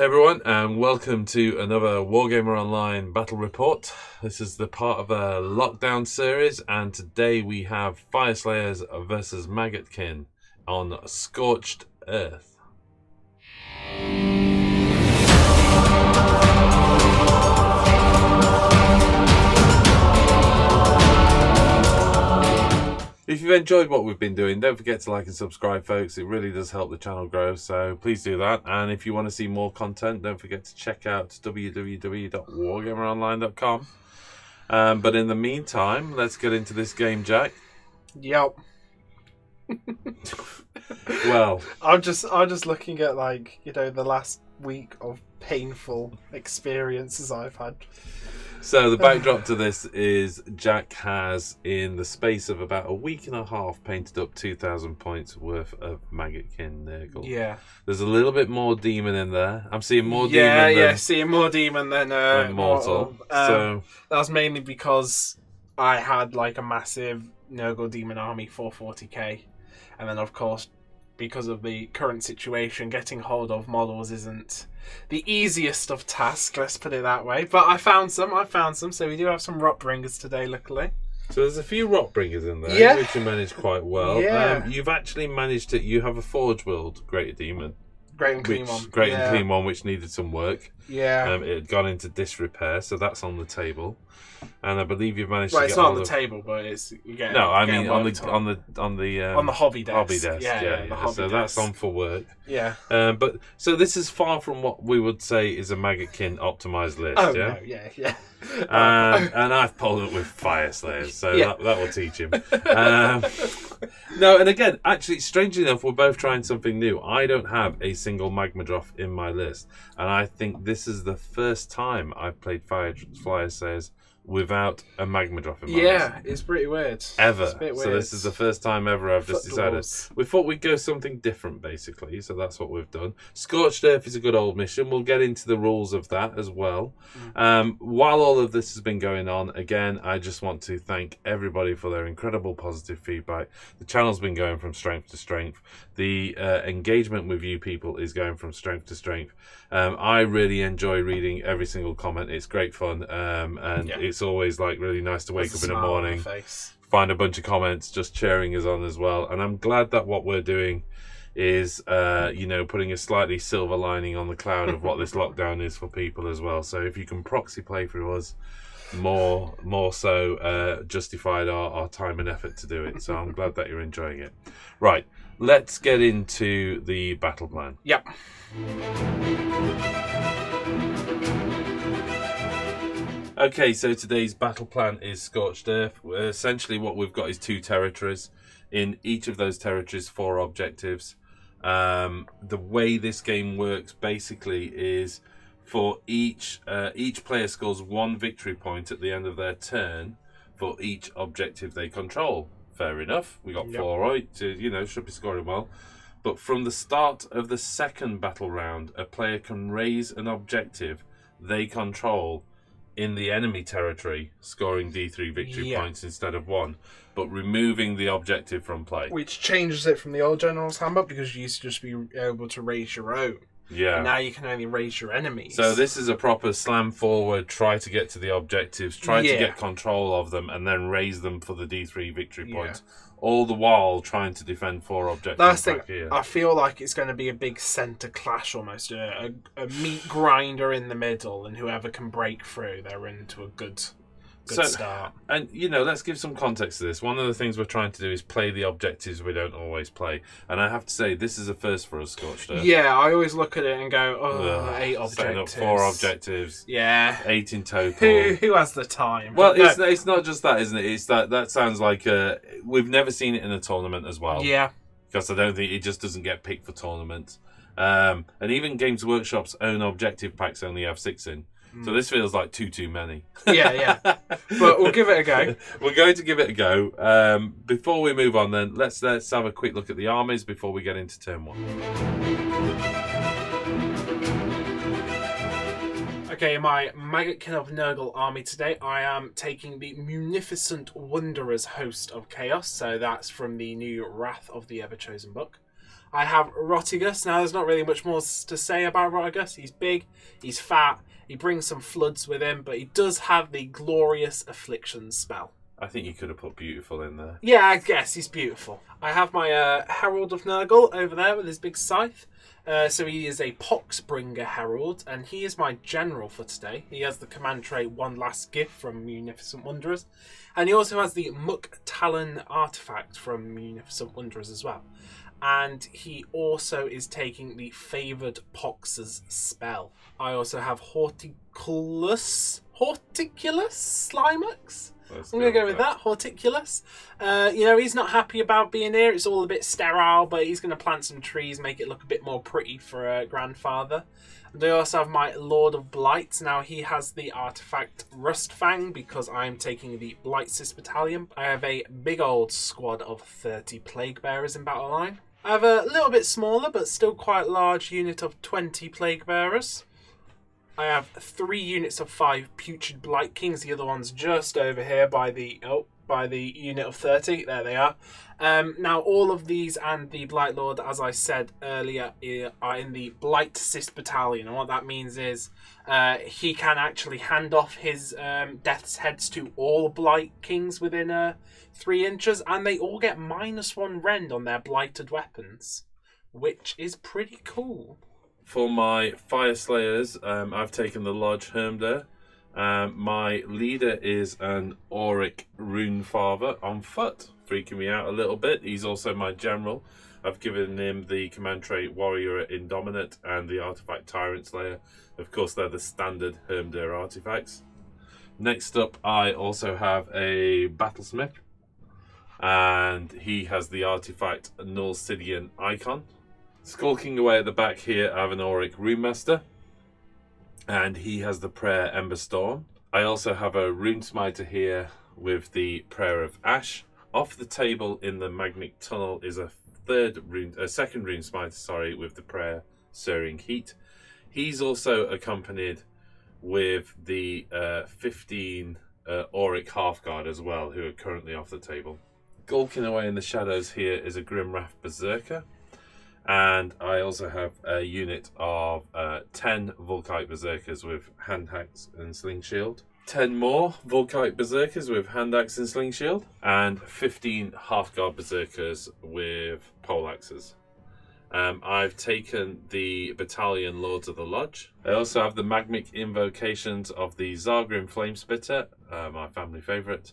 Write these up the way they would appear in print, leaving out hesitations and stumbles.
Hey everyone, and welcome to another Warhammer Online Battle Report. This is the part of a lockdown series, and today we have Fyreslayers versus Maggotkin on Scorched Earth. If you've enjoyed what we've been doing, don't forget to like and subscribe, folks. It really does help the channel grow, so please do that. And if you want to see more content, don't forget to check out www.wargameronline.com. But in the meantime, let's get into this game, Jack. Yep. Well, I'm just looking at the last week of painful experiences I've had. So the backdrop to this is Jack has, in the space of about a week and a half, painted up 2,000 points worth of Maggotkin of Nurgle. Yeah. There's a little bit more demon in there. I'm seeing more demon than... seeing more demon than mortal. So that was mainly because I had a massive Nurgle demon army 440k. And then, of course, because of the current situation, getting hold of models isn't the easiest of tasks, let's put it that way. But I found some, so we do have some Rotbringers today, luckily. So there's a few Rotbringers in there, which you managed quite well. Yeah. You've actually managed to... You have a Forge World Greater Demon. Great and clean one, which needed some work. Yeah. It had gone into disrepair, so that's on the table. And I believe you've managed to get... It's not on the table, but it's... No, I mean on the hobby desk. Hobby desk, yeah. So that's on for work. Yeah. But so this is far from what we would say is a Maggotkin optimized list. Oh, yeah? No, yeah. And I've pulled it with Fyreslayers, so that will teach him. No, and again, actually, strangely enough, we're both trying something new. I don't have a single Magmadroth in my list, and I think this is the first time I've played Fyreslayers without a Magmadroth in my list. Yeah, it's pretty weird. Ever. It's a bit weird. So this is the first time ever I've just decided. We thought we'd go something different, basically, so that's what we've done. Scorched Earth is a good old mission. We'll get into the rules of that as well. While all of this has been going on, again, I just want to thank everybody for their incredible positive feedback. The channel's been going from strength to strength. The engagement with you people is going from strength to strength. I really enjoy reading every single comment. It's great fun, and it's always really nice to wake up in the morning, find a bunch of comments just cheering us on as well. And I'm glad that what we're doing is putting a slightly silver lining on the cloud of what this lockdown is for people as well. So if you can proxy play through us, more so justified our time and effort to do it. So I'm glad that you're enjoying it. Right, let's get into the battle plan. Yep. Okay, so today's battle plan is Scorched Earth. Essentially what we've got is 2 territories. In each of those territories, 4 objectives. The way this game works basically is for each player scores 1 victory point at the end of their turn for each objective they control. Fair enough. We got 4 right, so, should be scoring well. But from the start of the second battle round, a player can raise an objective they control in the enemy territory, scoring D3 victory points instead of 1, but removing the objective from play. Which changes it from the old General's Handbook, because you used to just be able to raise your own. Yeah. And now you can only raise your enemies. So this is a proper slam forward, try to get to the objectives, try to get control of them, and then raise them for the D3 victory points. All the while trying to defend 4 objectives. That's the thing. I feel like it's going to be a big centre clash almost. A meat grinder in the middle, and whoever can break through, they're into a good start. And, let's give some context to this. One of the things we're trying to do is play the objectives we don't always play. And I have to say, this is a first for us, Scorched Earth. Yeah, I always look at it and go, 8 objectives. 4 objectives. Yeah. 8 in total. Who has the time? Well, it's not just that, isn't it? It's that sounds like we've never seen it in a tournament as well. Yeah. Because I don't think it just doesn't get picked for tournaments. And even Games Workshop's own objective packs only have 6 in. So this feels like too many. Yeah. But we'll give it a go. We're going to give it a go. Before we move on then, let's have a quick look at the armies before we get into turn 1. Okay, my Maggotkin of Nurgle army today, I am taking the Munificent Wanderers Host of Chaos. So that's from the new Wrath of the Ever-Chosen book. I have Rotigus. Now, there's not really much more to say about Rotigus. He's big, he's fat, he brings some floods with him, but he does have the Glorious Affliction spell. I think you could have put beautiful in there. Yeah, I guess he's beautiful. I have my Herald of Nurgle over there with his big scythe. So he is a Poxbringer Herald, and he is my general for today. He has the command trait One Last Gift from Munificent Wanderers, and he also has the Muck Talon artifact from Munificent Wanderers as well. And he also is taking the Favoured Pox's spell. I also have Horticulus Slimax? I'm going to go with that, Horticulus. He's not happy about being here. It's all a bit sterile, but he's going to plant some trees, make it look a bit more pretty for a grandfather. And I also have my Lord of Blight. Now, he has the artifact Rustfang because I'm taking the Blight Battalion. I have a big old squad of 30 Plague Bearers in battle line. I have a little bit smaller, but still quite large unit of 20 Plague Bearers. I have 3 units of 5 Putrid Blight Kings. The other one's just over here by the unit of 30. There they are. Now, all of these and the Blight Lord, as I said earlier, are in the Blight Cis Battalion. And what that means is he can actually hand off his Death's Heads to all Blight Kings within 3 inches. And they all get -1 rend on their Blighted weapons, which is pretty cool. For my Fyreslayers, I've taken the Lodge Hermder. My leader is an Auric Runefather on foot, freaking me out a little bit. He's also my general. I've given him the command trait Warrior Indominate and the artifact Tyrant Slayer. Of course, they're the standard Hermder artifacts. Next up, I also have a Battlesmith, and he has the artifact Nullsidian Icon. Skulking away at the back here, I have an Auric Runemaster, and he has the prayer Ember Storm. I also have a Runesmiter here with the Prayer of Ash. Off the table in the Magnic Tunnel is a second Runesmiter, with the prayer Searing Heat. He's also accompanied with the 15 Auric Halfguard as well, who are currently off the table. Skulking away in the shadows here is a Grimwrath Berserker. And I also have a unit of 10 Volkite Berserkers with Hand Axe and Sling Shield. 10 more Volkite Berserkers with Hand Axe and Sling Shield. And 15 Halfguard Berserkers with Pole Axes. I've taken the Battalion Lords of the Lodge. I also have the Magmic Invocations of the Zargrim Flamespitter, my family favourite,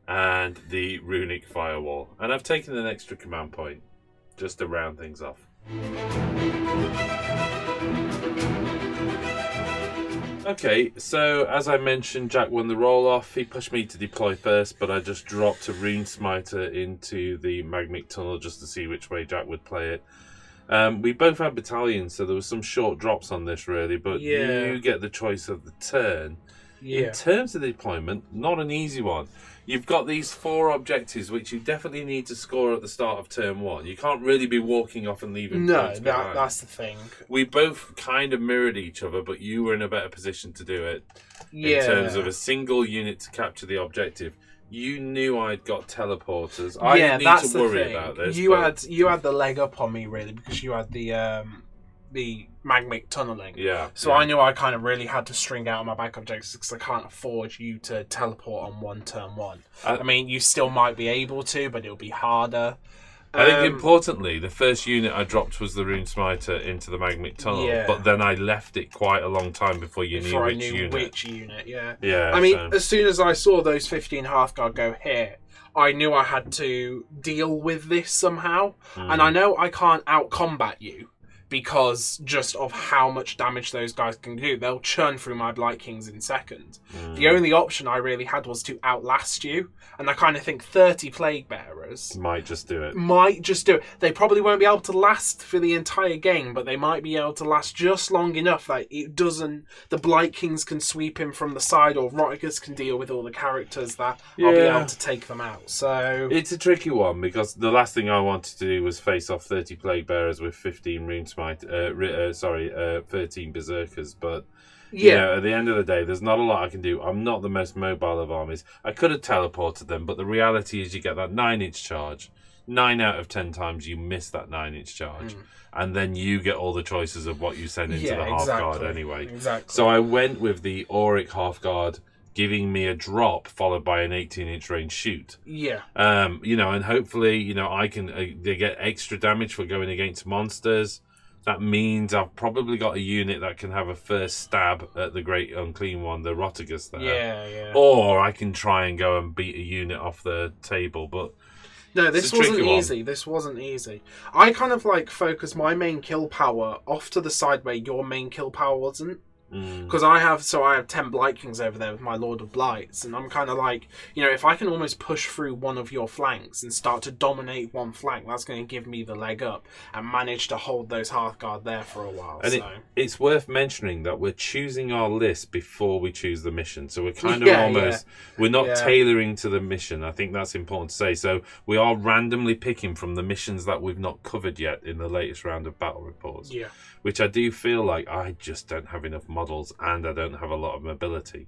and the Runic Firewall. And I've taken an extra command point, just to round things off. Okay, so as I mentioned, Jack won the roll-off. He pushed me to deploy first, but I just dropped a Runesmiter into the Magmic Tunnel just to see which way Jack would play it. We both had battalions, so there was some short drops on this, really, but you get the choice of the turn. In terms of the deployment, not an easy one. You've got these 4 objectives which you definitely need to score at the start of turn 1. You can't really be walking off and leaving. No, that's the thing. We both kind of mirrored each other, but you were in a better position to do it. In terms of a single unit to capture the objective. You knew I'd got teleporters. I didn't need to worry about this. You had the leg up on me, really, because you had the Magmic tunneling. Yeah. So I knew I kind of really had to string out my back objectives because I can't afford you to teleport on turn 1. I mean, you still might be able to, but it'll be harder. I think importantly, the first unit I dropped was the Runesmiter into the Magmic Tunnel, but then I left it quite a long time before you knew which unit. Yeah. I mean, as soon as I saw those 15 Halfguard go here, I knew I had to deal with this somehow. And I know I can't out-combat you, because just of how much damage those guys can do. They'll churn through my Blight Kings in seconds. The only option I really had was to outlast you, and I kind of think 30 Plague Bearers might just do it. They probably won't be able to last for the entire game, but they might be able to last just long enough that the Blight Kings can sweep in from the side, or Rotigus can deal with all the characters that I'll be able to take them out. So it's a tricky one, because the last thing I wanted to do was face off 30 Plague Bearers with 15 Runesmite. 13 Berserkers, but at the end of the day, there's not a lot I can do. I'm not the most mobile of armies. I could have teleported them, but the reality is you get that 9-inch charge. 9 out of 10 times you miss that 9-inch charge. And then you get all the choices of what you send into the half-guard anyway. Exactly. So I went with the Auric half-guard, giving me a drop followed by an 18-inch range shoot. Yeah. And hopefully, I can they get extra damage for going against monsters. That means I've probably got a unit that can have a first stab at the Great Unclean One, the Rotigus there. Yeah. Or I can try and go and beat a unit off the table, but... No, this wasn't easy. This wasn't easy. I kind of focused my main kill power off to the side where your main kill power wasn't. Because I have 10 Blight Kings over there with my Lord of Blights, and I'm kind of if I can almost push through one of your flanks and start to dominate one flank, that's going to give me the leg up and manage to hold those Hearthguard there for a while. And it's worth mentioning that we're choosing our list before we choose the mission, so we're kind of we're not tailoring to the mission. I think that's important to say. So we are randomly picking from the missions that we've not covered yet in the latest round of battle reports. Yeah. Which I do feel like I just don't have enough models and I don't have a lot of mobility.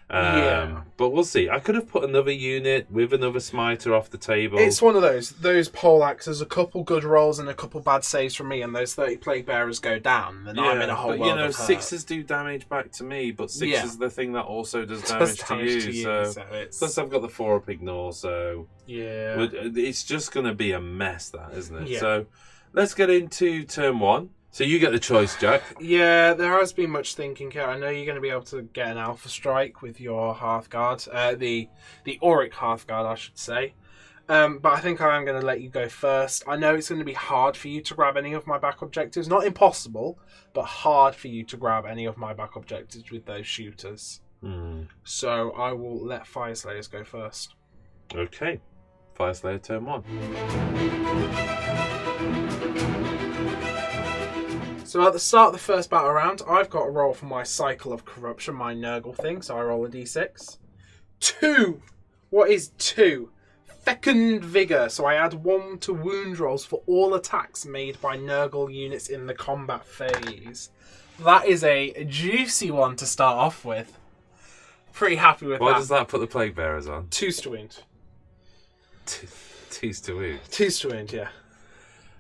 But we'll see. I could have put another unit with another smiter off the table. It's one of those pole axes, a couple good rolls and a couple bad saves from me, and those 30 Plague Bearers go down, and I'm in a whole world of hurt. Sixes do damage back to me, but six is the thing that also does damage to you. So plus I've got the 4-up ignore, so it's just going to be a mess, that, isn't it? Yeah. So let's get into turn 1. So you get the choice, Jack. Yeah, there has been much thinking here. I know you're going to be able to get an Alpha Strike with your Hearthguard. The Auric Hearthguard, I should say. But I think I am going to let you go first. I know it's going to be hard for you to grab any of my back objectives. Not impossible, but hard for you to grab any of my back objectives with those shooters. So I will let Fyreslayers go first. Okay. Fyreslayer turn 1. So at the start of the first battle round, I've got a roll for my Cycle of Corruption, my Nurgle thing, so I roll a d6. 2! What is 2? Fecund Vigor, so I add 1 to wound rolls for all attacks made by Nurgle units in the combat phase. That is a juicy one to start off with. Pretty happy with that. Why does that put the Plague Bearers on? 2's to wound. 2's to wound? 2's to wound, yeah.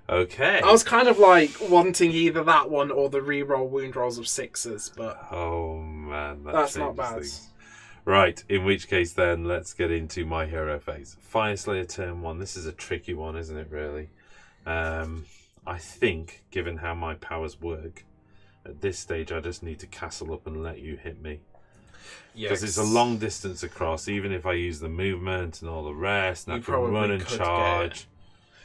Okay. I was kind of wanting either that one or the reroll wound rolls of 6s, but... Oh, man. That's not bad. Things. Right, in which case then, let's get into my hero phase. Fyreslayer turn 1. This is a tricky one, isn't it, really? I think, given how my powers work, at this stage I just need to castle up and let you hit me. Because it's a long distance across, even if I use the movement and all the rest, and I can run and charge...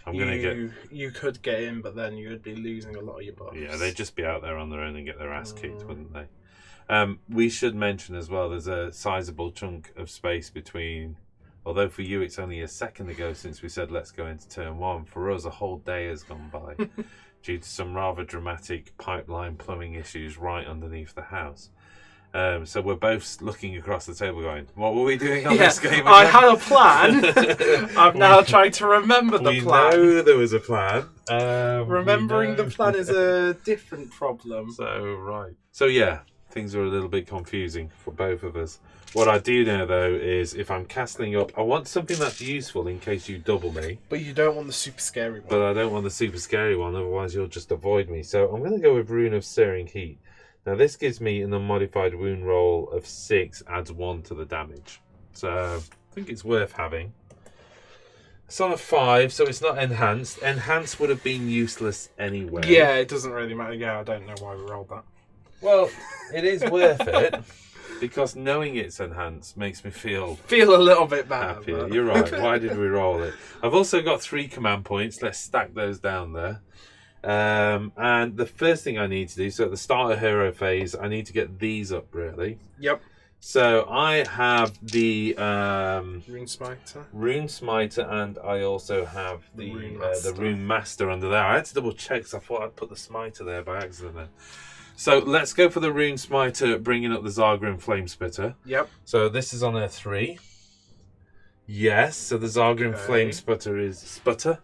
You could get in, but then you would be losing a lot of your buffs. Yeah, they'd just be out there on their own and get their ass kicked, wouldn't they? We should mention as well, there's a sizable chunk of space between... Although for you it's only a second ago since we said let's go into turn 1. For us, a whole day has gone by due to some rather dramatic pipeline plumbing issues right underneath the house. So we're both looking across the table going, what were we doing on this game again? I had a plan. I'm now trying to remember the plan. We know there was a plan. Remembering the plan is a different problem. So yeah, things are a little bit confusing for both of us. What I do know though is if I'm castling up, I want something that's useful in case you double me. But you don't want the super scary one. But I don't want the super scary one, otherwise you'll just avoid me. So I'm going to go with Rune of Searing Heat. Now this gives me an unmodified wound roll of 6, adds 1 to the damage. So I think it's worth having. It's on a 5, so it's not enhanced. Enhanced would have been useless anyway. Yeah, it doesn't really matter. Yeah, I don't know why we rolled that. Well, it is worth it. Because knowing it's enhanced makes me feel a little bit better. Happier. But... You're right. Why did we roll it? I've also got 3 command points. Let's stack those down there. And the first thing I need to do, so at the start of hero phase, I need to get these up, really. Yep. So I have the Rune Smiter, and I also have the Rune Master under there. I had to double check because I thought I'd put the Smiter there by accident then. So let's go for the Rune Smiter, bringing up the Zagrim Flame Spitter. Yep. So this is on a 3. Yes, so the Zagrim Flame Spitter is... Sputter?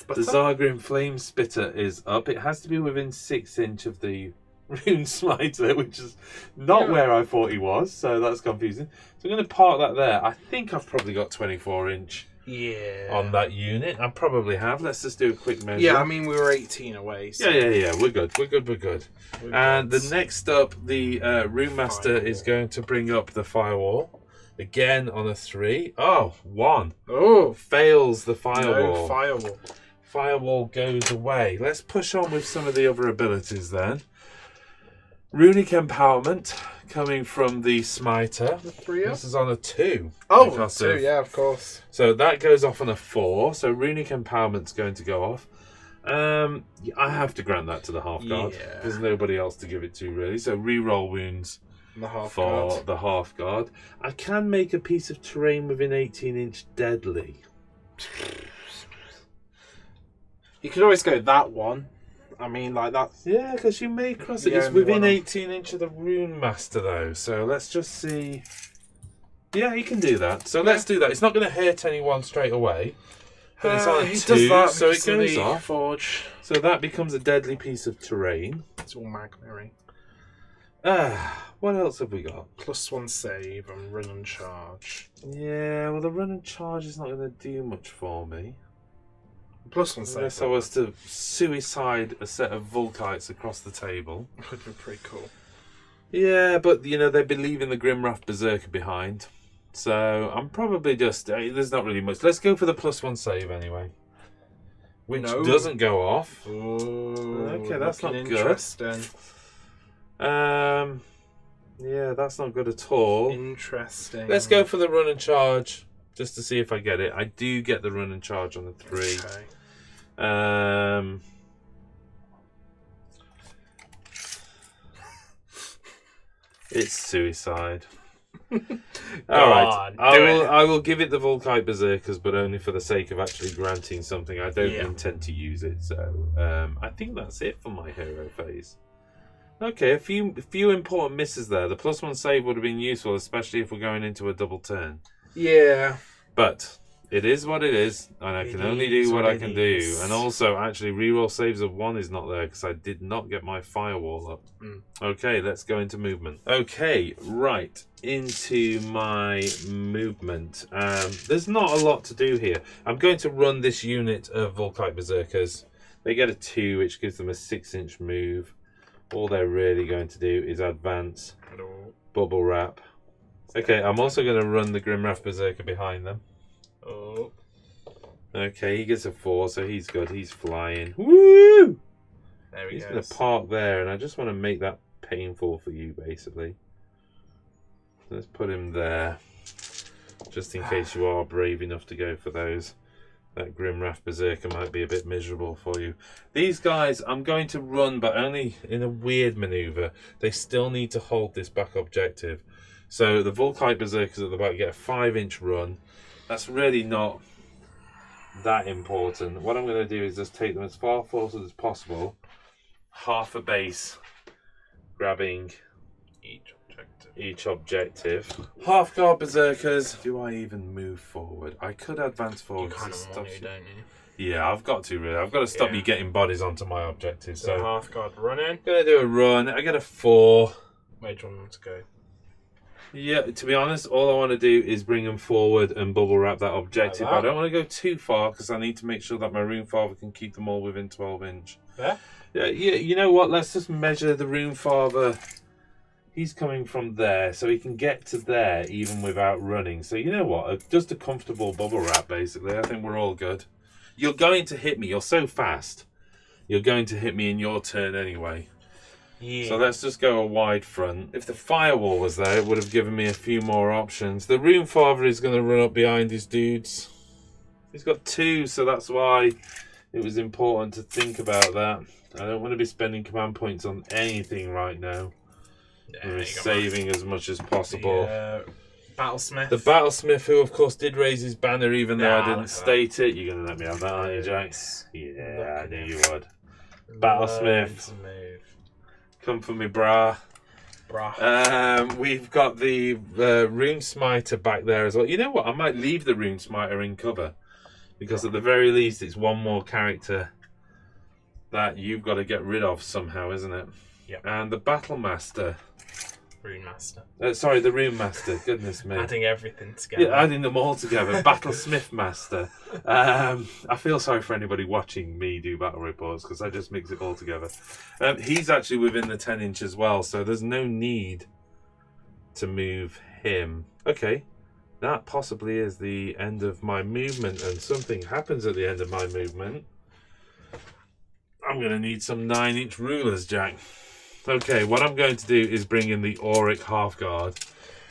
The Zagrim Flame Spitter is up. It has to be within 6 inch of the Rune Smiter, which is not where I thought he was, so that's confusing. So I'm going to park that there. I think I've probably got 24 inch on that unit. I probably have. Let's just do a quick measure. Yeah, I mean, we were 18 away. So. Yeah. We're good. And the next up, the Room Master is going to bring up the Firewall. Again on a 3. Oh, 1. Oh. Fails the Firewall. No Firewall. Firewall goes away. Let's push on with some of the other abilities then. Runic Empowerment coming from the Smiter. The 3 up? This is on a 2. Oh, 2, yeah, of course. So that goes off on a 4. So Runic Empowerment's going to go off. I have to grant that to the Half Guard. Yeah. There's nobody else to give it to, really. So reroll wounds the half for guard. the Half Guard. I can make a piece of terrain within 18-inch deadly. You could always go that one. I mean, like that. Yeah, because you may cross it. Yeah, It's within 18 inch of the Rune Master, though. So let's just see. Yeah, you can do that. So let's do that. It's not going to hurt anyone straight away. But it's on a 2, so it goes off. Forge. So that becomes a deadly piece of terrain. It's all magmary. What else have we got? +1 save and run and charge. Yeah, well, the run and charge is not going to do much for me. +1 save. Unless I was to suicide a set of Volkites across the table. Would be pretty cool. Yeah, but, you know, they'd be leaving the Grimwrath Berserker behind. So I'm probably just... there's not really much. Let's go for the +1 save anyway. Which doesn't go off. Ooh, okay, that's not interesting. Good. Yeah, that's not good at all. Interesting. Let's go for the run and charge, just to see if I get it. I do get the run and charge on the 3. Okay. It's suicide. All right, I will give it the Volkite Berserkers, but only for the sake of actually granting something. I don't intend to use it, so I think that's it for my hero phase. Okay, a few important misses there. The +1 save would have been useful, especially if we're going into a double turn. Yeah, but it is what it is, and I can only do what I can do. And also, actually, reroll saves of 1 is not there because I did not get my Firewall up. Okay, let's go into movement. Okay, right, into my movement. There's not a lot to do here. I'm going to run this unit of Volkite Berserkers. They get a 2, which gives them a 6-inch move. All they're really going to do is advance, bubble wrap. Okay, I'm also going to run the Grimwrath Berserker behind them. Oh. Okay, he gets a 4, so he's good. He's flying. Woo! There he goes. He's going to park there, and I just want to make that painful for you, basically. Let's put him there, just in case you are brave enough to go for those. That Grimwrath Berserker might be a bit miserable for you. These guys, I'm going to run, but only in a weird maneuver. They still need to hold this back objective. So the Volkite Berserkers at the back get a 5-inch run. That's really not that important. What I'm going to do is just take them as far forward as possible. Half a base, grabbing each objective. Half guard Berserkers. Do I even move forward? I could advance forward. You kind of want to, don't you? Yeah, I've got to really. I've got to stop you getting bodies onto my objectives. So half guard running. I'm going to do a run. I get a 4. Where do you want them to go? Yeah, to be honest, all I want to do is bring them forward and bubble wrap that objective. I don't want to go too far because I need to make sure that my Rune Father can keep them all within 12-inch. Yeah? Yeah, you know what? Let's just measure the Rune Father. He's coming from there, so he can get to there even without running. So you know what? Just a comfortable bubble wrap, basically. I think we're all good. You're going to hit me. You're so fast. You're going to hit me in your turn anyway. Yeah. So let's just go a wide front. If the Firewall was there, it would have given me a few more options. The Rune Father is going to run up behind his dudes. He's got 2, so that's why it was important to think about that. I don't want to be spending command points on anything right now. We're saving as much as possible. The Battlesmith. The Battlesmith, who of course did raise his banner even though I didn't state it. You're going to let me have that, aren't you, Jax? Yeah, I knew you would. Battlesmith. Come for me, brah. We've got the Rune Smiter back there as well. You know what? I might leave the Rune Smiter in cover. Because at the very least, it's one more character that you've got to get rid of somehow, isn't it? Yep. And the Battle Master. Rune Master. Sorry, the Rune Master. Goodness me. Adding everything together. Yeah, adding them all together. Battlesmith Master. I feel sorry for anybody watching me do battle reports because I just mix it all together. He's actually within the 10 inch as well, so there's no need to move him. Okay, that possibly is the end of my movement, and something happens at the end of my movement. I'm going to need some 9-inch rulers, Jack. Okay, what I'm going to do is bring in the Auric Half Guard.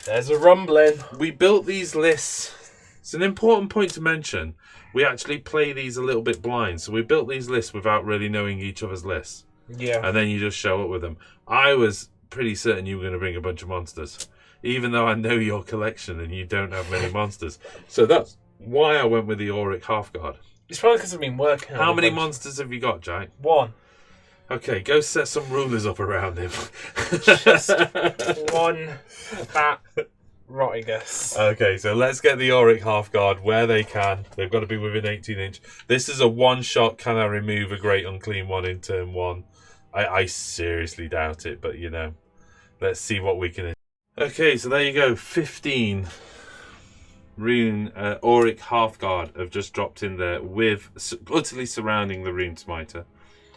There's a rumbling. We built these lists. It's an important point to mention. We actually play these a little bit blind. So we built these lists without really knowing each other's lists. Yeah. And then you just show up with them. I was pretty certain you were going to bring a bunch of monsters, even though I know your collection and you don't have many monsters. So that's why I went with the Auric Half Guard. It's probably because I've been working on How many monsters have you got, Jack? 1. Okay, go set some rulers up around him. Just 1 fat Rotigus. Okay, so let's get the Auric Half Guard where they can. They've got to be within 18 inch. This is a one-shot, can I remove a Great Unclean One in turn 1? I seriously doubt it, but you know. Let's see what we can... Okay, so there you go. 15 Rune Auric Half Guard have just dropped in there with utterly surrounding the Rune Smiter.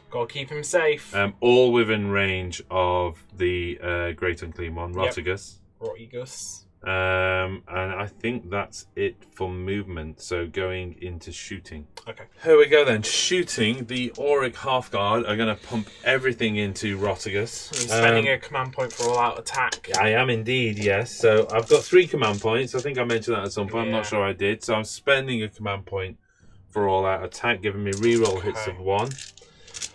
Gotta keep him safe. All within range of the Great Unclean One, Rotigus. Rotigus. And I think that's it for movement. So going into shooting. Okay. Here we go then. Shooting. The Auric Half Guard are going to pump everything into Rotigus. I'm spending a command point for all-out attack. I am indeed, yes. So I've got 3 command points. I think I mentioned that at some point. I'm not sure I did. So I'm spending a command point for all-out attack, giving me reroll hits of 1.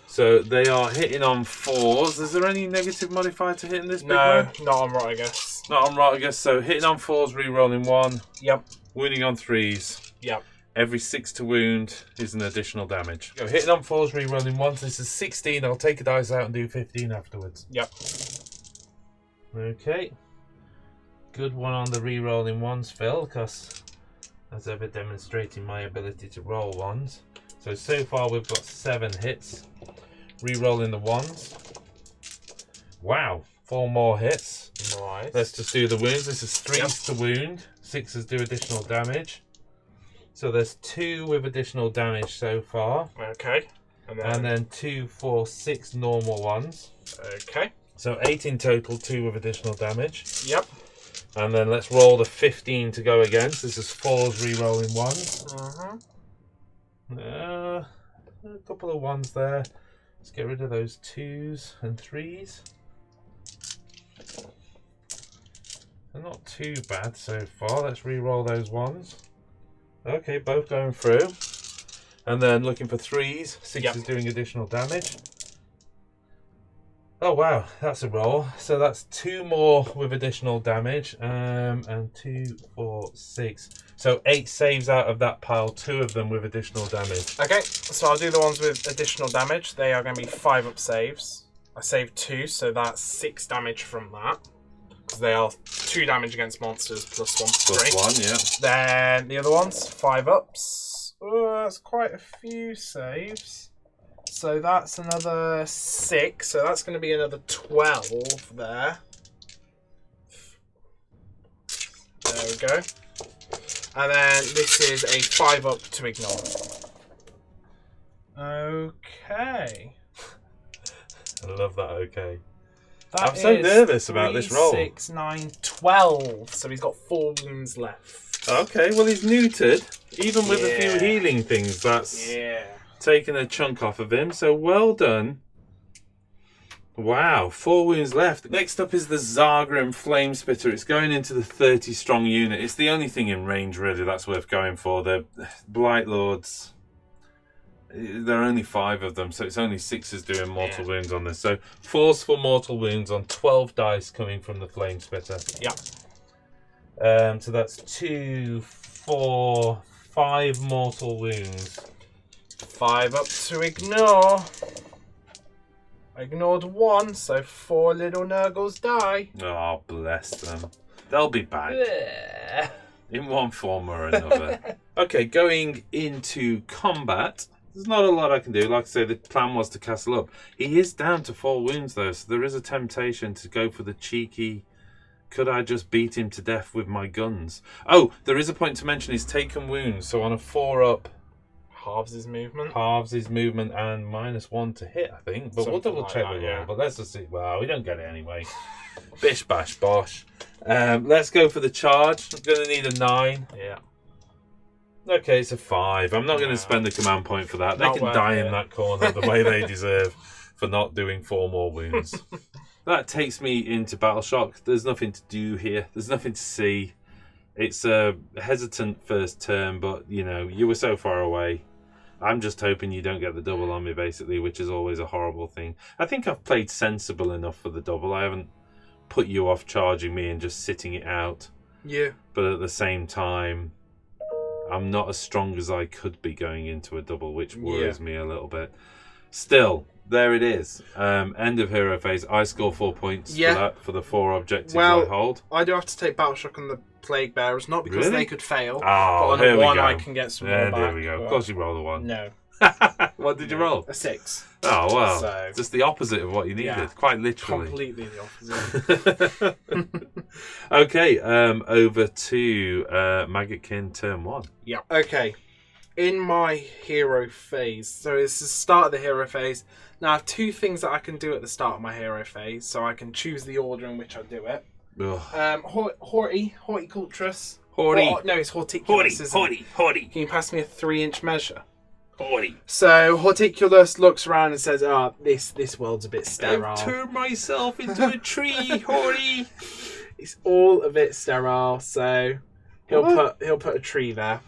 So they are hitting on 4s. Is there any negative modifier to hitting this big man? No, not on Rotigus. Not on Rotigus. So hitting on 4s, rerolling 1. Yep. Wounding on 3s. Yep. Every 6 to wound is an additional damage. Go hitting on 4s, rerolling 1. So this is 16. I'll take a dice out and do 15 afterwards. Yep. Okay. Good one on the rerolling 1s, Phil, because as ever demonstrating my ability to roll 1s. So far we've got 7 hits. Rerolling the 1s. Wow, 4 more hits. Nice. Let's just do the wounds. This is 3s to wound. 6s do additional damage. So there's 2 with additional damage so far. Okay. And then 2, 4, 6 normal ones. Okay. So 8 in total, 2 with additional damage. Yep. And then let's roll the 15 to go again. So this is 4s rerolling 1s. A couple of 1s there. Let's get rid of those 2s and 3s. They're not too bad so far. Let's re-roll those 1s. Okay, both going through. And then looking for 3s. 6 is doing additional damage. Oh wow, that's a roll. So that's 2 more with additional damage. And 2, 4, 6. So 8 saves out of that pile, 2 of them with additional damage. Okay, so I'll do the ones with additional damage. They are going to be 5-up saves. I saved 2, so that's 6 damage from that. Because they are 2 damage against monsters plus 1 for free. Plus 1, yeah. Then the other ones, 5-ups. Oh, that's quite a few saves. So that's another 6. So that's going to be another 12 there. There we go. And then this is a 5-up to ignore. Okay. I love that, okay. That I'm so nervous about this roll. 6, 9, 12. So he's got 4 wounds left. Okay, well he's neutered. Even with a few healing things, that's taken a chunk off of him. So well done. Wow, 4 wounds left. Next up is the Zagrim Flame Spitter. It's going into the 30 strong unit. It's the only thing in range really that's worth going for. The Blight Lords, there are only 5 of them, so it's only 6s doing mortal wounds on this. So 4s for mortal wounds on 12 dice coming from the Flame Spitter. Yeah. So that's 2, 4, 5 mortal wounds. 5-up to ignore. I ignored 1, so 4 little Nurgles die. Oh, bless them. They'll be back. In one form or another. Okay, going into combat. There's not a lot I can do. Like I say, the plan was to castle up. He is down to 4 wounds though, so there is a temptation to go for the cheeky Could I just beat him to death with my guns? Oh, there is a point to mention. He's taken wounds, so on a 4-up, halves his movement. And -1 to hit, I think. But we'll double check the roll. But let's just see. Well, we don't get it anyway. Bish bash bosh. Let's go for the charge. I'm going to need a 9. Yeah. Okay, it's a 5. I'm not going to spend the command point for that. They can die in that corner the way they deserve for not doing 4 more wounds. That takes me into Battle Shock. There's nothing to do here. There's nothing to see. It's a hesitant first turn, but, you know, you were so far away. I'm just hoping you don't get the double on me, basically, which is always a horrible thing. I think I've played sensible enough for the double. I haven't put you off charging me and just sitting it out. Yeah. But at the same time, I'm not as strong as I could be going into a double, which worries me a little bit. Still, there it is. End of hero phase. I score 4 points for that, for the 4 objectives I hold. I do have to take Battle Shock on the Plague Bearers, not because they could fail, but Oh, on here a we 1 go. I can get some more back. There we go. but- Of course you rolled a 1. No. What did you roll? A 6. Oh, well. So- Just the opposite of what you needed. Yeah. Quite literally. Completely the opposite. Okay, over to Maggotkin turn 1. Yeah. Okay. In my hero phase, so it's the start of the hero phase. Now I have 2 things that I can do at the start of my hero phase, so I can choose the order in which I do it. Horticulturous. No, it's Horticulous. Horty. Can you pass me a 3-inch measure? Horty. So Horticulous looks around and says, "Oh, this world's a bit sterile. I've turned myself into a tree, Horty." It's all a bit sterile." So he'll put a tree there.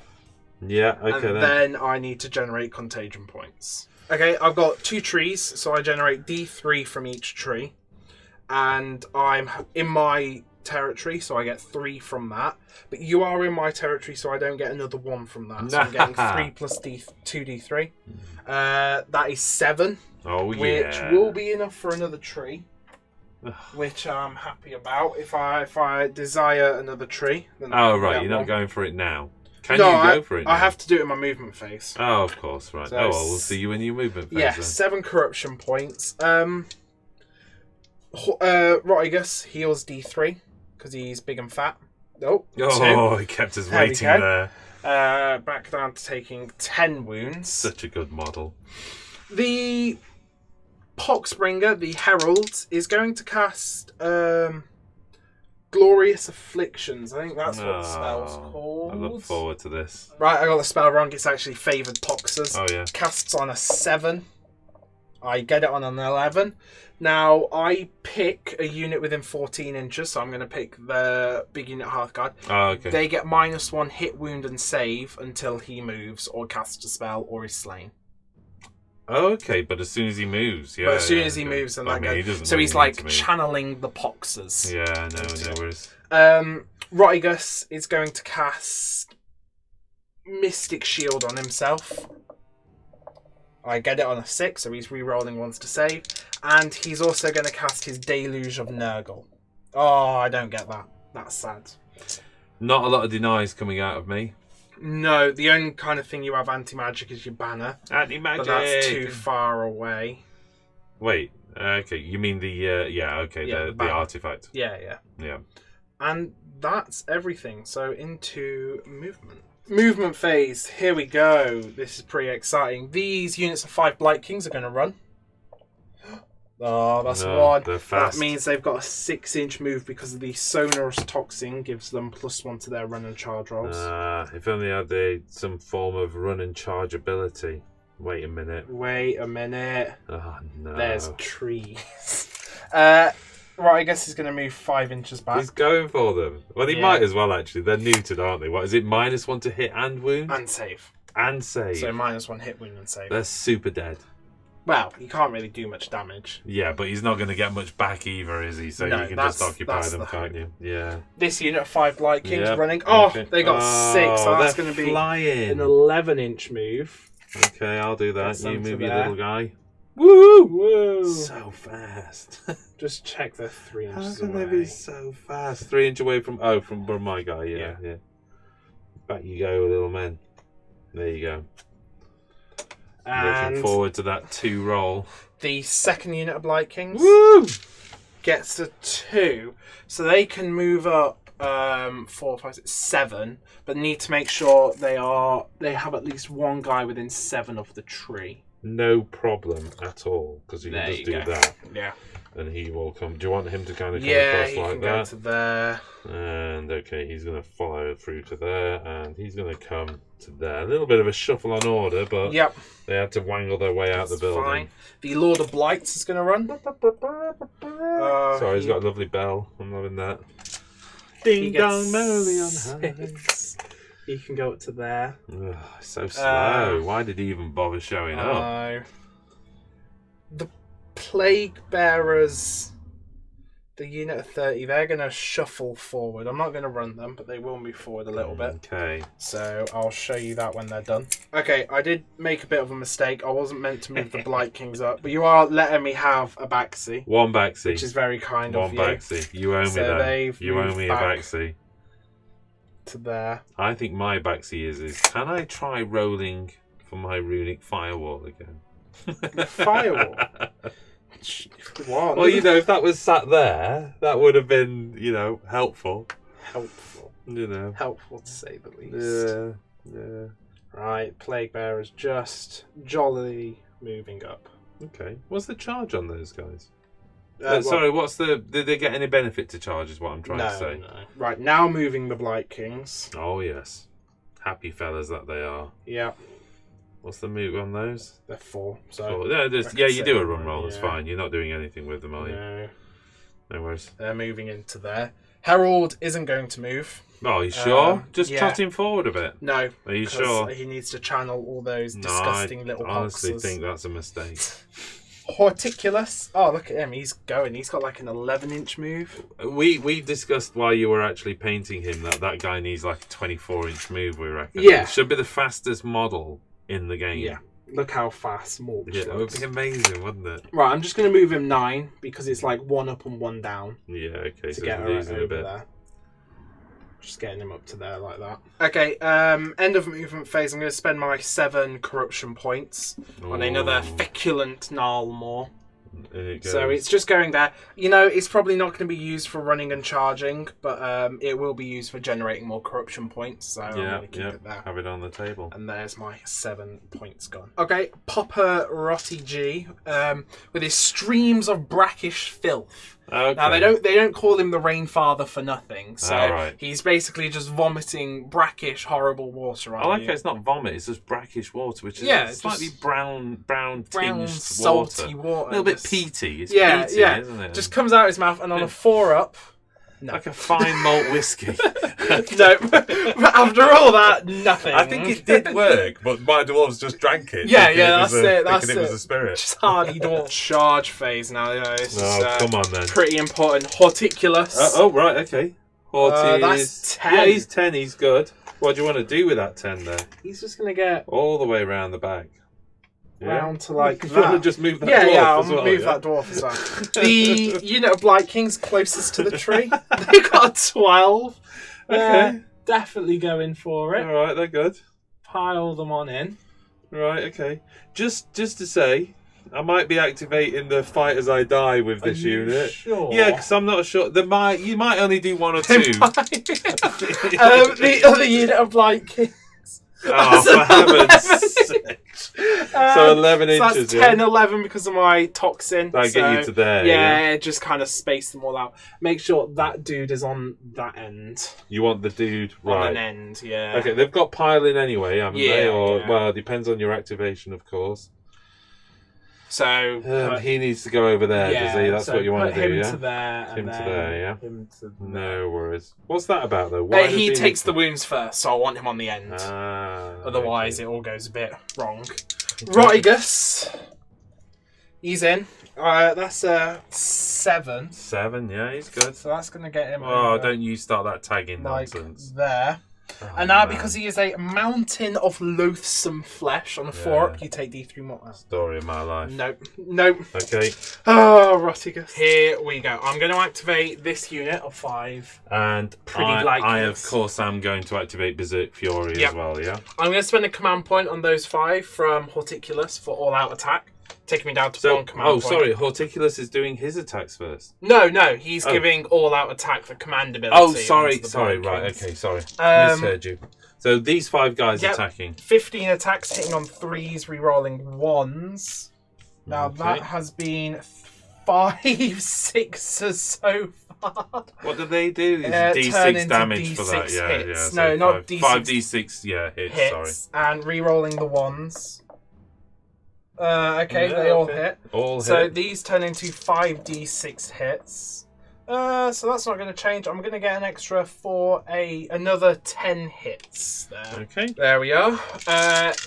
Yeah. Okay. And then I need to generate contagion points. Okay, I've got 2 trees, so I generate D3 from each tree, and I'm in my territory, so I get 3 from that. But you are in my territory, so I don't get another 1 from that. So I'm getting 3 plus 2d3. That is 7. Oh, which will be enough for another tree, which I'm happy about. If I desire another tree, then Oh, right. You're not going for it now. Can no, you go for it now? I have to do it in my movement phase. Oh, of course. Right. So Oh, well, we'll see you in your movement phase. Yeah, then. 7 corruption points. Rotigus heals D3 because he's big and fat. Oh, 2. He kept us There we waiting go. there. Back down to taking 10 wounds. Such a good model. The Poxbringer, the Herald, is going to cast Glorious Afflictions. I think that's what the spell's called. I look forward to this. Right, I got the spell wrong. It's actually Favoured Poxers. Oh, yeah. Casts on a 7. I get it on an 11. Now, I pick a unit within 14 inches, so I'm going to pick the big unit Hearthguard. Oh, okay. They get -1 hit, wound, and save until he moves or casts a spell or is slain. Oh, okay, but as soon as he moves, yeah. But as soon as he moves, then that he goes. doesn't So he's really need to like move. channeling the Poxers. Yeah, no worries. Rotigus is going to cast Mystic Shield on himself. I get it on a 6, so he's re-rolling ones to save. And he's also going to cast his Deluge of Nurgle. Oh, I don't get that. That's sad. Not a lot of denies coming out of me. No, the only kind of thing you have anti-magic is your banner. Anti-magic! But that's too far away. Wait, okay, you mean the, the artifact. Yeah. Yeah. And that's everything. So into movement. Movement phase. Here we go. This is pretty exciting. These units of 5 Blight Kings are going to run. Oh, that's 1. They're fast. That means they've got a 6-inch move because of the Sonorous Toxin gives them +1 to their run and charge rolls. If only I had some form of run and charge ability. Wait a minute. Oh, no. There's trees. Right, I guess he's going to move 5 inches back. He's going for them. Well, he might as well, actually. They're neutered, aren't they? What is it? -1 to hit and wound? And save. And save. So -1 hit, wound, and save. They're super dead. Well, he can't really do much damage. Yeah, but he's not going to get much back either, is he? So No, you can just that's occupy them, the can't you? Yeah. This unit of 5 Blight Kings Yep. running. Oh, Okay. they got 6, so that's they're going to be flying. an 11-inch move. Okay, I'll do that. Get some You move to your there. little guy. Woo! Woo! So fast. Just check they're 3 How inches can away. they be so fast? 3 inch away from from my guy. Yeah. Back you go, little men. There you go. And Looking forward to that 2 roll. the second unit of Blight Kings. Woo! gets to 2, so they can move up 4, 5, 6, 7, but need to make sure they have at least one guy within 7 of the tree. No problem at all, because you can just do that. Yeah. And he will come. Do you want him to kind of come Yeah, across he like can that? go to there. And okay, he's going to follow through to there, and he's going to come to there. A little bit of a shuffle on order, but Yep. they had to wangle their way out the building. Fine. The Lord of Blights is going to run. Sorry, he's got a lovely bell. I'm loving that. Ding dong, merrily on high. He can go up to there. Ugh, so slow. Why did he even bother showing up? The Plague Bearers, the unit of 30, they're going to shuffle forward. I'm not going to run them, but they will move forward a little bit. Okay. So I'll show you that when they're done. Okay, I did make a bit of a mistake. I wasn't meant to move the Blight Kings up, but you are letting me have a backseat. One backseat. Which is very kind of you. One backseat. You owe me that. You owe me a backseat. To there. I think my backseat is can I try rolling for my runic firewall again? Firewall? What? Well, if that was sat there, that would have been, helpful. Helpful. Helpful to say the least. Yeah. Right, Plague Bearers just jolly moving up. Okay. What's the charge on those guys? Sorry, did they get any benefit to charge is what I'm trying to say. No. Right, now moving the Blight Kings. Oh, yes. Happy fellas that they are. Yeah. What's the move on those? They're 4. So you do a run roll. It's fine. You're not doing anything with them, are you? No. No worries. They're moving into there. Herald isn't going to move. Oh, are you sure? Just trot him forward a bit. No. Are you sure? He needs to channel all those disgusting little I honestly boxes. think that's a mistake. Horticulus. Oh, look at him. He's going. He's got like an 11-inch move. We discussed while you were actually painting him that guy needs like a 24-inch move, we reckon. Yeah. It should be the fastest model in the game. Yeah. Look how fast Morg looks. It would be amazing, wouldn't it? Right, I'm just going to move him 9 because it's like 1 up and 1 down. Yeah, okay. To get losing a bit. There. Just getting him up to there like that. Okay, end of movement phase. I'm going to spend my 7 corruption points on another feculent Gnarlmore. So it's just going there. It's probably not going to be used for running and charging, but it will be used for generating more corruption points. So I'm going to keep it there. Have it on the table. And there's my 7 points gone. Okay, Popper Rotty G with his streams of brackish filth. Okay. Now they don't call him the Rainfather for nothing. So he's basically just vomiting brackish, horrible water on you. I like how it's not vomit; it's just brackish water, which is slightly brown tinged salty water. A little bit peaty. It's peaty, isn't it? Just comes out his mouth, and on a 4-up. No. Like a fine malt whiskey. No, but after all that, nothing. I think it did work, but my dwarves just drank it. That's it. It was a spirit. Just hardly don't charge phase now. Come on then. Pretty important. Horticulus. Right, okay. That's 10. Yeah, he's 10. He's good. What do you want to do with that 10 there? He's just going to get all the way around the back. Round to like that. You want to just move that dwarf as well? I'll move that dwarf as well. The unit of Blight Kings closest to the tree. They got 12. Okay. Definitely going for it. Alright, they're good. Pile them on in. Right, okay. Just to say, I might be activating the Fight As I Die with this unit. Sure? Yeah, because I'm not sure. You might only do 1 or 2. The other unit of Blight Kings. Oh, for heaven's sake. So 11 inches. So that's 10, 11 because of my toxin. That'll get you to there. Yeah, just kind of space them all out. Make sure that dude is on that end. You want the dude right. On an end, yeah. Okay, they've got piling anyway, haven't they? Well, it depends on your activation, of course. So he needs to go over there, does he? That's what you want to do, yeah? Him to there. Him to there, yeah? Him to there. No worries. What's that about, though? Why he takes the wounds first, so I want him on the end. Otherwise, it all goes a bit wrong. Rotigus. He's in. That's a 7. 7, yeah, he's good. So that's going to get him. Oh, don't you start that tagging nonsense. There. And now, because he is a mountain of loathsome flesh on a 4-up, you take D3 more. Story of my life. Nope. Okay. Oh, Rotigus. Here we go. I'm going to activate this unit of 5. And I of course, am going to activate Berserk Fury as well, yeah? I'm going to spend a command point on those 5 from Horticulus for all-out attack. taking me down to 1 command point. Sorry, Horticulus is doing his attacks first. No, he's giving all-out attack for command ability. Oh, sorry, right, okay, sorry. Misheard you. So these 5 guys attacking. 15 attacks, hitting on 3s, rerolling 1s. Now that has been 5 6s so far. What do they do? D6 damage D6 for that, hits. yeah. So no, not D6. 5 D6, hits, sorry. And rerolling the 1s. Okay, they all hit. So these turn into 5d6 hits. So that's not going to change. I'm going to get an extra for another 10 hits there. Okay. There we are.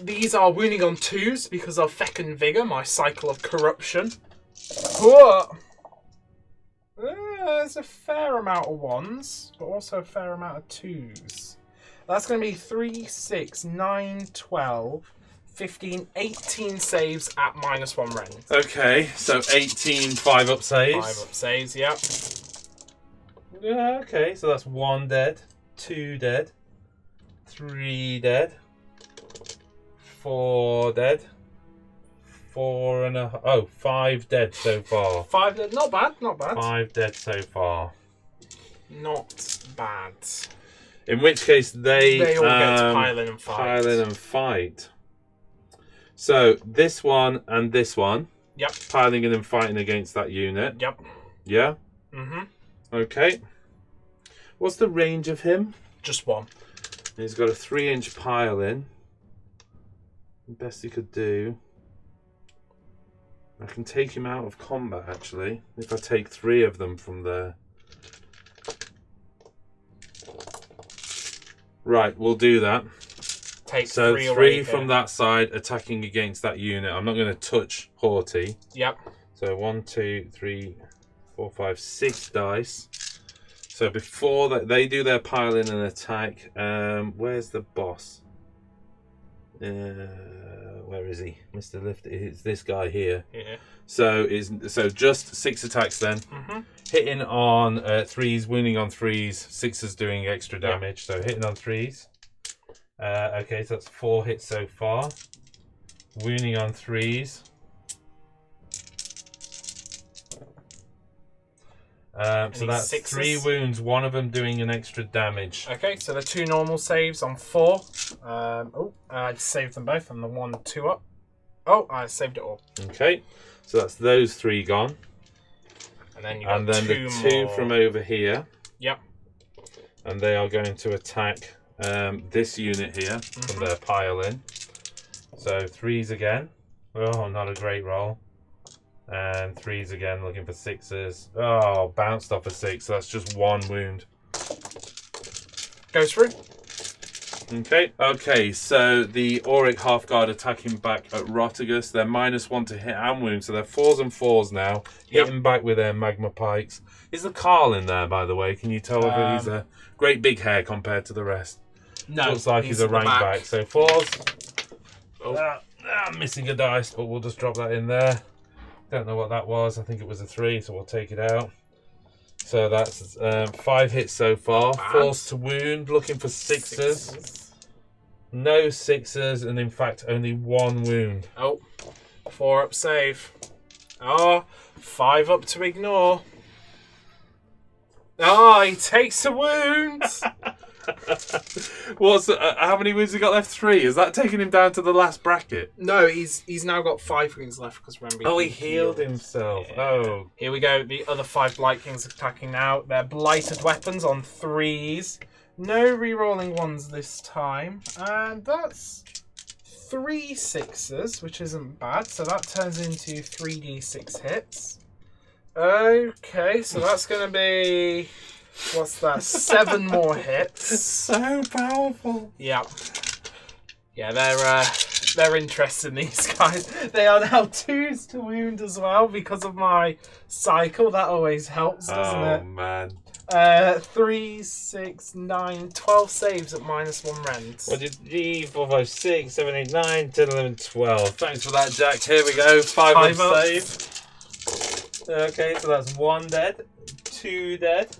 These are wounding on 2s because of Fecund Vigor, my cycle of corruption. Whoa! There's a fair amount of 1s, but also a fair amount of 2s. That's going to be 3, 6, 9, 12... 15, 18 saves at -1 rend. Okay, so 18 5-up saves. 5-up saves, yep. Yeah, okay, so that's 1 dead, 2 dead, 3 dead, 4 dead, 5 dead so far. 5 dead, not bad. 5 dead so far. Not bad. In which case they all get to pile in and fight. Pile in and fight. So this one and this one. Yep. Piling in and fighting against that unit. Yep. Yeah? Mm-hmm. Okay. What's the range of him? Just 1. He's got a 3-inch pile in. The best he could do. I can take him out of combat actually. If I take 3 of them from there. Right, we'll do that. Take so 3 3 from that side attacking against that unit. I'm not going to touch Horty. Yep. So 1, 2, 3, 4, 5, 6 dice. So before they do their pile in and attack, where's the boss? Where is he? Mr. Lift. It's this guy here. Yeah. So just 6 attacks then. Mm-hmm. Hitting on 3s, wounding on 3s, 6s doing extra damage. Yep. So hitting on 3s. Okay, so that's 4 hits so far. Wounding on 3s. So that's 6s. 3 wounds, 1 of them doing an extra damage. Okay, so the 2 normal saves on 4. I saved them both on the 1, 2 up. Oh, I saved it all. Okay, so that's those 3 gone. And then you got the 2 from over here. Yep. And they are going to attack this unit here from their pile in. So 3s again. Oh, not a great roll. And 3s again, looking for 6s. Oh, bounced off a 6. So that's just 1 wound. Goes through. Okay, so the Auric Half-Guard attacking back at Rotigus. They're -1 to hit and wound, so they're 4s and 4s now. Hitting back with their magma pikes. Is the Carl in there, by the way? Can you tell whether he's a great big hair compared to the rest? No. Looks like he's a rank back. So 4s. Missing a dice, but we'll just drop that in there. Don't know what that was. I think it was a 3, so we'll take it out. So that's 5 hits so far. 4s to wound, looking for 6s. No 6s, and in fact only 1 wound. Oh, 4 up save. Oh, 5 up to ignore. Oh, he takes a wound. How many wounds he got left? 3. Is that taking him down to the last bracket? No, he's now got 5 wounds left because remember. Oh, he healed himself. Yeah. Oh, here we go. The other 5 Blight Kings attacking now. They're blighted weapons on 3s. No re-rolling 1s this time, and that's 3 6s, which isn't bad. So that turns into 3d6 hits. Okay, so that's going to be. What's that? 7 more hits. So powerful. Yeah. Yeah, they're interesting, these guys. They are now 2s to wound as well because of my cycle. That always helps, doesn't it? Oh, man. 3, 6, 9, 12 saves at -1 rend. What did G 4, 5, 6, 7, 8, 9, 10, 11, 12. Thanks for that, Jack. Here we go. 5 up save. Okay, so that's 1 dead, 2 dead,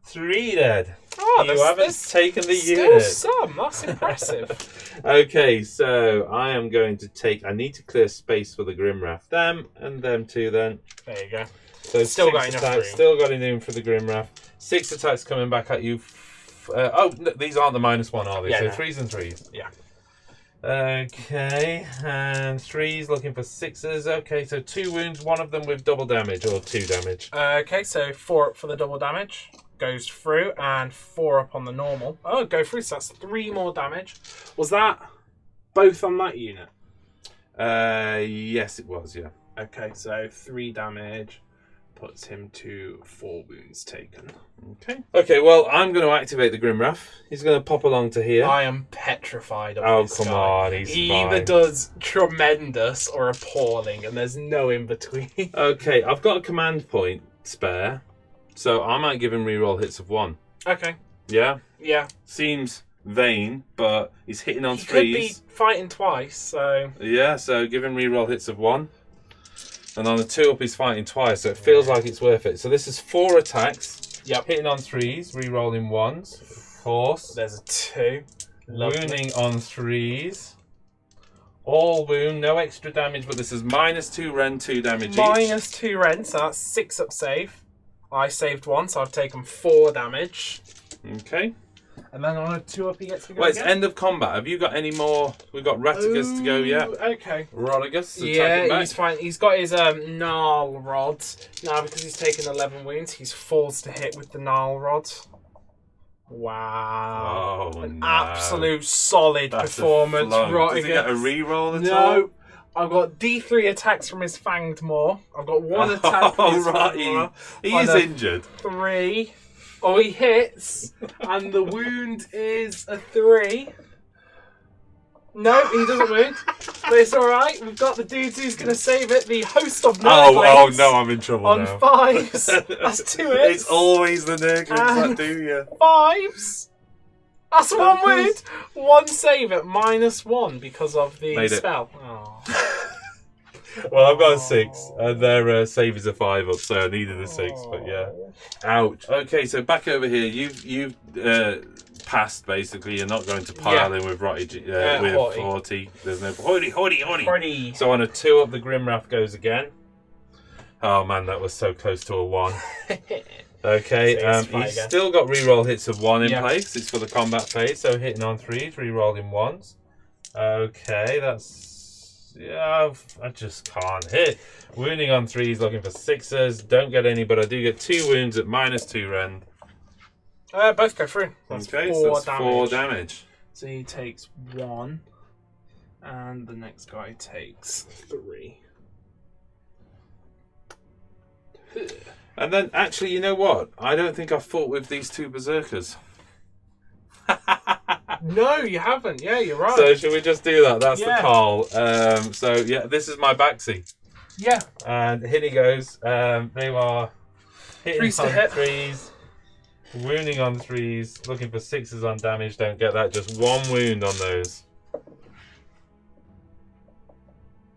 3 dead. Oh, you haven't taken the still unit. some. That's impressive. Okay, so I am going to take... I need to clear space for the Grimwrath. Them and them too then. There you go. So Still 6 got enough attacks. room. Still got enough for the Grimwrath. 6 attacks coming back at you. No, these aren't the -1, are they? Yeah, so no. 3s and 3s. Yeah. Okay, and 3s looking for 6s. Okay, so 2 wounds, one of them with double damage or 2 damage. Okay, so 4 up for the double damage. Goes through, and 4 up on the normal. Oh, go through, so that's 3 more damage. Was that both on that unit? Yes, it was, yeah. Okay, so 3 damage puts him to 4 wounds taken. Okay, well, I'm going to activate the Grimwrath. He's going to pop along to here. I am petrified of this come guy. on, he's He fine. either does tremendous or appalling, and there's no in between. Okay, I've got a command point spare, so I might give him reroll hits of 1. Okay. Yeah? Yeah. Seems vain, but he's hitting on He 3s. could be fighting twice, so... Yeah, so give him reroll hits of 1. And on the 2 up, he's fighting twice, so it feels like it's worth it. So this is 4 attacks. Yep. Hitting on 3s, rerolling 1s, of course. There's a 2. Lovely. Wounding on 3s. All wound, no extra damage, but this is -2 Ren, 2 damage each. -2 Ren, so that's 6 up save. I saved 1, so I've taken 4 damage. Okay. And then on a 2 up, he gets to go Well, it's again. end of combat. Have you got any more? We've got Ratigus to go yet. Okay. Rodigus, Yeah, he's fine. He's got his gnarl rod. Now, because he's taken 11 wounds, he's falls to hit with the gnarl rod. Wow. Oh, An no. absolute solid That's performance. Does he get a reroll at all? No. I've got D3 attacks from his fanged maw. I've got 1 attack from his fanged maw. He is injured. 3. Oh, he hits. And the wound is a 3. No, he doesn't wound. But it's alright. We've got the dude who's going to save it. The host of Nurgle. Oh no, I'm in trouble on now. 5s. That's 2 hits. It's always the Nurglings that And do you. 5s. That's 1 wound. 1 save at -1 because of the Made it. spell. Oh. Well, I've got a 6, and their save is a 5 up, so I needed a 6, but yeah. Ouch. Okay, so back over here, you've passed, basically. You're not going to pile in with with 40. There's no... Hoity. So on a 2 up, the Grimwrath goes again. Oh man, that was so close to a 1. Okay, So he's still got reroll hits of 1 in place. It's for the combat phase, so hitting on 3s, rerolling 1s. Okay, that's... Yeah, I just can't hit. Wounding on 3s, looking for 6s. Don't get any, but I do get 2 wounds at -2 Ren. Both go through. That's Okay, 4 so that's damage. 4 damage. So he takes 1, and the next guy takes 3. And then, actually, you know what? I don't think I've fought with these 2 Berserkers. No, you haven't. Yeah, you're right. So should we just do that? That's Yeah. the call. So yeah, this is my backseat. Yeah. And here he goes. They are hitting 3s to on hit. 3s, wounding on 3s, looking for 6s on damage. Don't get that. Just 1 wound on those.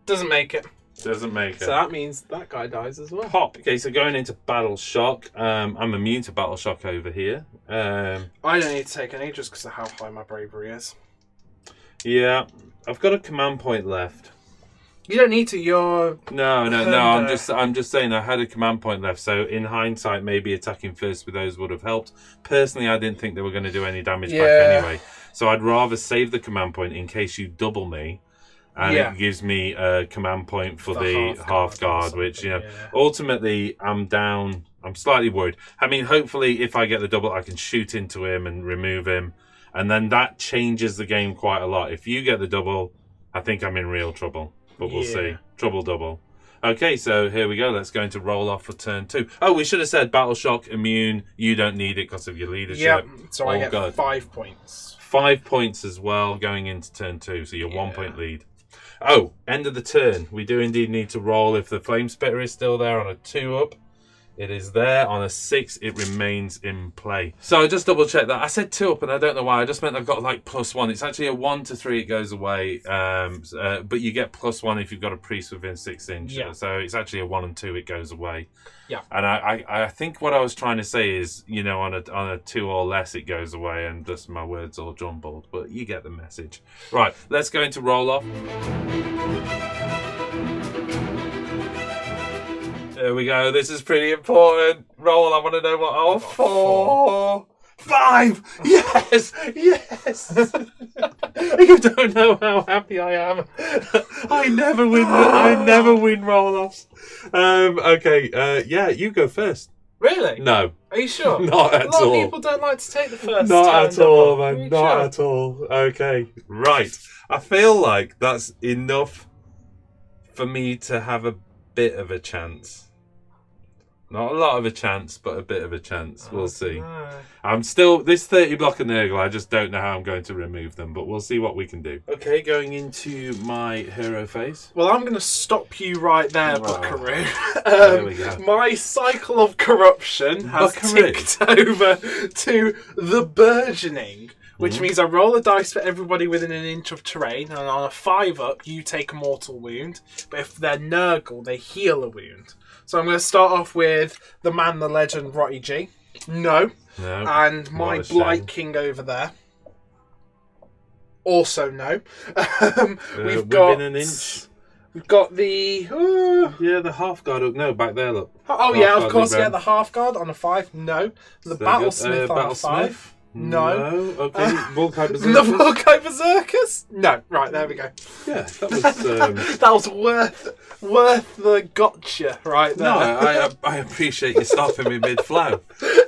Doesn't make it. Doesn't make it. So that means that guy dies as well. Pop. Okay, so going into Battle Shock. I'm immune to Battle Shock over here. I don't need to take any just because of how high my bravery is. Yeah, I've got a command point left. You don't need to. You're No. I'm just saying I had a command point left. So in hindsight, maybe attacking first with those would have helped. Personally, I didn't think they were going to do any damage back anyway. So I'd rather save the command point in case you double me. And it gives me a command point for the half guard, which, ultimately I'm down. I'm slightly worried. I mean, hopefully if I get the double, I can shoot into him and remove him. And then that changes the game quite a lot. If you get the double, I think I'm in real trouble. But we'll see. Trouble double. Okay, so here we go. Let's go into roll off for turn 2. Oh, we should have said Battle Shock, immune. You don't need it because of your leadership. Yeah, so I get good. 5 points. 5 points as well going into turn 2. So you're 1 point lead. Oh, end of the turn. We do indeed need to roll if the Flame Spitter is still there on a 2 up. It is there on a 6. It remains in play. So I just double checked that. I said 2 up, and I don't know why. I just meant I've got like +1. It's actually a 1 to 3. It goes away, but you get +1 if you've got a priest within 6 inches. Yeah. So it's actually a 1 and 2. It goes away. Yeah. And I think what I was trying to say is, you know, on a 2 or less, it goes away, and just my words all jumbled. But you get the message. Right. Let's go into roll off. There we go. This is pretty important. Roll. I want to know what. Oh, 4. 5. Yes. Yes. You don't know how happy I am. I never win roll-offs. Okay. Yeah. You go first. Really? No. Are you sure? Not at all. A lot of people don't like to take the first. Not at all, double. man. Not at all. Okay. Right. I feel like that's enough for me to have a bit of a chance. Not a lot of a chance, but a bit of a chance. We'll see. I'm still... This 30 block of Nurgle, I just don't know how I'm going to remove them, but we'll see what we can do. Okay, going into my hero phase. Well, I'm going to stop you right there, Buckaroo. There we go. My cycle of corruption has ticked over to the burgeoning, which means I roll a dice for everybody within an inch of terrain, and on a 5 up, you take a mortal wound. But if they're Nurgle, they heal a wound. So I'm going to start off with the man, the legend, Rotty G. No. And my Blight King over there. Also no. We've got within an inch. We've got the yeah, the half guard. No, back there. Look. Oh yeah, of course. Yeah, the half guard on a 5. No. The Battlesmith on a 5. No. Okay. Volkai Berserkers. The Volkai Berserkers? No. Right, there we go. Yeah, that was... that was worth the gotcha right there. No, I appreciate you stopping me mid-flow.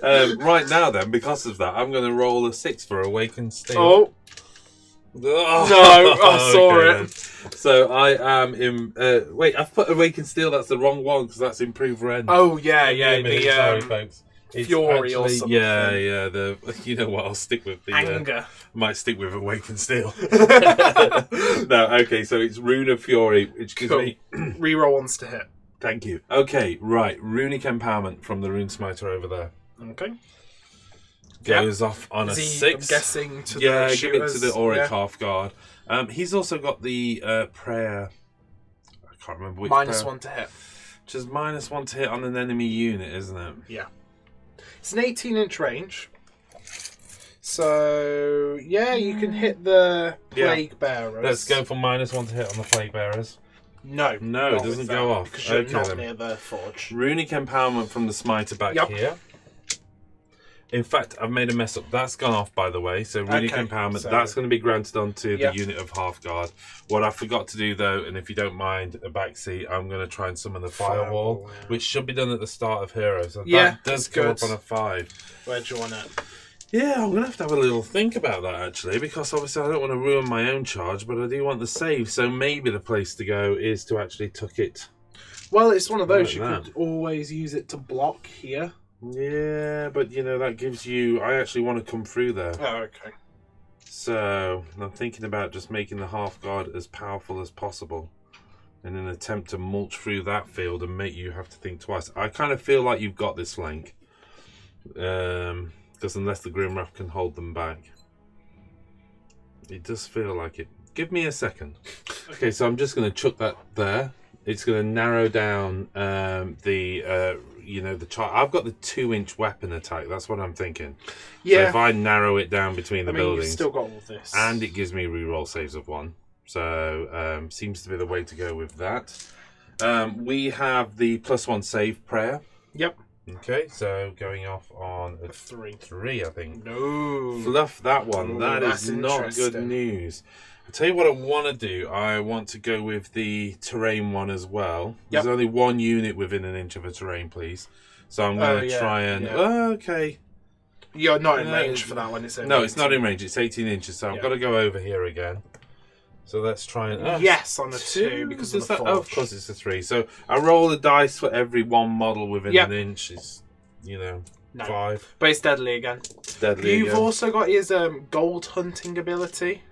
Right now then, because of that, I'm going to roll a 6 for Awakened Steel. Oh. No, I saw it. Then. So I am in... wait, I've put Awakened Steel. That's the wrong one, because that's Improved Rend. Oh, yeah. Sorry, folks. It's Fury or something. Yeah. You know what? I'll stick with the anger. Might stick with Awakened Steel. No, okay. So it's Rune of Fury, which gives me reroll ones to hit. Thank you. Okay, right. Runic Empowerment from the Rune Smiter over there. Okay. Goes off on a 6. I'm guessing to the give shooters. it to the Auric half guard. He's also got the prayer. I can't remember which. -1 to hit. Which is -1 to hit on an enemy unit, isn't it? Yeah. It's an 18-inch range. So, yeah, you can hit the Plague Bearers. Let's go for -1 to hit on the Plague Bearers. No, it doesn't go off. Because you're not near the forge. Runic Empowerment from the Smiter back here. In fact, I've made a mess up. That's gone off, by the way. So Runic Empowerment, that's going to be granted onto the unit of Half Guard. What I forgot to do, though, and if you don't mind a backseat, I'm going to try and summon the Firewall, which should be done at the start of Heroes. So that does go up on a 5. Where do you want it? Yeah, I'm going to have a little think about that, actually, because obviously I don't want to ruin my own charge, but I do want the save, so maybe the place to go is to actually tuck it. Well, it's one of those. You could always use it to block here. Yeah, but, you know, that gives you... I actually want to come through there. Oh, okay. So, I'm thinking about just making the Half Guard as powerful as possible in an attempt to mulch through that field and make you have to think twice. I kind of feel like you've got this flank. Because unless the Grimwrath can hold them back. It does feel like it. Give me a second. Okay, so I'm just going to chuck that there. It's going to narrow down the chart. I've got the 2-inch weapon attack. That's what I'm thinking. Yeah. So if I narrow it down between the buildings, you've still got all this, and it gives me reroll saves of 1. So seems to be the way to go with that. We have the +1 save prayer. Yep. Okay, so going off on a 3, I think. No. Fluff that one. Ooh, that is not good news. I'll tell you what I want to do. I want to go with the terrain one as well. There's only one unit within an inch of a terrain, please. So I'm going to try and... okay. You're not in range for that one. It's no, it's not in range. It's 18 inches, so I've got to go over here again. So let's try and... yes, on a 2 because of the forge. Oh, of course it's a 3. So I roll a dice for every one model within an inch. Is, 5. But it's deadly again. You've also got his gold hunting ability.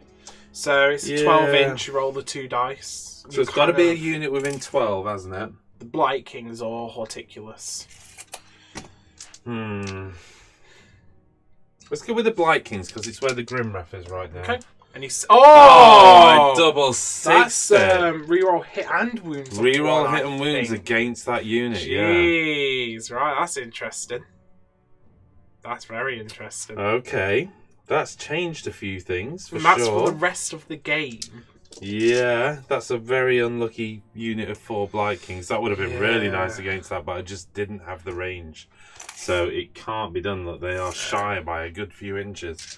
So it's a 12-inch, you roll the 2 dice. So it's got to be a unit within 12, hasn't it? The Blight Kings or Horticulus. Let's go with the Blight Kings because it's where the Grimwrath is right now. Okay. And he's double six. That's reroll hit and wounds. Reroll hit and wounds against that unit. Jeez, right. That's interesting. That's very interesting. Okay, that's changed a few things for that's sure. for the rest of the game. Yeah, that's a very unlucky unit of 4 Blight Kings. That would have been really nice against that, but I just didn't have the range. So it can't be done. Look, they are shy by a good few inches.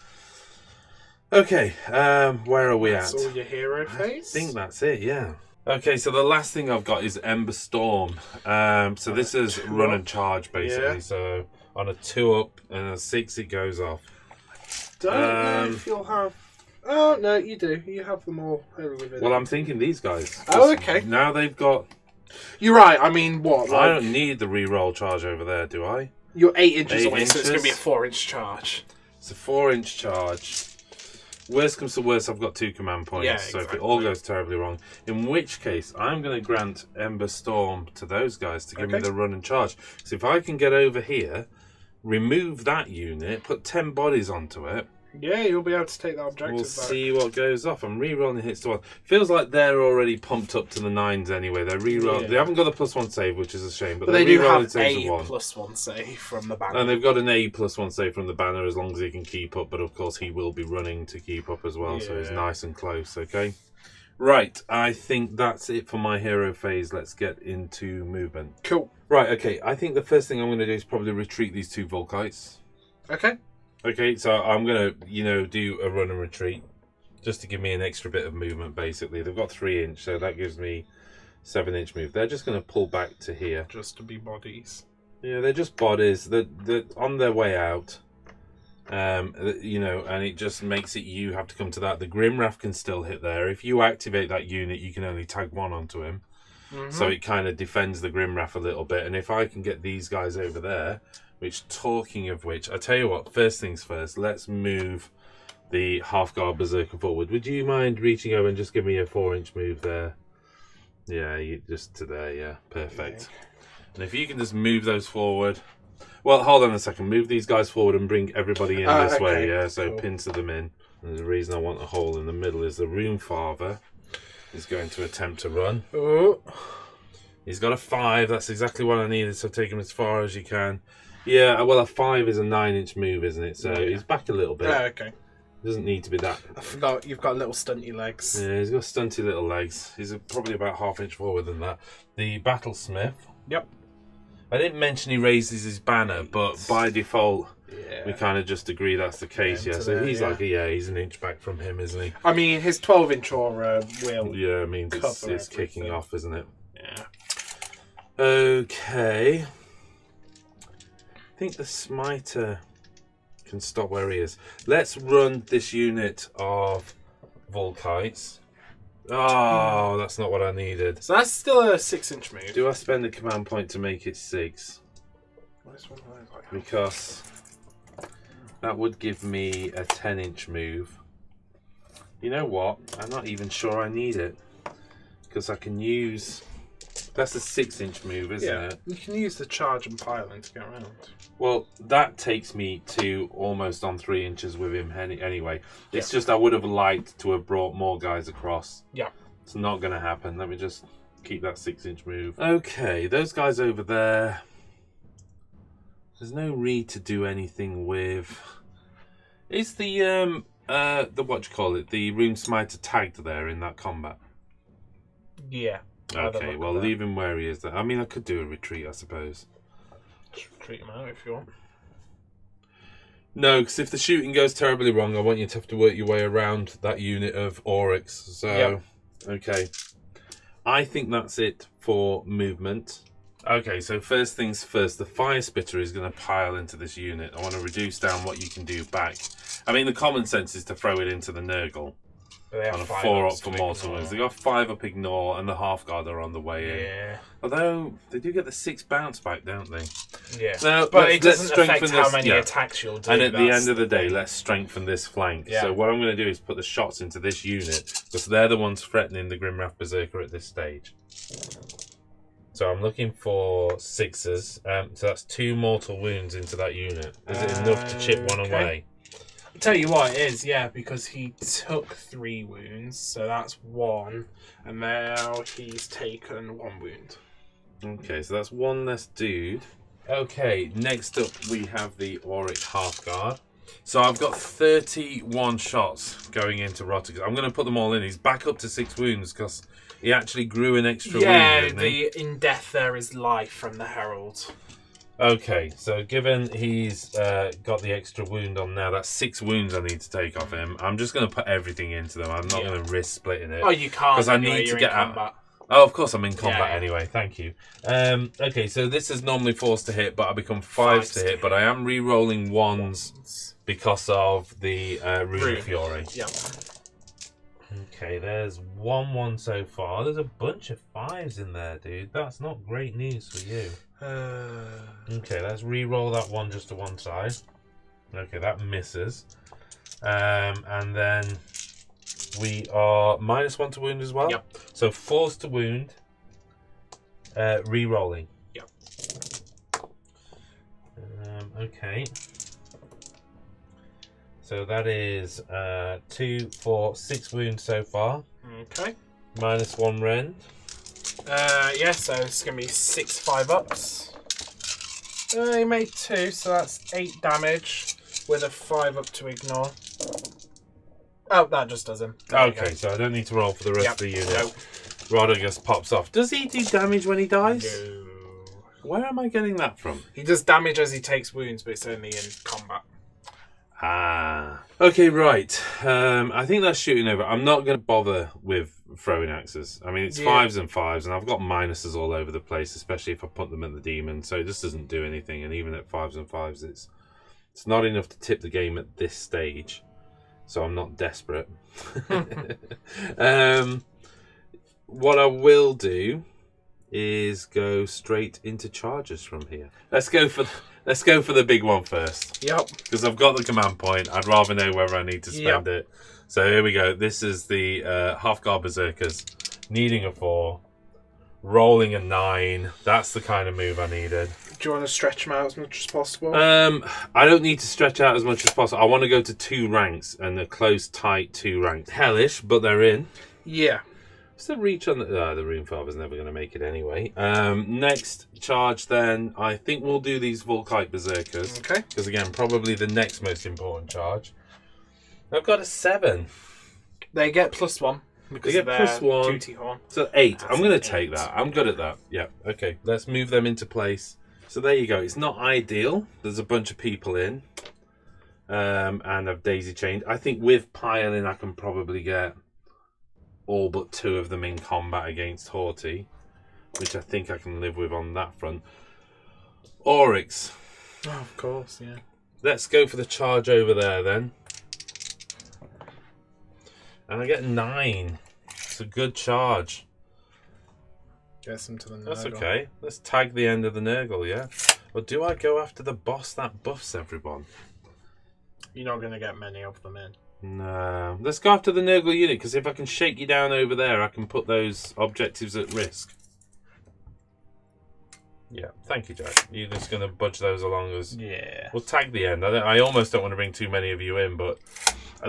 Okay, where are we at? That's all your hero phase? I think that's it, yeah. Okay, so the last thing I've got is Ember Storm. So this is run and charge, basically. Yeah. So on a 2-up and a 6, it goes off. Don't know if you'll have... Oh, no, you do. You have them all. Well, I'm thinking these guys. Oh, okay. Now they've got... You're right. I mean, what? I don't need the reroll charge over there, do I? You're 8 inches away, so it's going to be a 4-inch charge. It's a 4-inch charge. Worst comes to worst, I've got 2 command points, yeah, exactly. So if it all goes terribly wrong, in which case I'm going to grant Ember Storm to those guys to give me the run and charge. So if I can get over here, remove that unit, put 10 bodies onto it. Yeah, you'll be able to take that objective We'll back. see what goes off. I'm re-rolling hits to 1. Feels like they're already pumped up to the 9s anyway. They're re-rolling. Yeah. They haven't got the +1 save, which is a shame. But they do have a +1 save from the banner. And they've got an A +1 save from the banner as long as he can keep up. But of course, he will be running to keep up as well. Yeah. So it's nice and close, okay? Right, I think that's it for my hero phase. Let's get into movement. Cool. Right, okay. I think the first thing I'm going to do is probably retreat these 2 Volkites. Okay. Okay, so I'm going to, do a run and retreat just to give me an extra bit of movement, basically. They've got 3-inch, so that gives me 7-inch move. They're just going to pull back to here. Just to be bodies. Yeah, they're just bodies. They're on their way out, and it just makes it you have to come to that. The Grimwrath can still hit there. If you activate that unit, you can only tag 1 onto him. Mm-hmm. So it kind of defends the Grimwrath a little bit. And if I can get these guys over there... Which, talking of which, I tell you what, first things first, let's move the half-guard Berserker forward. Would you mind reaching over and just give me a 4-inch move there? Yeah, just to there, yeah, perfect. Okay. And if you can just move those forward... Well, hold on a second, move these guys forward and bring everybody in this way, yeah, so pincer them in. And the reason I want a hole in the middle is the Runefather is going to attempt to run. Oh. He's got a 5, that's exactly what I needed, so take him as far as you can. Yeah, well, a 5 is a 9-inch move, isn't it? So he's back a little bit. Yeah, okay. Doesn't need to be that. I forgot you've got little stunty legs. Yeah, he's got stunty little legs. He's probably about half-inch forward than that. The Battlesmith. Yep. I didn't mention he raises his banner, but by default, we kind of just agree that's the case. Yeah, so he's he's an inch back from him, isn't he? I mean, his 12-inch aura will. Yeah, I mean, it's kicking off, isn't it? Yeah. Okay. I think the Smiter can stop where he is. Let's run this unit of Volkites. Oh, that's not what I needed. So that's still a 6-inch move. Do I spend the command point to make it 6? Because that would give me a 10-inch move. You know what? I'm not even sure I need it. Because I can use... That's a 6-inch move, isn't it? You can use the charge and piling to get around. Well, that takes me to almost on 3 inches with him anyway. It's just I would have liked to have brought more guys across. Yeah. It's not going to happen. Let me just keep that 6-inch move. Okay, those guys over there. There's no need to do anything with... Is the what you call it? The Rune Smiter tagged there in that combat? Yeah. Okay, well, leave him where he is there. I mean, I could do a retreat, I suppose. Just retreat him out if you want. No, because if the shooting goes terribly wrong, I want you to have to work your way around that unit of Oryx. So, okay. I think that's it for movement. Okay, so first things first, the Fire Spitter is going to pile into this unit. I want to reduce down what you can do back. I mean, the common sense is to throw it into the Nurgle. They have on a 4 up for mortal wounds. They got 5 up ignore, and the half guard are on the way in. Yeah. Although they do get the 6 bounce back, don't they? Yeah. Now, but it doesn't affect how many attacks you'll do. And at the end of the day, let's strengthen this flank. Yeah. So what I'm going to do is put the shots into this unit because they're the ones threatening the Grimwrath Berserker at this stage. So I'm looking for 6s. So that's 2 mortal wounds into that unit. Is it enough to chip one away? I'll tell you what it is, yeah, because he took 3 wounds, so that's 1, and now he's taken 1 wound. Okay, so that's 1 less dude. Okay, next up we have the Auric Halfguard. So I've got 31 shots going into Rottigus. I'm going to put them all in. He's back up to 6 wounds because he actually grew an extra wound. Yeah, in death there is life from the Herald. Okay, so given he's got the extra wound on now, that's 6 wounds I need to take off him. I'm just going to put everything into them. I'm not going to risk splitting it. Oh, you can't. Because I need to get out. Oh, of course I'm in combat anyway. Thank you. Okay, so this is normally 4s to hit, but I become 5s to hit. But I am re-rolling 1s because of the Rune of Fury. Yep. Okay, there's 1-1 so far. There's a bunch of 5s in there, dude. That's not great news for you. Okay, let's re-roll that 1 just to one side. Okay, that misses. And then we are -1 to wound as well. Yep. So 4s to wound. Re-rolling. Yep. Okay. So that is 2, 4, 6 wounds so far. Okay. -1 rend. Yeah, so it's going to be 6 5-ups. He made 2, so that's 8 damage with a 5-up to ignore. Oh, that just does him. Okay, so I don't need to roll for the rest of the unit. Nope. Rottigus pops off. Does he do damage when he dies? No. Where am I getting that from? He does damage as he takes wounds, but it's only in combat. Ah. Okay, right. I think that's shooting over. I'm not going to bother with throwing axes. I mean, it's 5s and 5s, and I've got minuses all over the place, especially if I put them at the demon, so it just doesn't do anything. And even at 5s and 5s, it's not enough to tip the game at this stage. So I'm not desperate. What I will do is go straight into charges from here. Let's go for the big one first. Yep. Because I've got the command point. I'd rather know whether I need to spend it. So here we go. This is the Halfguard Berserkers. Needing a 4. Rolling a 9. That's the kind of move I needed. Do you want to stretch them out as much as possible? I don't need to stretch out as much as possible. I want to go to 2 ranks and a close, tight 2 ranks. Hellish, but they're in. Yeah. What's the reach on the Runefather's never going to make it anyway. Next charge then, I think we'll do these Volkite Berserkers. Okay. Because again, probably the next most important charge. I've got a 7. They get +1. They get +1. Duty horn. So 8. I'm going to take that. I'm good at that. Yeah. Okay. Let's move them into place. So there you go. It's not ideal. There's a bunch of people in. And I've daisy chained. I think with piling I can probably get all but 2 of them in combat against Haughty, which I think I can live with on that front. Oryx. Oh, of course, yeah. Let's go for the charge over there then. And I get 9. It's a good charge. Gets them to the Nurgle. That's okay. Let's tag the end of the Nurgle, yeah? Or do I go after the boss that buffs everyone? You're not going to get many of them in. No. Let's go after the Nurgle unit, because if I can shake you down over there, I can put those objectives at risk. Yeah, thank you, Jack. You're just going to budge those along as... Yeah. We'll tag the end. I almost don't want to bring too many of you in, but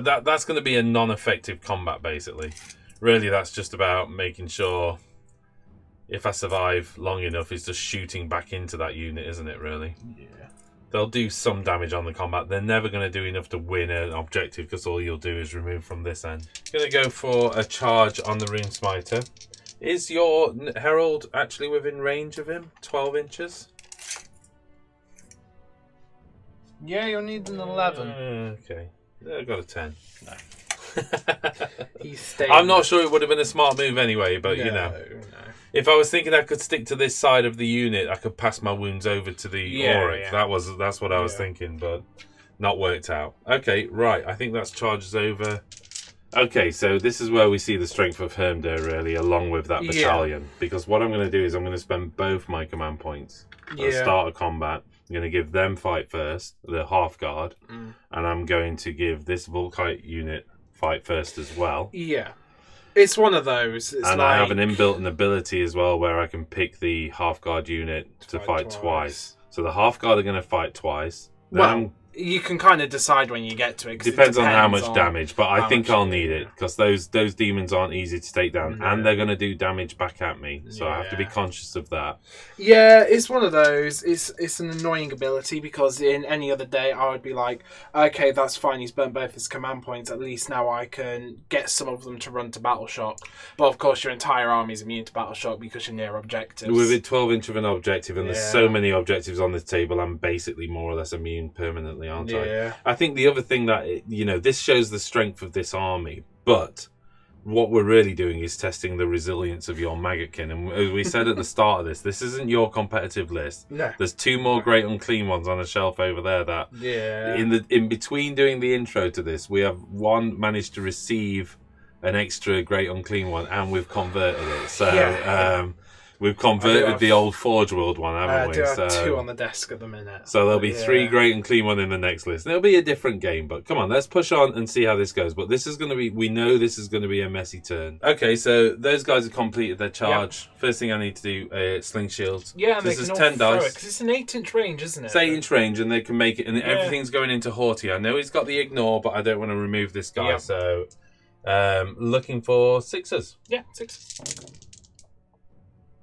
that's going to be a non-effective combat, basically. Really, that's just about making sure... If I survive long enough, it's just shooting back into that unit, isn't it, really? Yeah. They'll do some damage on the combat. They're never going to do enough to win an objective because all you'll do is remove from this end. Going to go for a charge on the Rune Smiter. Is your Herald actually within range of him? 12 inches? Yeah, you'll need an 11. Okay. I've got a 10. No. He's staying. I'm not sure it would have been a smart move anyway, but no, you know. No. If I was thinking I could stick to this side of the unit, I could pass my wounds over to the Auric. Yeah. That's what I was thinking, but not worked out. Okay, right. I think that's charges over. Okay, so this is where we see the strength of Hermdir, really, along with that battalion. Because what I'm going to do is I'm going to spend both my command points at the start of combat. I'm going to give them fight first, the half guard, and I'm going to give this Volkite unit fight first as well. Yeah. It's one of those. It's and like... I have an inbuilt ability as well where I can pick the half guard unit to fight twice. So the half guard are going to fight twice. Well, you can kind of decide when you get to it. Depends on how much damage, but I think I'll need it because those demons aren't easy to take down, and they're going to do damage back at me. So I have to be conscious of that. Yeah, it's one of those. It's an annoying ability because in any other day I would be like, okay, that's fine. He's burnt both his command points. At least now I can get some of them to run to battle shock. But of course, your entire army is immune to battle shock because you're near objectives. With a 12-inch of an objective, and there's so many objectives on this table, I'm basically more or less immune permanently, aren't I? I think the other thing that, this shows the strength of this army, but what we're really doing is testing the resilience of your Maggotkin. And as we said at the start of this isn't your competitive list. No. There's 2 more Great Unclean ones on a shelf over there that, in between doing the intro to this, we have managed to receive an extra Great Unclean one, and we've converted it. So, we've converted the old Forge World one, haven't we? I do have 2 on the desk at the minute. So there'll be 3 Great and Clean one in the next list. It'll be a different game, but come on, let's push on and see how this goes. But this is going to be, we know this is going to be a messy turn. Okay, so those guys have completed their charge. Yep. First thing I need to do, Sling Shields. Yeah, and this they is can 10 all dice. Because it's an 8-inch range, isn't it? It's 8-inch range, and they can make it, and everything's going into Haughty. I know he's got the Ignore, but I don't want to remove this guy, so looking for 6s. Yeah, 6.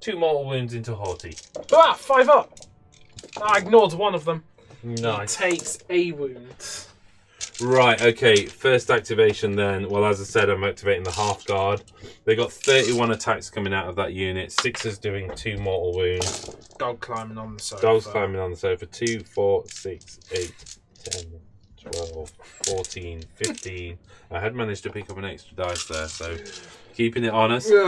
2 mortal wounds into Haughty. 5 up. I ignored one of them. Nice. He takes a wound. Right, okay. First activation then. Well, as I said, I'm activating the half guard. They got 31 attacks coming out of that unit. 6s doing 2 mortal wounds. Dog climbing on the sofa. Dogs climbing on the sofa. 2, 4, 6, 8, 10, 12, 14, 15. I had managed to pick up an extra dice there, so keeping it honest. Here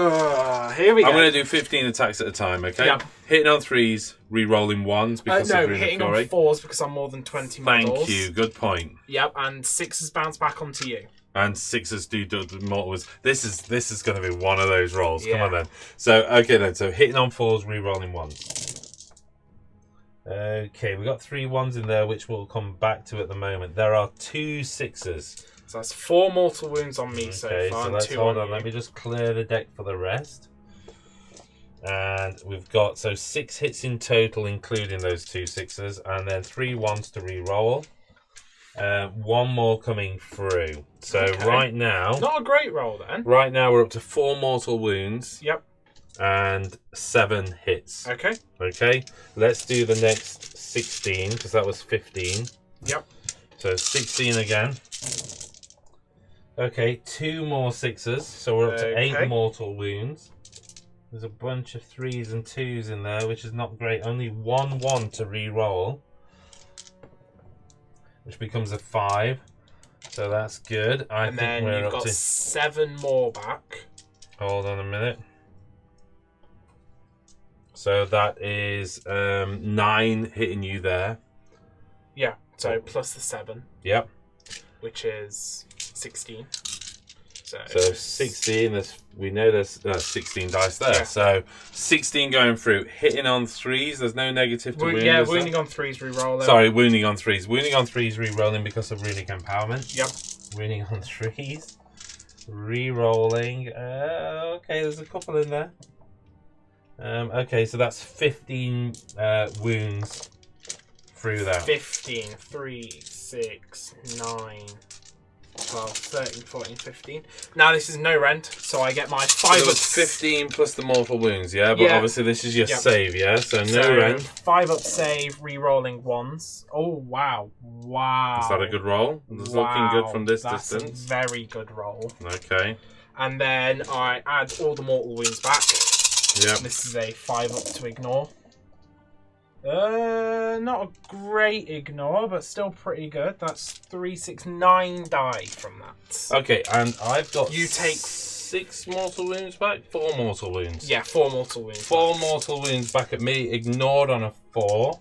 we go. I'm going to do 15 attacks at a time, okay? Yep. Hitting on 3s, re-rolling 1s because of Rune of hitting Fury. on 4s because I'm more than 20 models. Thank you, good point. Yep, and 6s bounce back onto you. And 6s do mortals. This is going to be one of those rolls. Come on then. So, okay then. So, hitting on 4s, re-rolling 1s. Okay, we got 3 1s in there, which we'll come back to at the moment. There are 2 6s. So that's 4 mortal wounds on me so far. So let's hold on. Let me just clear the deck for the rest. And we've got 6 hits in total, including those 2 6s, and then 3 1s to re-roll. 1 more coming through. So right now, not a great roll then. Right now we're up to 4 mortal wounds. Yep. And 7 hits. Okay. Okay. Let's do the next 16 because that was 15. Yep. So 16 again. Okay, 2 more 6s, so we're up to 8 mortal wounds. There's a bunch of 3s and 2s in there, which is not great. Only 1 1 to re-roll, which becomes a 5. So that's good. I think then we're you've up got to 7 more back. Hold on a minute. So that is 9 hitting you there. Yeah. So plus the 7. Yep. Which is 16. So 16. We know there's 16 dice there. Yeah. So 16 going through, hitting on 3s. There's no negative to wound. Yeah, wounding on 3s, re-rolling. Sorry, wounding on 3s. Wounding on 3s, re-rolling because of runic empowerment. Yep. Wounding on 3s, re-rolling. Okay, there's a couple in there. Okay, so that's 15 wounds through there. 15, 3, 6, 9, 12, 13, 14, 15. Now this is no rent, so I get my 5 so up. 15 plus the mortal wounds, yeah? But obviously this is your save, yeah? So no rent. 5 up save, re-rolling 1s. Oh, wow. Wow. Is that a good roll? It's looking good from this distance. That's a very good roll. Okay. And then I add all the mortal wounds back. Yep. This is a 5 up to ignore. Not a great ignore, but still pretty good. That's 3, 6, 9 die from that. Okay, and I've got you take 6 mortal wounds back? 4 mortal wounds. Yeah, 4 mortal wounds. 4 mortal wounds back at me, ignored on a 4.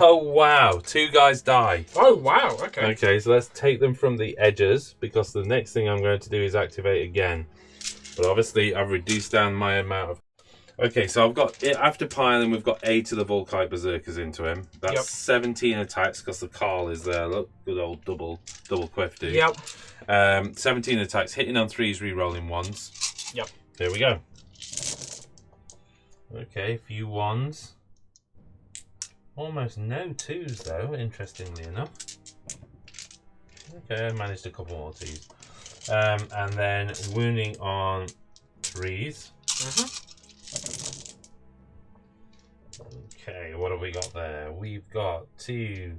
Oh wow, 2 guys die. Oh wow, okay. Okay, so let's take them from the edges because the next thing I'm going to do is activate again. But obviously I've reduced down my amount of... Okay, so I've got after piling, we've got 8 of the Volkite Berserkers into him. That's 17 attacks because the Carl is there. Look, good old double quiff dude. Yep. 17 attacks, hitting on 3s, re-rolling 1s. Yep. There we go. Okay, a few 1s. Almost no 2s though, interestingly enough. Okay, I managed a couple more 2s. And then wounding on 3s. Okay, what have we got there? We've got 2,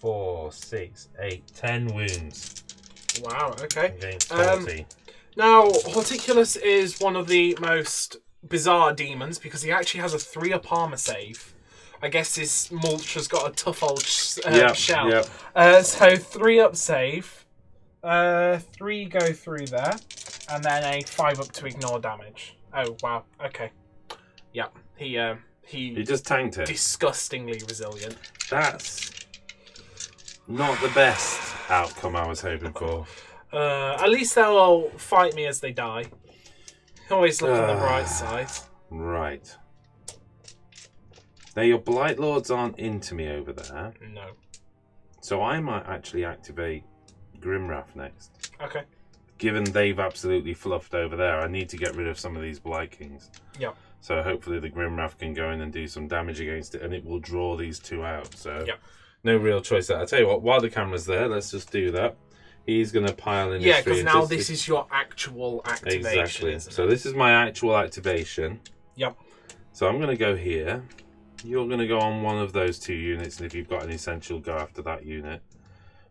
4, 6, 8, 10 wounds. Wow, okay. Against 40. Now, Horticulus is one of the most bizarre demons because he actually has a 3-up armor save. I guess his mulch has got a tough old shell. Yep. So 3-up save. 3 go through there. And then a 5-up to ignore damage. Oh, wow. Okay. Yep. He just tanked it. Disgustingly resilient. That's not the best outcome I was hoping for. At least they'll fight me as they die. Always look on the bright side. Right. Now your Blight Lords aren't into me over there. No. So I might actually activate Grimwrath next. Okay. Given they've absolutely fluffed over there, I need to get rid of some of these Blight Kings. Yep. So hopefully the Grimwrath can go in and do some damage against it, and it will draw these 2 out. So no real choice there. I'll tell you what, while the camera's there, let's just do that. He's going to pile in his 3 because now this is your actual activation. Exactly. Isn't it? So this is my actual activation. Yep. So I'm going to go here. You're going to go on one of those 2 units, and if you've got an essential, go after that unit.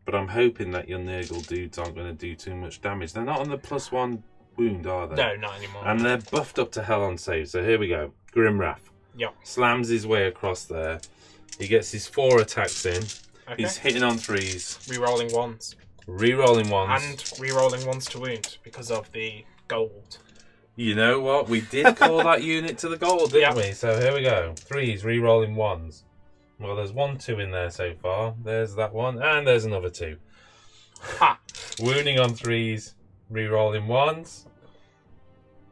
But I'm hoping that your Nurgle dudes aren't going to do too much damage. They're not on the +1 wound, are they? No, not anymore. And they're buffed up to hell on save. So here we go. Grimwrath. Yep. Slams his way across there. He gets his 4 attacks in. Okay. He's hitting on 3s. Re-rolling 1s. Re-rolling 1s. And re-rolling 1s to wound because of the gold. You know what? We did call that unit to the goal, didn't we? So here we go. 3s, re-rolling 1s. Well, there's 1, 2 in there so far. There's that one. And there's another 2. Ha! Wounding on 3s, re-rolling 1s.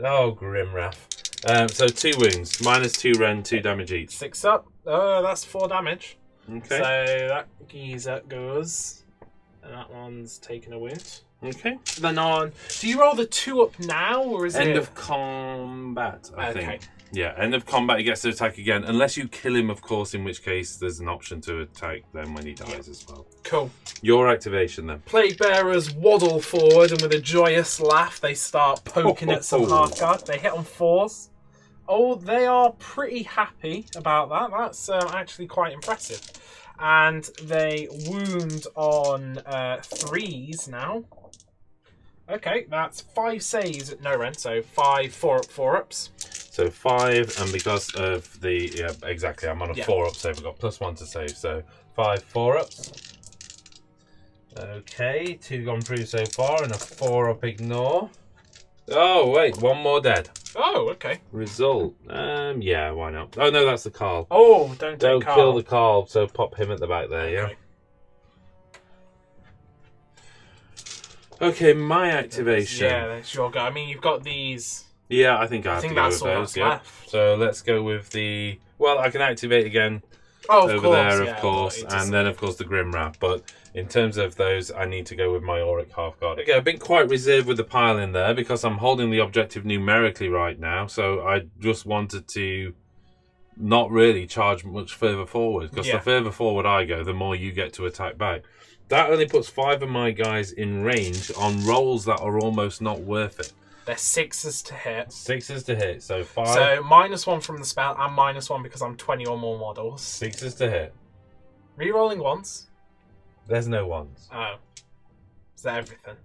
Oh, Grimwrath. So 2 wounds. -2 rend, 2 damage each. 6 up. That's 4 damage. Okay. So that geezer goes. And that one's taking a wound. Okay. Then on. Do you roll the 2 up now, or is it End of combat, I okay. think. Yeah, end of combat, he gets to attack again. Unless you kill him, of course, in which case there's an option to attack them when he dies as well. Cool. Your activation then. Plague Bearers waddle forward, and with a joyous laugh, they start poking at some half guard. They hit on 4s. Oh, they are pretty happy about that. That's actually quite impressive. And they wound on 3s now. Okay, that's 5 saves at no rend, so 5 4-ups. So 5, and because of the... Yeah, exactly, I'm on a 4-up save. I've got +1 to save, so 5 4-ups. Okay, 2 gone through so far, and a 4-up ignore. Oh, wait, 1 more dead. Oh, okay. Result. Yeah, why not? Oh, no, that's the Carl. Oh, don't Carl. Kill the Carl, so pop him at the back there, yeah? Okay, my activation. Yeah, that's your go. I mean, you've got these... Yeah, I think I have to go with those, yeah. Left. So let's go with the... Well, I can activate again over there, of course, and then, of course, the Grimwrath. But in terms of those, I need to go with my Auric Half-Guard. Okay, I've been quite reserved with the pile in there because I'm holding the objective numerically right now, so I just wanted to not really charge much further forward, because the further forward I go, the more you get to attack back. That only puts 5 of my guys in range on rolls that are almost not worth it. They're 6s to hit. 6s to hit, so 5. So -1 from the spell and -1 because I'm 20 or more models. 6s to hit. Re-rolling 1s. There's no 1s. Oh. Is that everything?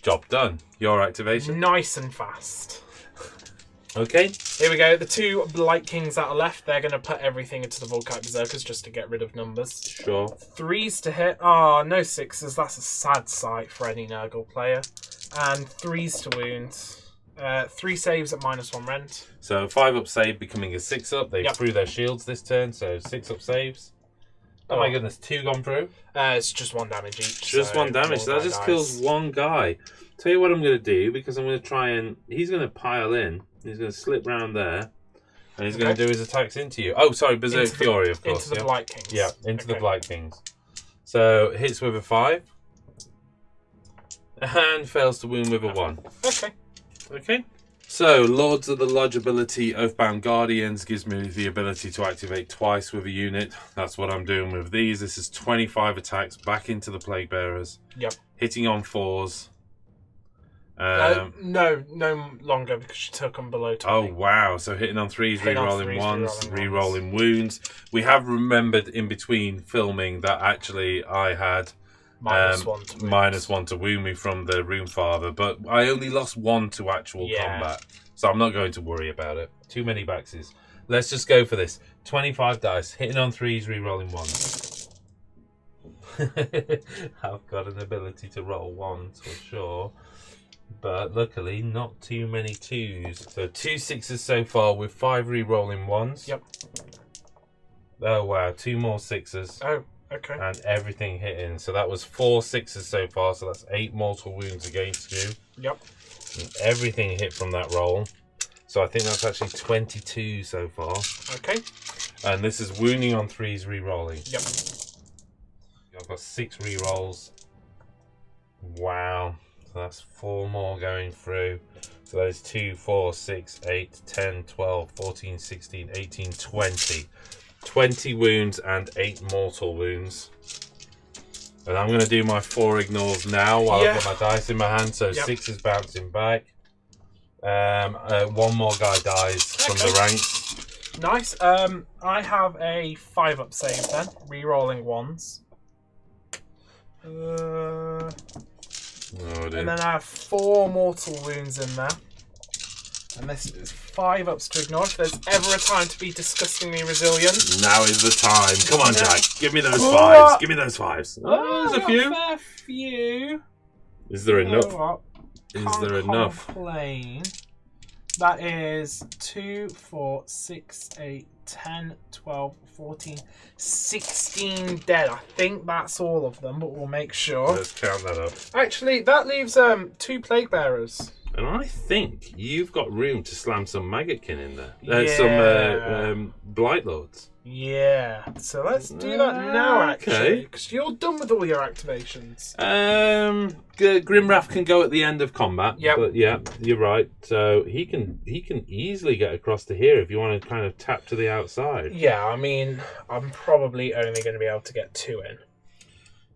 Job done. Your activation. Nice and fast. Okay. Here we go. The 2 Blight Kings that are left, they're going to put everything into the Volkite Berserkers just to get rid of numbers. Sure. 3s to hit. Oh, no 6s. That's a sad sight for any Nurgle player. And 3s to wound. 3 saves at -1 rend. So 5-up save becoming a 6-up. They threw their shields this turn, so 6-up saves. Oh my goodness, 2 gone through? It's just 1 damage each. Just 1 damage. So that just kills 1 guy. Tell you what I'm going to do, because I'm going to try and... He's going to pile in. He's going to slip round there. And he's going to do his attacks into you. Oh, sorry, Berserk Fury, of course. Into the Blight Kings. Yeah, into the Blight Kings. So, hits with a 5. And fails to wound with a 1. Okay. So, Lords of the Lodge ability, Oathbound Guardians, gives me the ability to activate twice with a unit. That's what I'm doing with these. This is 25 attacks back into the Plague Bearers. Yep. Hitting on 4s. No longer because you took them below 20. Oh, wow. So hitting on 3s, rerolling 1s, rerolling wounds. We have remembered in between filming that actually I had minus one to wound me from the Rune Father, but I only lost 1 to actual combat, so I'm not going to worry about it. Too many baxes. Let's just go for this. 25 dice, hitting on 3s, rerolling 1s. I've got an ability to roll 1s for sure, but luckily not too many 2s. So 2 6s so far with 5 rerolling 1s. Yep. Oh wow, 2 more 6s. Oh. Okay. And everything hitting. So that was 4 6s so far. So that's 8 mortal wounds against you. Yep. And everything hit from that roll. So I think that's actually 22 so far. Okay. And this is wounding on 3s, re-rolling. Yep. I've got 6 re-rolls. Wow. So that's 4 more going through. So that is 2, 4, 6, 8, 10, 12, 14, 16, 18, 20. 20 wounds and 8 mortal wounds. And I'm going to do my 4 ignores now while I've got my dice in my hand. So 6 is bouncing back. 1 more guy dies from the ranks. Nice. I have a 5-up save then. Rerolling 1s. And then I have 4 mortal wounds in there. And this is 5 ups to ignore. If there's ever a time to be disgustingly resilient, now is the time. Come on, Jack. Give me those 5s. Give me those 5s. Oh, there's a few. A fair few. Is there enough? Is there enough? Complain. That is 2, 4, 6, 8, 10, 12, 14, 16 dead. I think that's all of them, but we'll make sure. Let's count that up. Actually, that leaves 2 Plague Bearers. And I think you've got room to slam some Maggotkin in there. Some Blight Lords. Yeah. So let's do that now, actually. Because you're done with all your activations. Grimwrath can go at the end of combat. Yep. But yeah, you're right. So he can easily get across to here if you want to kind of tap to the outside. Yeah, I mean, I'm probably only going to be able to get 2 in.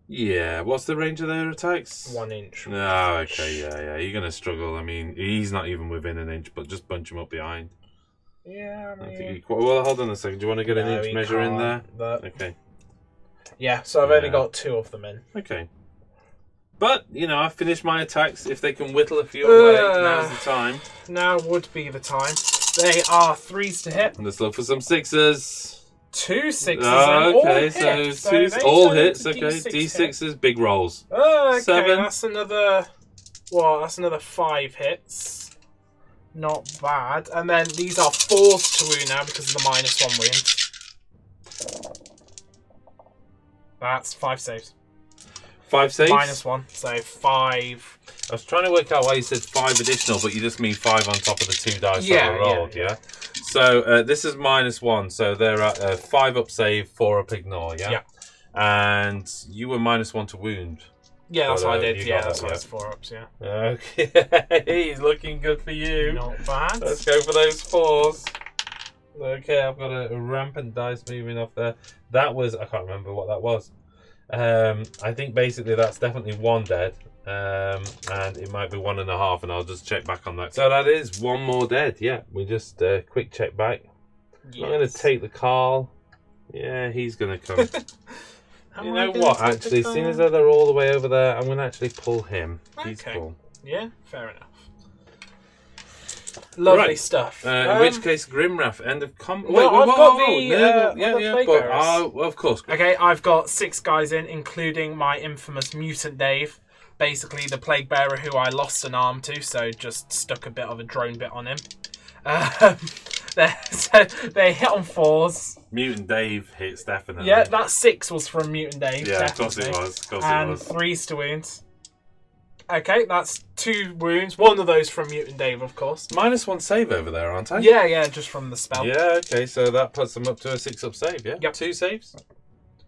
Yeah, what's the range of their attacks? 1 inch. Oh, okay, yeah. You're going to struggle. I mean, he's not even within an inch, but just bunch him up behind. Yeah, I mean... Well, hold on a second. Do you want to get an inch measure in there? Okay. Yeah, so I've only got 2 of them in. Okay. But, I've finished my attacks. If they can whittle a few away, now's the time. Now would be the time. They are 3s to hit. Let's look for some 6s. 2 6s. Okay, so all hits. Okay, D6s, big rolls. Okay, 7. That's another 5 hits. Not bad. And then these are 4s to wound now because of the -1 wound. That's 5 saves. 5 saves? -1, so 5. I was trying to work out why you said 5 additional, but you just mean 5 on top of the 2 dice that were rolled, yeah? So this is -1, so they're at 5-up save, 4-up ignore, yeah? Yeah. And you were -1 to wound. Yeah, that's what I did. Yeah, that's why it's 4-ups, yeah. Okay, he's looking good for you. Not bad. Let's go for those 4s. Okay, I've got a rampant dice moving off there. That was, I can't remember what that was. I think basically that's definitely 1 dead. And it might be 1.5, and I'll just check back on that. So that is 1 more dead. Yeah, we just quick check back. Yes. I'm going to take the Carl. Yeah, he's going to come. You know what, actually, seeing as though they're all the way over there, I'm going to actually pull him. He's cool. Yeah, fair enough. Lovely stuff. In which case, Grimwrath, end of combat. Well, I've got the Plague Bearers. Of course. Okay, I've got 6 guys in, including my infamous Mutant Dave. Basically, the Plague Bearer who I lost an arm to, so just stuck a bit of a drone bit on him. So they hit on 4s. Mutant Dave hits definitely. Yeah, that 6 was from Mutant Dave. Yeah, definitely. of course it was. And 3s to wounds. Okay, that's 2 wounds. One of those from Mutant Dave, of course. -1 save over there, aren't I? Yeah, just from the spell. Yeah, okay, so that puts them up to a 6-up save, yeah? Yep. 2 saves?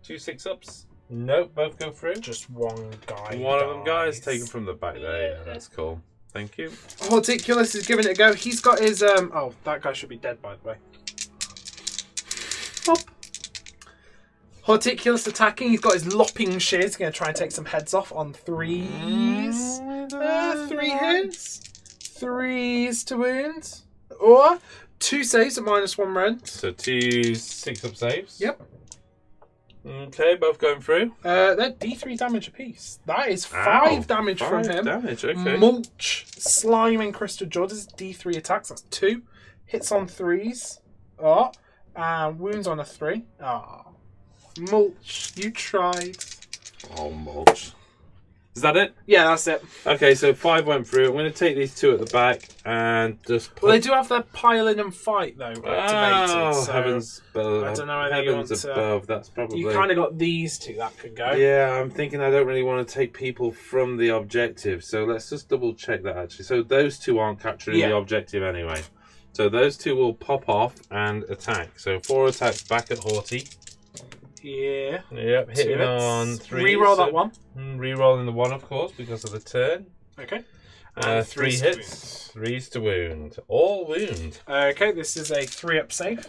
2 6-ups? Nope, both go through. Just one guy. One of them guys taken from the back there. Yeah, that's cool. Thank you. Horticulus is giving it a go. He's got his oh, that guy should be dead, by the way. Hop. Horticulus attacking. He's got his lopping shears. He's going to try and take some heads off on 3s. 3 hits. 3s to wounds. Or 2 saves at -1 rend. So 2 6-up saves? Yep. Okay, both going through. They're D3 damage apiece. That is 5 damage from him. 5 damage, okay. Mulch, Slime, and Crystal Jaw. This is D3 attacks. That's 2. Hits on 3s. Oh. Wounds on a 3. Oh. Mulch, you tried. Oh, Mulch. Is that it? Yeah, that's it. Okay, so 5 went through. I'm going to take these 2 at the back and just put... Well, they do have their pile in and fight, though, activated. Oh, so heavens above. I don't know whether you want to... above. That's probably... You kind of got these 2 that could go. Yeah, I'm thinking I don't really want to take people from the objective. So let's just double check that, actually. So those 2 aren't capturing the objective anyway. So those 2 will pop off and attack. So 4 attacks back at Horty. Yeah. Yep, hitting on 3. Reroll that one. Rerolling the 1, of course, because of the turn. Okay. 3 hits. 3s to wound. All wound. Okay, this is a 3-up save.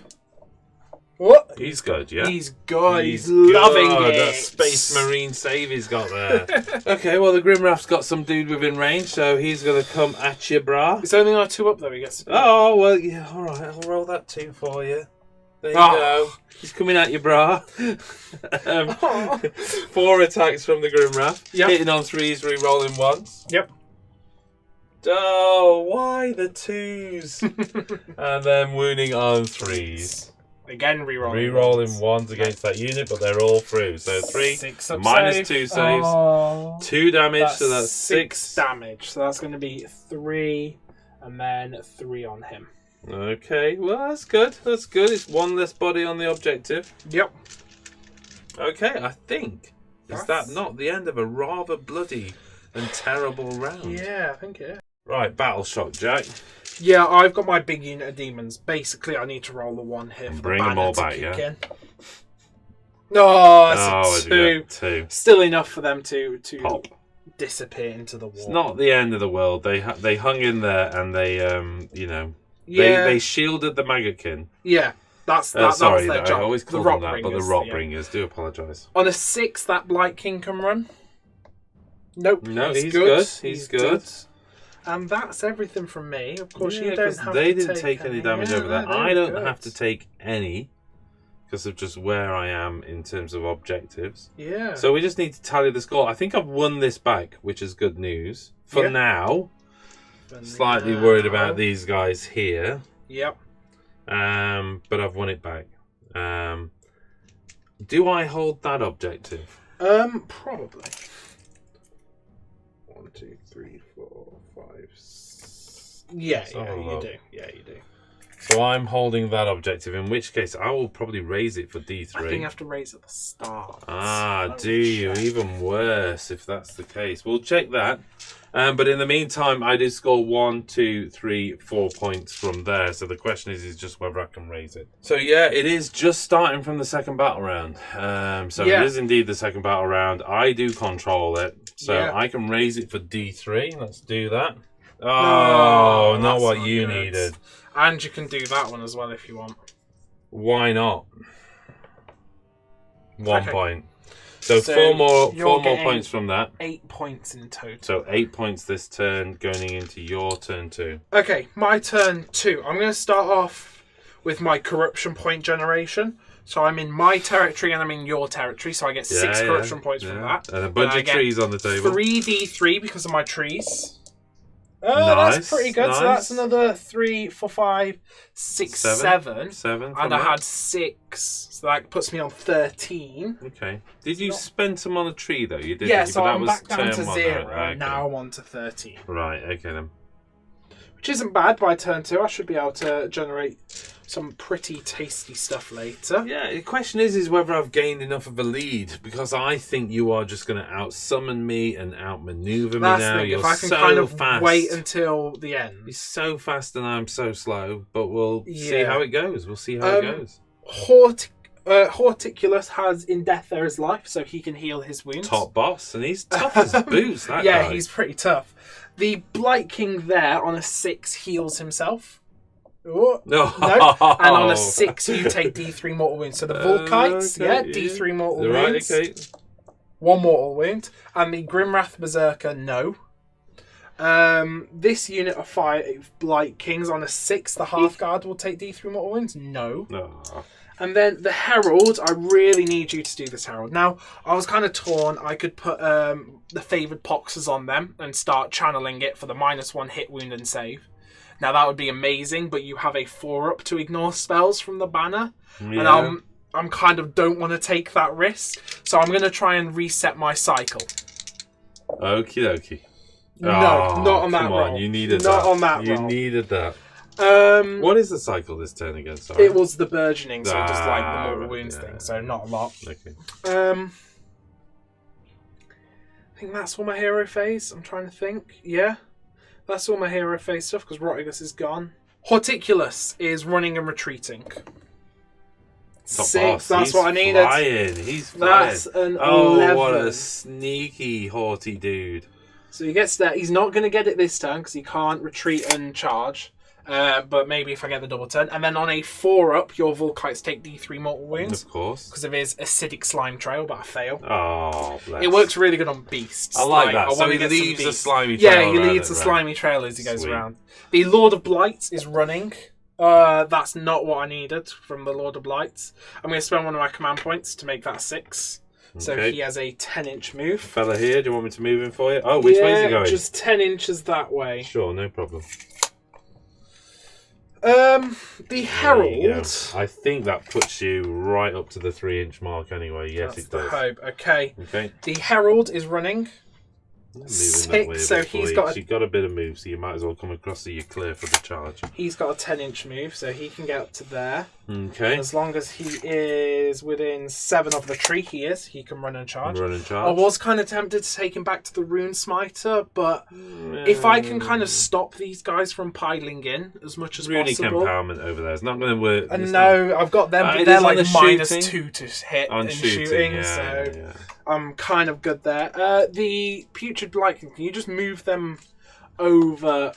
What? He's good, yeah? He's good. He's loving it. That Space Marine save he's got there. Okay, well, the Grimrath's got some dude within range, so he's going to come at you, brah. It's only on a 2-up, though, he gets to do. Oh, well, yeah, all right. I'll roll that 2 for you. There you go. He's coming at you, brah. 4 attacks from the Grimrath. Yep. Hitting on 3s, re-rolling 1s. Yep. Oh, why the 2s? And then wounding on 3s. Again, re-rolling. Re-rolling 1s against that unit, but they're all through. So 3, -2 saves. 2 damage, so that's 6 damage. So that's going to be 3, and then 3 on him. Okay, well, that's good. That's good. It's 1 less body on the objective. Yep. Okay, I think. Is that not the end of a rather bloody and terrible round? Yeah, I think it is. Right, battle shock, Jack. Yeah, I've got my big unit of demons. Basically, I need to roll the 1 here for bring the them all banner back, to yeah? kick in. No, it's a 2. 2. Still enough for them to pop, disappear into the wall. It's not the end of the world. They hung in there and they you know, they shielded the Maggotkin. Yeah, that sorry, was their job. I always call them that, but the Rockbringers. Do apologise. On a 6, that Blight King can run. Nope. No, he's good. He's good. And that's everything from me. Of course, you don't have they to didn't take any damage over that. I don't have to take any because of just where I am in terms of objectives. Yeah. So we just need to tally the score. I think I've won this back, which is good news for now. Slightly worried about these guys here. Yep. But I've won it back. Do I hold that objective? Probably. 1, 2, 3, 4, 5, 6. Yeah, you do. Yeah, you do. So I'm holding that objective, in which case I will probably raise it for D3. I think you have to raise at the start. Do you? Even worse if that's the case. We'll check that. But in the meantime, I did score 1, 2, 3, 4 points from there. So the question is just whether I can raise it. So yeah, it is just starting from the second battle round. It is indeed the second battle round. I do control it. So I can raise it for D3. Let's do that. Oh, not what you needed. And you can do that one as well if you want. Why not? 1 point. So 4 more points from that. 8 points in total. So 8 points this turn, going into your turn 2. Okay, my turn 2. I'm going to start off with my corruption point generation. So I'm in my territory and I'm in your territory. So I get 6 corruption points from that. And a bunch of trees on the table. 3d3 because of my trees. Nice, that's pretty good. Nice. So that's another 3, 4, 5, 6, 7. 7. And I had 6. So that puts me on 13. Okay. Did you spend some on a tree, though? You did. Yeah, so but I'm that back was down to turn 1, 0. right? Okay. Now I'm on to 13. Right, okay then. which isn't bad by turn 2. I should be able to generate some pretty tasty stuff later. Yeah, the question is whether I've gained enough of a lead, because I think you are just going to out-summon me and out-maneuver me That's now. the thing. You're If I can so kind of fast. wait until the end. You're so fast and I'm so slow, but we'll see how it goes. We'll see how it goes. Horticulus has in death there is life, so he can heal his wounds. Top boss, and he's tough as boots, that yeah, guy. he's pretty tough. The Blight King there on a 6 heals himself. Oh, no. And on a 6 you take D3 mortal wounds. So the Volkites, D3 mortal wounds. Right, okay. 1 mortal wound. And the Grimwrath Berserker, no. This unit of 5 Blight Kings on a 6, the Half Guard will take D3 mortal wounds, no. And then the Herald, I really need you to do this Herald. Now, I was kind of torn. I could put the Favoured Poxers on them and start channeling it for the -1 hit, wound, and save. Now, that would be amazing, but you have a 4-up to ignore spells from the banner. Yeah. And I'm kind of don't want to take that risk. So I'm going to try and reset my cycle. Okie dokie. No, not on that come roll. on, you needed not that. on that you roll. needed that. What is the cycle this turn again? Sorry. It was the burgeoning, so just like the mortal wounds thing, so not a lot. Okay. I think that's all my hero phase. I'm trying to think. Yeah, that's all my hero phase stuff because Rotigus is gone. Horticulus is running and retreating. Top 6. boss. That's what I needed. He's flying. That's an 11. What a sneaky, haughty dude. So he gets there. He's not going to get it this turn because he can't retreat and charge. But maybe if I get the double turn. And then on a 4-up, your Volkites take D3 mortal wounds. Of course. Because of his acidic slime trail, but I fail. Oh, bless. It works really good on beasts. I like that. So he leaves a slimy trail. Yeah, he leaves a slimy trail as he goes around. The Lord of Blight is running. That's not what I needed from the Lord of Blight. I'm going to spend one of my command points to make that 6. So he has a 10-inch move. Fella here, do you want me to move him for you? Oh, which way is he going? Just 10 inches that way. Sure, no problem. The Herald. I think that puts you right up to the 3-inch mark anyway. Yes, it does. That's the hope. Okay. The Herald is running. 6, so he's got a bit of move, so you might as well come across so you're clear for the charge. He's got a 10-inch move, so he can get up to there. Okay. As long as he is within 7 of the tree, he can run and charge. I was kind of tempted to take him back to the Rune Smiter, but if I can kind of stop these guys from piling in as much as Runic possible. Empowerment over there is not going to work. No, I've got them, but they're like -2 to hit on in shooting, so I'm kind of good there. The Putrid Blight, can you just move them over?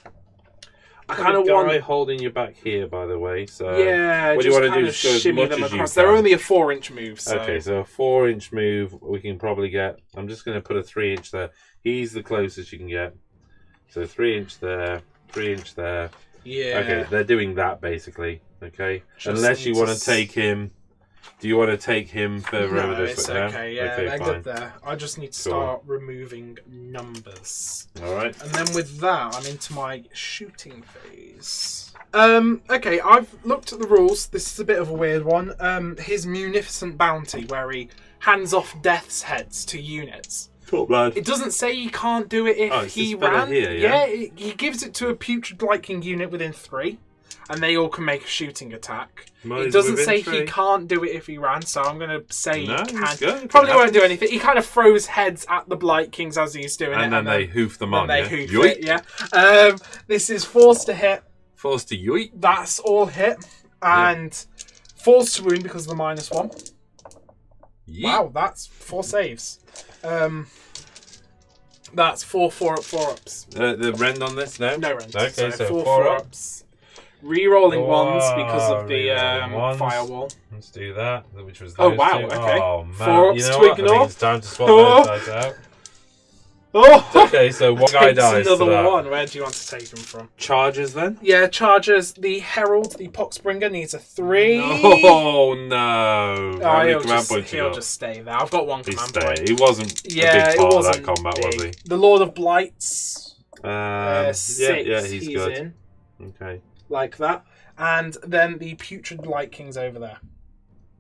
I kind of want holding you back here, by the way. So yeah, what do you want to do? Just shimmy them across. They're only a 4-inch move. So. Okay, so a 4-inch move we can probably get. I'm just going to put a 3-inch there. He's the closest you can get. So 3-inch there, 3-inch there. Yeah. Okay, they're doing that basically. Okay, unless you want to take him. Do you want to take him further over this? It's okay. Yeah, okay, they're fine. good there. I just need to start removing numbers. All right. And then with that, I'm into my shooting phase. Okay, I've looked at the rules. This is a bit of a weird one. His Munificent Bounty, where he hands off death's heads to units. Top lad. It doesn't say he can't do it if he ran. Here, he gives it to a Putrid Blight King unit within 3. And they all can make a shooting attack. It doesn't say he can't do it if he ran, so I'm going to say he can. Probably won't do anything. He kind of throws heads at the Blight Kings as he's doing it. And then they hoof them on. And they hoof it, yeah. This is forced to hit. Forced to yoink. That's all hit. And forced to wound because of the -1. Yeet. Wow, that's 4 saves. That's 4 4-ups. The rend on this? No? No rend. Okay, so 4 4-ups. Rerolling ones because of the firewall. Let's do that. Which was those two. Okay. Oh, man. 4-ups to ignore. I think it's time to swap those guys out. Okay, so one guy dies. Another one. Where do you want to take him from? Charges then? Yeah, charges. The Herald, the Poxbringer, needs a 3. Oh no! He'll just stay there. I've got 1 command point. He wasn't a big part of that combat, was he? The Lord of Blights. 6. He's good. In. Okay. Like that. And then the Putrid Blight King's over there.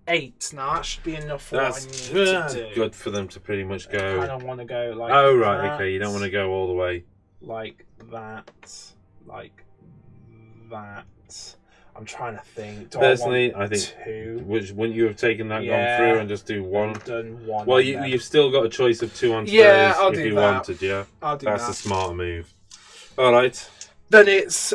8. Now that should be enough for what I need to do. Good for them to pretty much go. I don't want to go like that. Okay, you don't want to go all the way. Like that. Like that. I'm trying to think. Personally, I think two. Wouldn't you have taken that, gone through, and just do one? Done one. Well, you've still got a choice of 2 on I'll if do you that. wanted. Yeah, I'll do that's that. a smart move. All right. Then it's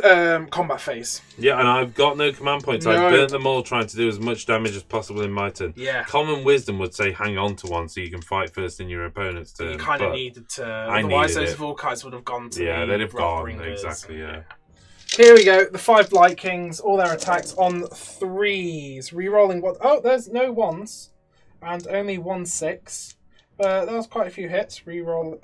combat phase. Yeah, and I've got no command points. No. I've burnt them all trying to do as much damage as possible in my turn. Yeah. Common wisdom would say hang on to one so you can fight first in your opponent's turn. You kind of needed to. Otherwise, those Volkites would have gone to they'd have gone. Rockbringers. Exactly, yeah. Here we go. The 5 Blight Kings, all their attacks on 3s. Rerolling what? Oh, there's no 1s. And only 1 6. That was quite a few hits. Reroll.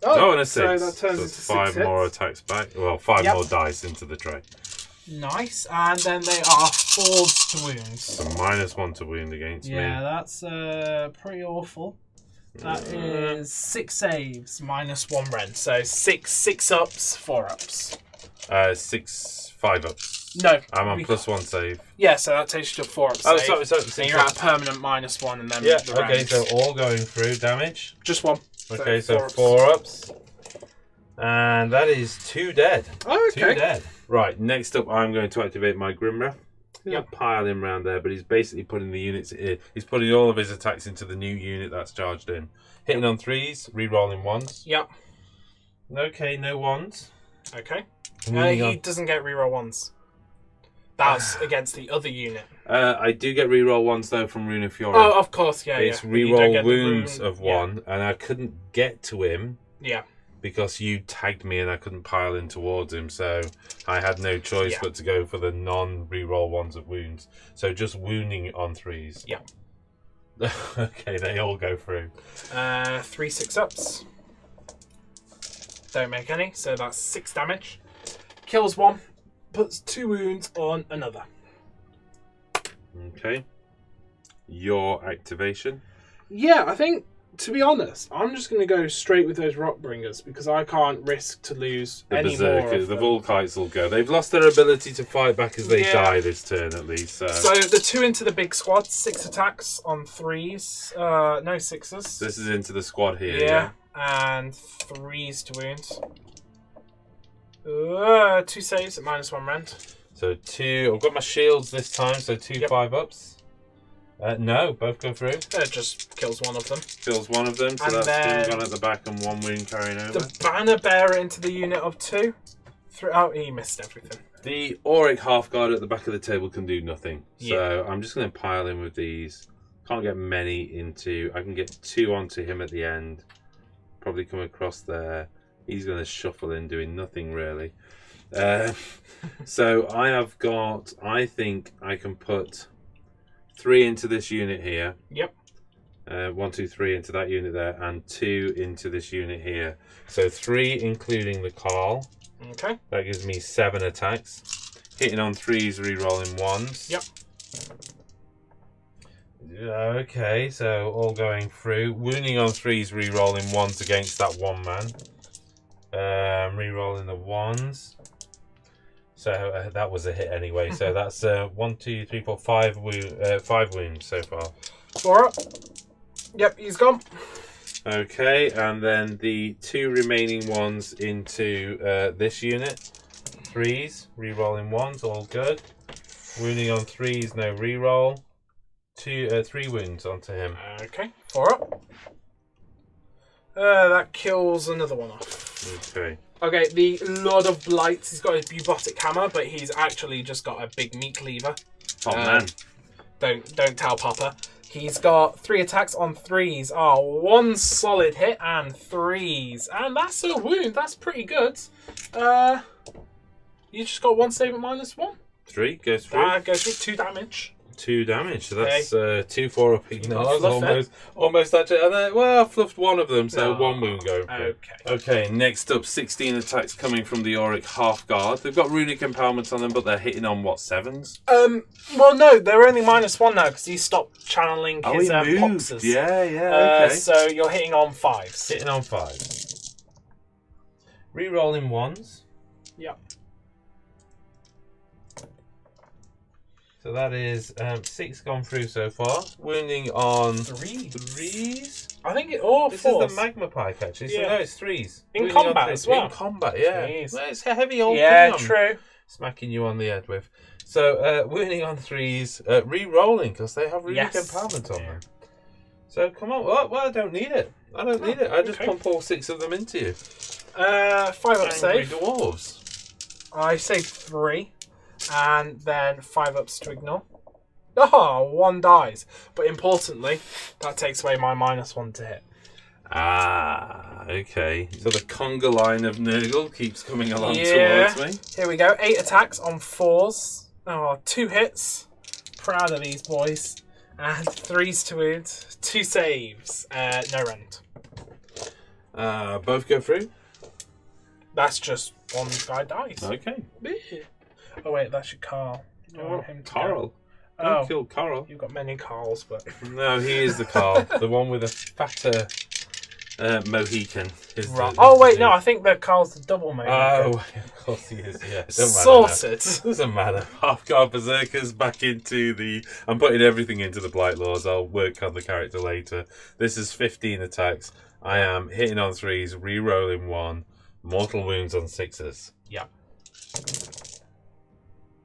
And a 6. So that turns so into 5 6 more hits. attacks back. Well, 5 more dice into the tray. Nice. And then they are forced wounds. So -1 to wound against me. Yeah, that's pretty awful. That is 6 saves, -1 rend. So 6 ups, 4 ups. 6 5-ups. No. I'm on +1 save. Yeah, so that takes you to 4 ups. Oh, save. sorry. And you're at a permanent -1 and then Yeah, the okay, rend. so all going through damage. Just 1. Okay, so 4 ups. And that is 2 dead. Oh, okay. 2 dead. Right, next up I'm going to activate my Grimwrath. Yep. Pile him round there, but he's basically putting the units in. He's putting all of his attacks into the new unit that's charged in. Hitting on 3s, re-rolling 1s. Yep. Okay, no 1s. Okay. Moving He on. doesn't get reroll 1s. That's against the other unit. I do get re-roll 1s though from Rune of Fury. Oh, of course, yeah. It's yeah. But you don't re-roll get the wounds rune. of 1, and I couldn't get to him. Yeah. Because you tagged me and I couldn't pile in towards him, so I had no choice but to go for the non-reroll 1s of wounds. So just wounding on 3s. Yeah. Okay, they all go through. 3 6-ups. Don't make any, so that's 6 damage. Kills 1, puts 2 wounds on another. Okay. Your activation. Yeah, I think, to be honest, I'm just going to go straight with those Rockbringers because I can't risk to lose The any more Berserkers, of the them. Volkites will go. They've lost their ability to fight back as they die this turn, at least. So the 2 into the big squad, 6 attacks on 3s. No 6s. this is into the squad here. Yeah. And 3s to wounds. 2 saves at -1 rend. So 2. I've got my shields this time, so 2 5-ups. No, both go through. It just kills 1 of them. Kills 1 of them, so And that's then 1 gone at the back and 1 wound carrying over. The banner bearer into the unit of 2. Oh, he missed everything. The Auric Halfguard at the back of the table can do nothing. Yeah. So I'm just going to pile in with these. Can't get many into. I can get 2 onto him at the end. Probably come across there. He's going to shuffle in doing nothing really. So I have got, I think I can put 3 into this unit here. Yep. 1, 2, 3 into that unit there, and 2 into this unit here. So 3 including the Carl. Okay. That gives me 7 attacks. Hitting on 3s, re-rolling 1s. Yep. Okay, so all going through. Wounding on 3s, re-rolling 1s against that 1 man. Re-rolling the 1s. So that was a hit anyway. So that's 1, 2, 3, 4, 5 wounds so far. 4 up. Yep, he's gone. Okay, and then the 2 remaining ones into this unit. 3s, re-rolling 1s, all good. Wounding on 3s, no re-roll. 3 wounds onto him. Okay, 4 up. That kills another one off. Okay. Okay, the Lord of Blight, he's got his bubotic hammer, but he's actually just got a big meat cleaver. Oh man. Don't tell Papa. He's got 3 attacks on 3s. Oh, 1 solid hit and 3s. And that's a wound. That's pretty good. You just got 1 save at -1. 3 goes through. That goes through 2 damage. 2 damage, so that's 2 4-up ignores. Fluff Almost actually. And then, well, I fluffed 1 of them, so 1 wound going through. Okay. Okay, next up, 16 attacks coming from the Auric Halfguard. They've got runic empowerments on them, but they're hitting on what, 7s? Well, no, they're only -1 now because he stopped channeling his he moved. poxes. Yeah, okay. So you're hitting on 5s. Hitting on 5s. Re-rolling 1s. Yep. So that is 6 gone through so far. Wounding on 3s. 3s. I think it all This 4s. is the magma pike actually. So Yeah. no, it's 3s. In Wounding on combat 3s. as well. In combat, yeah. Jeez. Well, it's a heavy old Yeah, thing on. true. smacking you on the head with. So, wounding on 3s, re-rolling, because they have runic empowerment on them. So, come on. Well, I don't need it. I don't need it. I just pump all 6 of them into you. 5 up save. Dwarves. I save 3, and then 5 ups to ignore. Oh, 1 dies. But importantly, that takes away my -1 to hit. Ah, okay. So the conga line of Nurgle keeps coming along towards me. Here we go. 8 attacks on 4s. Oh, 2 hits. Proud of these boys. And 3s to wound. 2 saves. No rend. Both go through? That's just one guy dies. Okay. Oh, wait, that's your Carl. I want him to Carl. go. Don't kill Carl. You've got many Carls, but... No, he is the Carl. The one with a fatter Mohican. Oh, wait, no, I think the Carl's the double Mohican. Oh, of course he is, yeah. Sorted. Doesn't matter. Half-guard Berserkers back into the... I'm putting everything into the Blight Laws. I'll work on the character later. This is 15 attacks. I am hitting on 3s, re-rolling 1, mortal wounds on 6s. Yeah.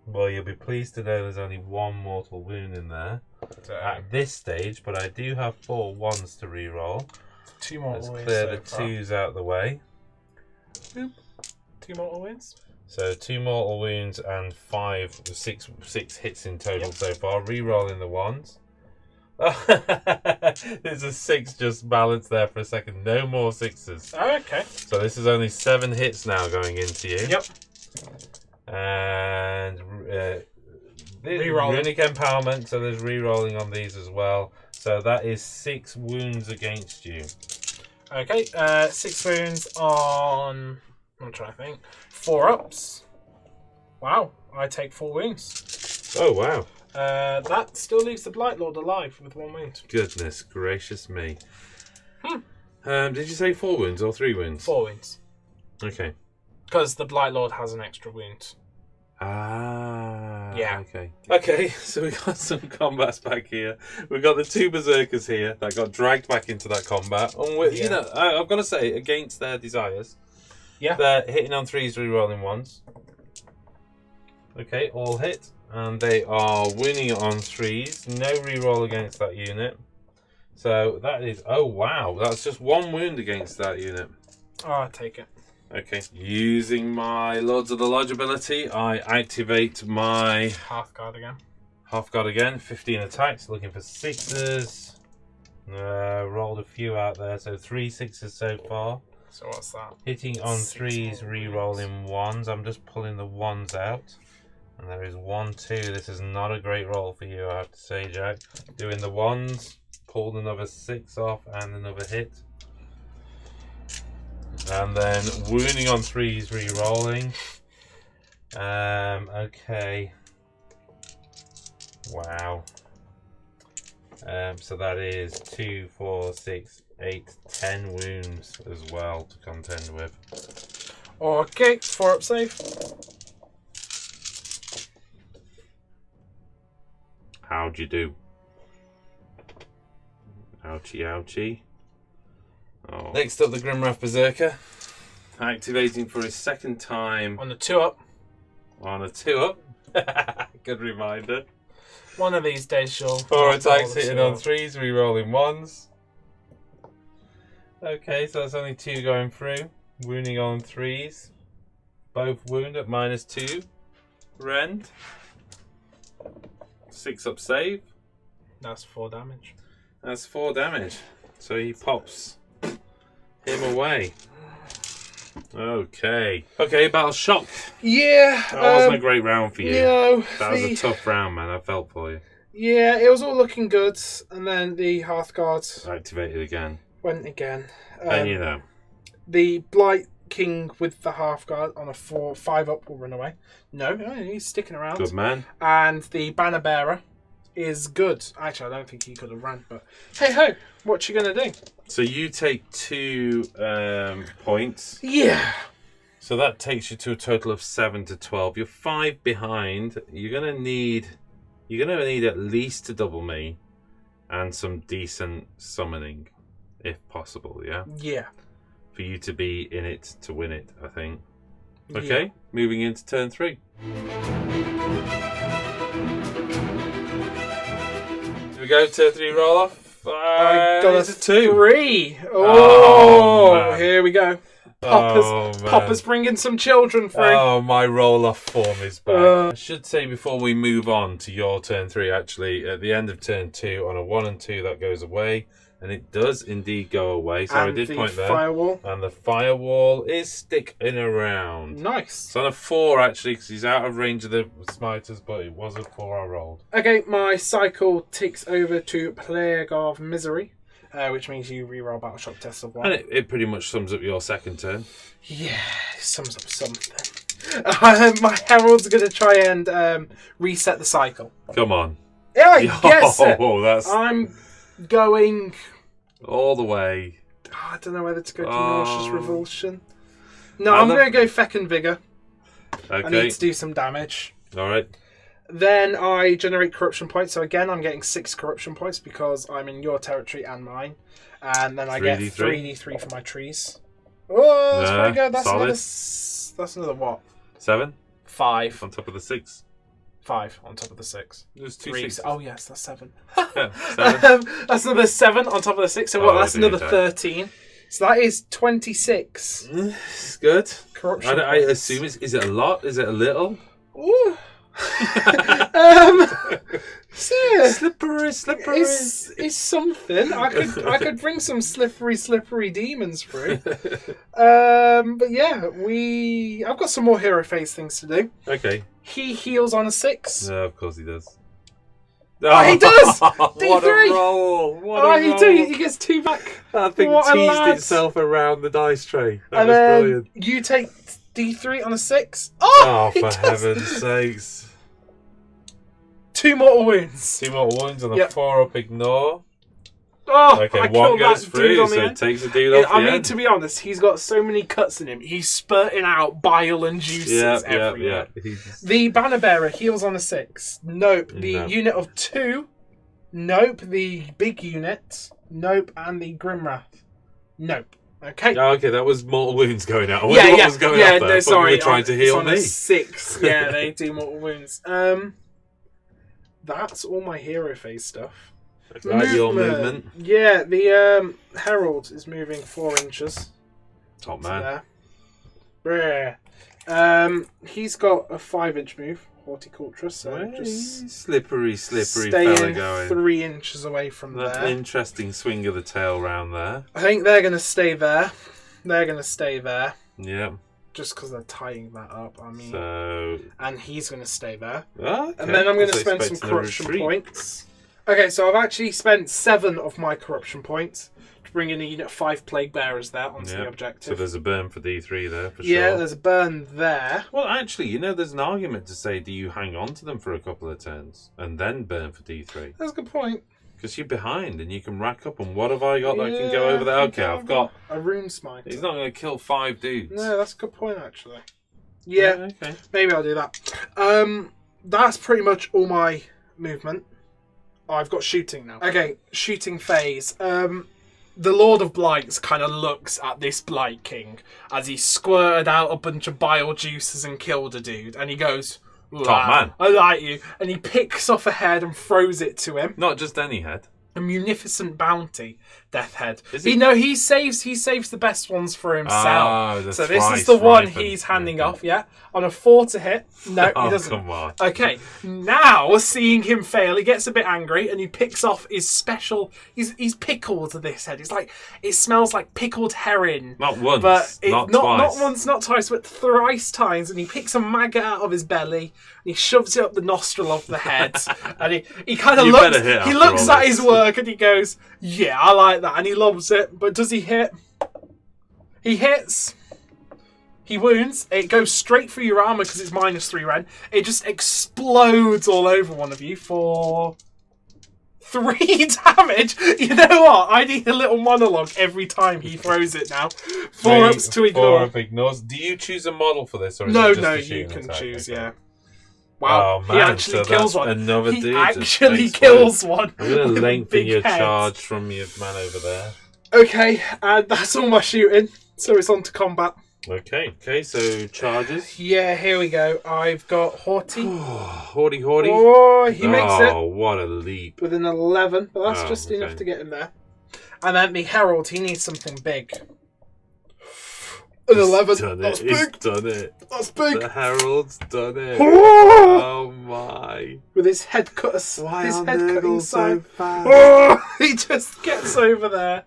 Well, you'll be pleased to know there's only 1 mortal wound in there at this stage, but I do have 4 1s to re-roll. 2 mortal Let's wounds. clear the 2s out of the way. Boop. 2 mortal wounds. So 2 mortal wounds and 6 hits in total so far. Re-rolling the 1s. There's a 6 just balanced there for a second. No more 6s. Oh, okay. So this is only 7 hits now going into you. Yep. And Re-rolling. runic empowerment, so there's re-rolling on these as well. So that is 6 wounds against you. Okay, 6 wounds on... I'm trying to think. 4 ups. Wow, I take 4 wounds. Oh, wow. That still leaves the Blight Lord alive with 1 wound. Goodness gracious me. Did you say 4 wounds or 3 wounds? 4 wounds. Okay. Because the Blight Lord has an extra wound. Ah. Yeah. Okay. Okay, so we got some combats back here. We've got the 2 Berserkers here that got dragged back into that combat. And you know, I've got to say, against their desires. Yeah. They're hitting on 3s, re-rolling 1s. Okay, all hit. And they are winning on 3s. No re-roll against that unit. So that is... Oh, wow. That's just 1 wound against that unit. Oh, I'll take it. Okay. Using my Lords of the Lodge ability, I activate my... Half-guard again. Half-guard again. 15 attacks. Looking for 6s. Rolled a few out there. So 3 6s so far. So what's that? Hitting on 3s, re-rolling 1s. I'm just pulling the 1s out. And there is 1, 2. This is not a great roll for you, I have to say, Jack. Doing the 1s. Pulled another 6 off and another hit. And then wounding on 3s, re-rolling. Okay. Wow. So that is 2, 4, 6, 8, 10 wounds as well to contend with. Okay, 4 up save. How'd you do? Ouchie, ouchie. Oh. Next up, the Grimwrath Berserker. Activating for his 2nd time. On the 2 up. On a 2 up. Good reminder. One of these days you'll... 4 attacks hitting on 3s, re-rolling 1s. Okay, so that's only 2 going through. Wounding on 3s. Both wound at -2. Rend. 6 up save. That's 4 damage. That's 4 damage. So he pops him away. Okay. Okay, Battle Shock. Yeah. That wasn't a great round for you. No. That was a tough round, man. I felt for you. Yeah, it was all looking good. And then the Hearthguard Activated again. went again. And you know. The Blight King with the Hearthguard on a 5 up will run away. No, he's sticking around. Good man. And the Banner Bearer is good. Actually, I don't think he could have ran, but hey ho, what you gonna do? So you take 2 points. Yeah. So that takes you to a total of 7 to 12. You're 5 behind. You're gonna need at least a double me and some decent summoning, if possible. Yeah. Yeah. For you to be in it to win it, I think. Okay, moving into turn 3. Here we go, turn 3 roll off. I got a 2. 3. Oh, here we go. Popper's bringing some children through. Oh, my roll-off form is back. I should say before we move on to your turn 3, actually, at the end of turn 2, on a 1 and 2, that goes away. And it does indeed go away. So I did point there. Firewall. And the firewall is sticking around. Nice. It's on a 4, actually, because he's out of range of the smiters, but it was a 4 I rolled. Okay, my cycle ticks over to Plague of Misery. Which means you reroll battle shock test of 1. And it pretty much sums up your second turn. Yeah, it sums up something. My Herald's going to try and reset the cycle. Come on. Yeah, I guess it. That's I'm going... all the way. I don't know whether to go to Nauseous Revulsion. No, I'm going to go Fecund Vigor. Okay. I need to do some damage. Alright. Then I generate corruption points. So again, I'm getting 6 corruption points because I'm in your territory and mine. And then I get 3d3 for my trees. Oh, that's pretty good. That's another what? 7? 5. On top of the 6. 5 on top of the 6. There's 2 3. 6. Oh yes, that's 7. Yeah, 7. That's another 7 on top of the 6. So that's another 13. So that is 26. It's good. Corruption I assume is it a lot? Is it a little? Ooh. Slippery. It's something. I could bring some slippery demons through. But yeah, I've got some more hero phase things to do. Okay. He heals on a 6. No, of course he does. Oh, he does! D3! What a roll! What a roll! He gets 2 back. That thing teased itself around the dice tray. That was brilliant. You take D3 on a 6. Oh, for heaven's sakes. 2 mortal wounds. 2 mortal wounds on a 4 up ignore. Oh, okay, 1 goes through, so it takes a dude off the end. I mean, to be honest, he's got so many cuts in him. He's spurting out bile and juices everywhere. Yeah. The banner bearer heals on a 6. Nope. The unit of 2. Nope. The big unit. Nope. And the Grimwrath. Nope. Okay. Oh, okay, that was mortal wounds going out. What was going off there? No, sorry. You were trying to heal me. 6. Yeah, they do mortal wounds. That's all my hero phase stuff. Your movement. Yeah, the Herald is moving 4 inches. Top man. There. He's got a 5-inch move, Horticulturist, so just slippery fella going. 3 inches away from there. That interesting swing of the tail round there. I think they're going to stay there. Yeah. Just because they're tying that up. I mean, and he's going to stay there. Okay. And then I'm going to spend some corruption points. Okay, so I've actually spent 7 of my corruption points to bring in a unit of 5 plague bearers there onto the objective. So there's a burn for D3 there, for sure. Yeah, there's a burn there. Well, actually, there's an argument to say, do you hang on to them for a couple of turns and then burn for D3? That's a good point. Because you're behind and you can rack up, and what have I got that can go over there? Okay, I've got a rune smite. He's not going to kill 5 dudes. No, that's a good point, actually. Yeah, okay. Maybe I'll do that. That's pretty much all my movement. I've got shooting now. Okay, shooting phase. The Lord of Blights kind of looks at this Blight King as he squirted out a bunch of bile juices and killed a dude, and he goes, "Top man, I like you," and he picks off a head and throws it to him. Not just any head. A munificent bounty, Death Head. He saves the best ones for himself. So this is the one he's handing off, on a 4 to hit. No, he doesn't. Come on. Okay, now seeing him fail, he gets a bit angry and he picks off his special. He's pickled this head. It's like it smells like pickled herring. Not once, but not twice. Not once, not twice, but thrice times. And he picks a maggot out of his belly and he shoves it up the nostril of the head. And he kind of looks. He looks at his work and he goes, "Yeah, I like that," and he loves it. But does he hit? He hits. He wounds. It goes straight through your armor because it's -3 ren. It just explodes all over one of you for 3 damage. You know what? I need a little monologue every time he throws it now. 4 ups to ignore. 4 up ignores. Do you choose a model for this, or is no, it just you can choose. Okay. Yeah. Wow, man, he actually kills one. Another he dude actually kills one. I'm going to lengthen your charge from your man over there. Okay, and that's all my shooting. So it's on to combat. Okay, so charges. Yeah, here we go. I've got Haughty. Haughty. Oh, he makes it. Oh, what a leap. With an 11, but that's just enough to get him there. And then the Herald, he needs something big. An 11. That's big. He's done it. That's big. The Herald's done it. Oh my. With his head cut aside. Why his are head Nurgle so fast? Oh, he just gets over there.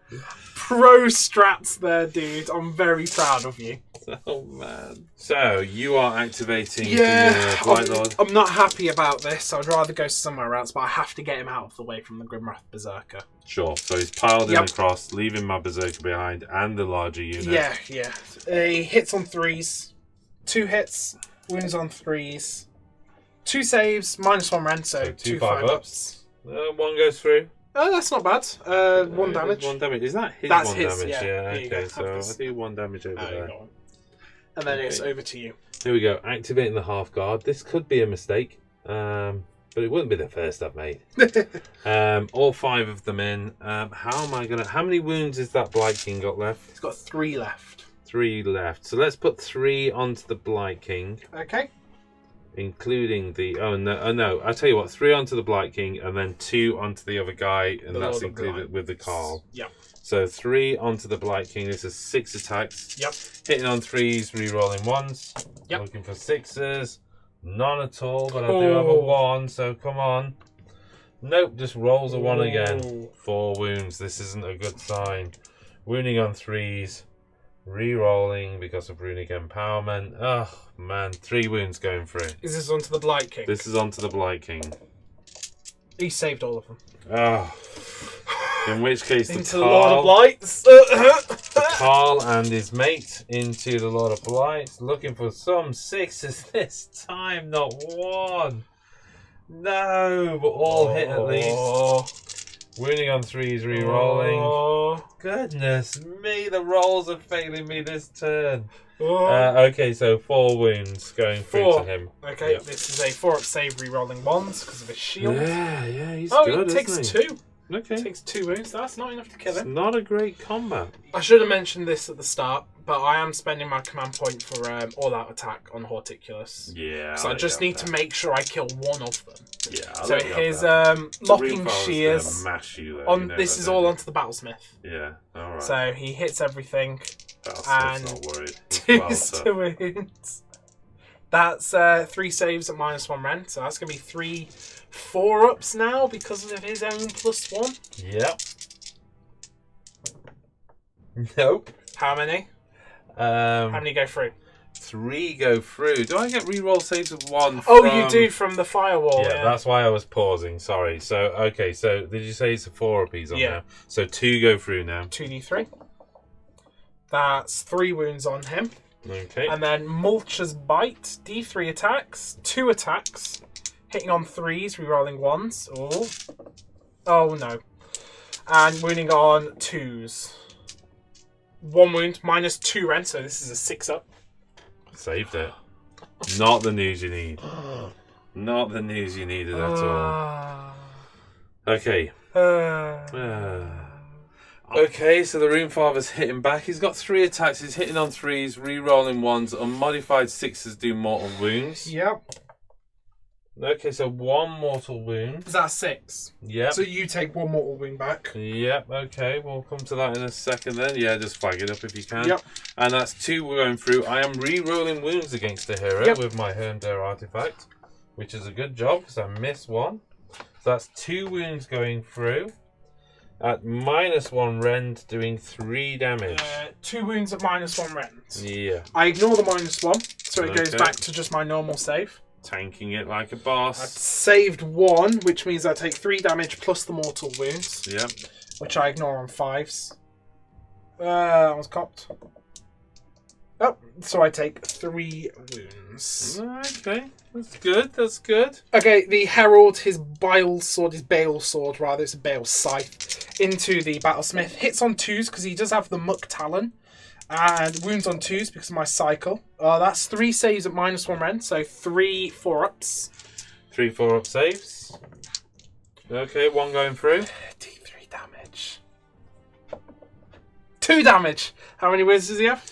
Pro strats there, dude. I'm very proud of you. Oh man. So you are activating the Blight Lord. I'm not happy about this. I'd rather go somewhere else, but I have to get him out of the way from the Grimwrath Berserker. Sure. So he's piled in across, leaving my Berserker behind and the larger unit. Yeah. He hits on 3s. 2 hits, wounds on 3s. 2 saves, -1 rend, so 2 5-ups. 1 goes through. Oh, that's not bad. 1 damage. 1 damage. Is that his That's 1 his, damage? yeah. Okay, so I'll do 1 damage over there. And then it's over to you. Here we go. Activating the half guard. This could be a mistake, but it wouldn't be the first I've made. All 5 of them in. How many wounds has that Blight King got left? He's got 3 left. 3 left. So let's put 3 onto the Blight King. Okay. Including the... Oh, no. I'll tell you what. 3 onto the Blight King and then 2 onto the other guy. And that's included with the Carl. Yep. So 3 onto the Blight King. This is 6 attacks. Yep. Hitting on 3s, re-rolling 1s. Yep. Looking for 6s. None at all, but I do have a 1, so come on. Nope, just rolls a 1 again. 4 wounds. This isn't a good sign. Wounding on 3s. Re-rolling because of runic empowerment. Oh man, 3 wounds going through. Is this onto the Blight King? This is onto the Blight King. He saved all of them. Oh. In which case into the Lord of Blights. The Carl and his mate into the Lord of Blights. Looking for some 6s this time, not 1. No, but all hit at least. Wounding on 3s, re-rolling. Goodness me, the rolls are failing me this turn. Okay, so 4 wounds going through to him. Okay, this is a 4-up save, re-rolling 1s because of his shield. Yeah, he's good, he takes 2. Okay. Takes 2 wounds. That's not enough to kill him. It's not a great combat. I should have mentioned this at the start, but I am spending my command point for all-out attack on Horticulus. Yeah. So I just need to make sure I kill 1 of them. Yeah. So his locking shears on this is all onto the Battlesmith. Yeah. All right. So he hits everything. And not worried. 2 wounds. That's 3 saves at -1 rend. So that's gonna be 3 4-ups now because of his own +1. Yep. Nope. How many? How many go through? 3 go through. Do I get reroll saves of 1? You do from the firewall. Yeah, that's why I was pausing. Sorry. So okay. So did you say it's a 4-up he's on now? So 2 go through now. 2d3. That's 3 wounds on him. Okay. And then Mulcher's Bite, D3 attacks, 2 attacks, hitting on 3s, rerolling 1s. Oh no. And wounding on 2s. 1 wound, -2 rend, so this is a 6-up. Saved it. Not the news you need. Not the news you needed at all. Okay. Okay, so the Runefather's hitting back. He's got 3 attacks. He's hitting on 3s, re-rolling 1s. Unmodified 6s do mortal wounds. Yep. Okay, so 1 mortal wound. Is that 6? Yep. So you take 1 mortal wound back. Yep, okay. We'll come to that in a second then. Yeah, just flag it up if you can. Yep. And that's 2 we're going through. I am re-rolling wounds against the hero with my Hermdare artifact, which is a good job because I missed 1. So that's 2 wounds going through. At -1 rend, doing 3 damage. 2 wounds at -1 rend. Yeah. I ignore the -1, so it goes back to just my normal save. Tanking it like a boss. I've saved 1, which means I take 3 damage plus the mortal wounds. Yep. Which I ignore on 5s. That was cocked. Oh, so I take 3 wounds. Okay, that's good, that's good. Okay, the Herald, his Bale Sword, it's a Bale Scythe, into the Battlesmith. Hits on 2s because he does have the Muck Talon. And wounds on 2s because of my cycle. That's 3 saves at -1 rend, so 3 4-ups. 3 4-up saves. Okay, 1 going through. D3 damage. 2 damage. How many wounds does he have?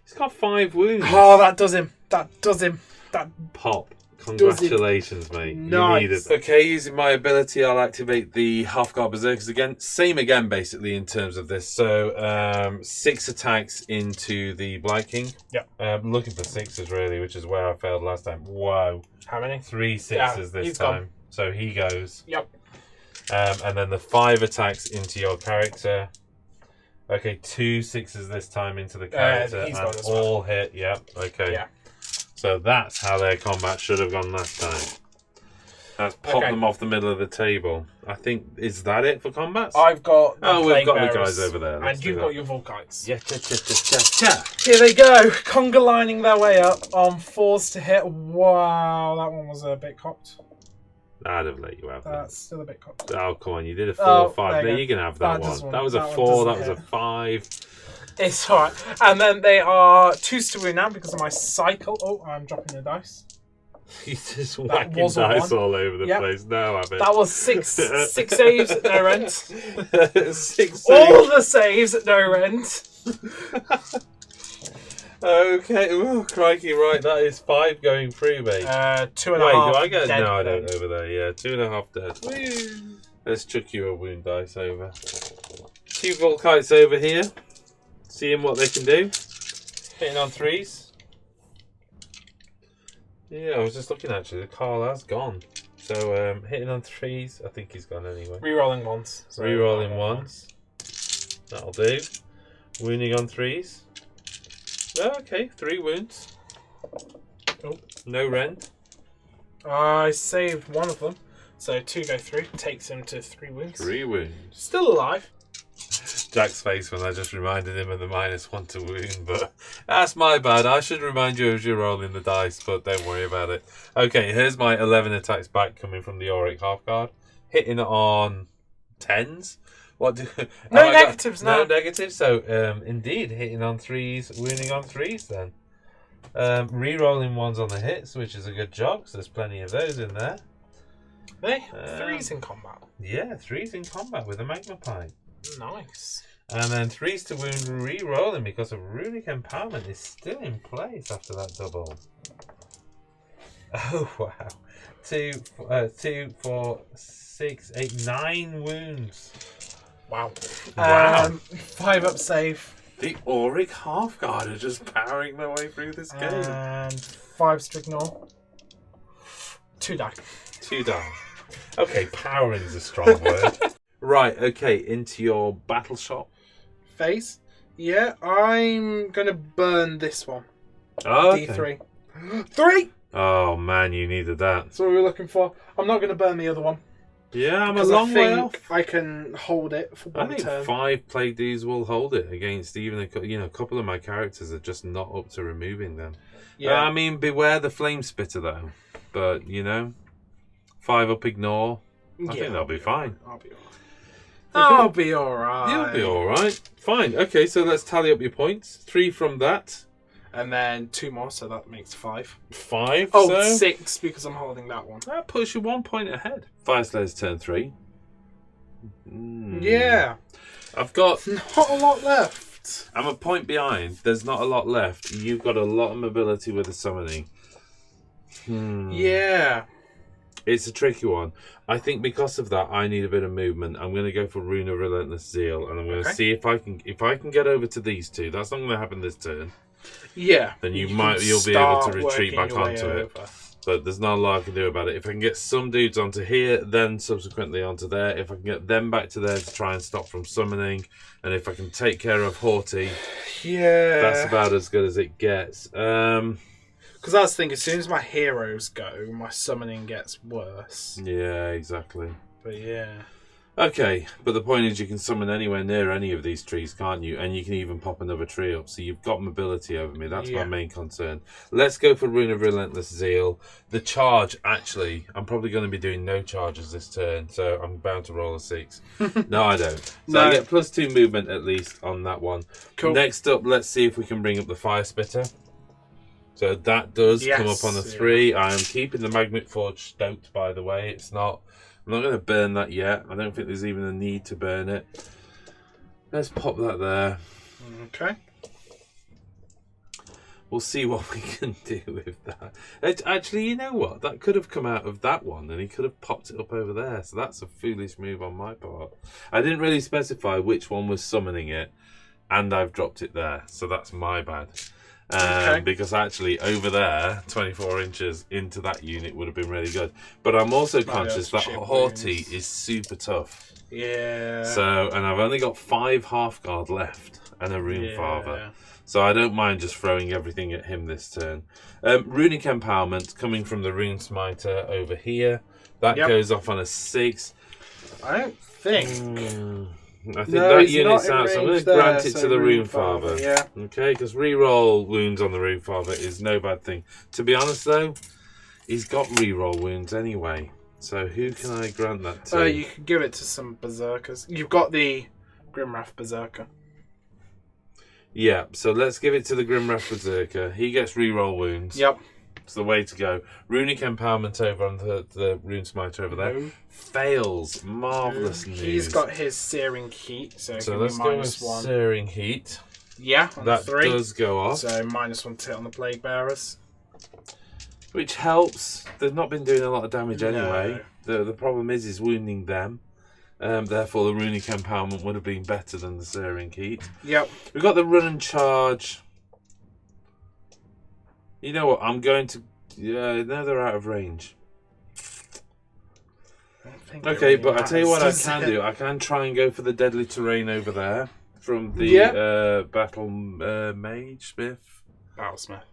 He's got 5 wounds. Oh, that does him. That does him. That Pop. Congratulations, mate. Nice. You need it. Okay, using my ability, I'll activate the Half-Guard Berserkers again. Same again, basically, in terms of this. So, 6 attacks into the Blight King. Yep. I'm looking for 6s, really, which is where I failed last time. Whoa. How many? 3 6s this time. Gone. So he goes. Yep. And then the 5 attacks into your character. Okay, 2 6s this time into the character. He's and gone as all well. hit. Yep. Okay. Yeah. So that's how their combat should have gone last time. That's pop them off the middle of the table. I think, is that it for combats? I've got the we've got Plague the guys Bearers, over there. Let's and do you've that. got your Volkites. Yeah, cha. Here they go. Conga lining their way up on 4s to hit. Wow, that one was a bit cocked. I'd have let you have that. That's still a bit cocked. Oh, come on. You did a 4 or 5. there There, you you can have that, That one. That was a that one 4. That doesn't was a 5. It's alright. And then they are 2s to wound now because of my cycle. Oh, I'm dropping the dice. He's just whacking was a dice 1. all over the Yep. place. No, I bet. That was 6 saves at no rent. 6 saves. All the saves at no rent. Okay. Oh, crikey. Right. That is 5 going through, mate. 2.5. Wait, do I get? dead No, I then. don't. Over there. Yeah, 2.5 dead. Woo. Let's chuck you a wound dice over. 2 Volkites over here. Seeing what they can do. Hitting on 3s. Yeah, I was just looking actually. The Carl has gone. So hitting on 3s. I think he's gone anyway. Rerolling ones. So Rerolling 1s. That'll do. Wounding on 3s. Oh, okay, 3 wounds. Oh, no rend. I saved one of them. So 2 go through. Takes him to 3 wounds. 3 wounds. Still alive. Jack's face when I just reminded him of the -1 to wound, but that's my bad. I should remind you as you're rolling the dice, but don't worry about it. Okay, here's my 11 attacks back coming from the Auric Half-Guard. Hitting on 10s. What do No negatives now. No negatives, so indeed, hitting on 3s, wounding on 3s then. Re-rolling 1s on the hits, which is a good job, because there's plenty of those in there. Hey, 3s in combat. Yeah, 3s in combat with a Magma Pipe. Nice. And then 3s to wound re-rolling because of Runic Empowerment is still in place after that double. Oh, wow. 2, 4, 6, 8, 9 wounds. Wow. Wow. 5 up save. The Auric Half-Guard are just powering their way through this game. And 5 Strignor. 2 die. 2 down. Okay, powering is a strong word. Right, okay, into your battle shop. Phase. Yeah, I'm going to burn this one. Oh, okay. D3. 3! Oh, man, you needed that. That's what we were looking for. I'm not going to burn the other one. Yeah, I'm a Because long I way think off. I can hold it for I one think turn. 5 Plague Dudes will hold it against even a couple of my characters are just not up to removing them. Yeah. I mean, beware the Flame Spitter though. But 5 up ignore. I think they'll be fine. I'll be alright. You'll be alright. Fine. Okay, so let's tally up your points. 3 from that. And then 2 more, so that makes 5. 5. Oh, so 6 because I'm holding that one. that puts you 1 point ahead. Fyreslayers turn 3. Yeah. I've got. Not a lot left. I'm a point behind. There's not a lot left. You've got a lot of mobility with the summoning. Yeah. It's a tricky one. I think because of that, I need a bit of movement. I'm going to go for Rune of Relentless Zeal, and I'm going to see if I can get over to these 2. That's not going to happen this turn. Yeah. Then you'll can be able start to retreat working back your way onto it. over. But there's not a lot I can do about it. If I can get some dudes onto here, then subsequently onto there. If I can get them back to there to try and stop from summoning, and if I can take care of Haughty, Yeah. that's about as good as it gets. Because that's the thing, as soon as my heroes go, my summoning gets worse. Yeah, exactly. But yeah. Okay, but the point is you can summon anywhere near any of these trees, can't you? And you can even pop another tree up, so you've got mobility over me. That's my main concern. Let's go for Rune of Relentless Zeal. The charge, actually, I'm probably going to be doing no charges this turn, so I'm bound to roll a 6. No, I don't. So No. I get +2 movement at least on that one. Cool. Next up, let's see if we can bring up the Fire Spitter. So that does come up on a 3. I am keeping the Magnet Forge stoked, by the way. I'm not going to burn that yet. I don't think there's even a need to burn it. Let's pop that there. Okay. we'll see what we can do with that. Actually, you know what? That could have come out of that one, and he could have popped it up over there. So that's a foolish move on my part. I didn't really specify which one was summoning it, and I've dropped it there. So that's my bad. Because actually over there, 24 inches into that unit would have been really good. But I'm also conscious that Haughty is super tough. Yeah. So, and I've only got 5 half guard left and a Rune Father. So I don't mind just throwing everything at him this turn. Runic Empowerment coming from the Rune Smiter over here. That goes off on a 6. I don't think. I think that unit's out, so I'm going to grant it to the Rune Father. Yeah. Okay, because reroll wounds on the Rune Father is no bad thing. To be honest, though, he's got reroll wounds anyway. So who can I grant that to? You could give it to some Berserkers. You've got the Grimwrath Berserker. Yeah, so let's give it to the Grimwrath Berserker. He gets reroll wounds. Yep. It's the way to go. Runic Empowerment over on the Rune Smiter over there. Fails. Marvellous news. He's got his Searing Heat, so let's go with -1. Searing Heat. Yeah, on that 3. does go off. So -1 to hit on the Plague Bearers. Which helps. They've not been doing a lot of damage anyway. The problem is wounding them. Therefore, the Runic Empowerment would have been better than the Searing Heat. Yep. We've got the Run and Charge. You know what? I'm going to... Yeah, now they're out of range. Okay, but I tell you what I can do. I can try and go for the Deadly Terrain over there. From the Battle Mage Smith. Battlesmith.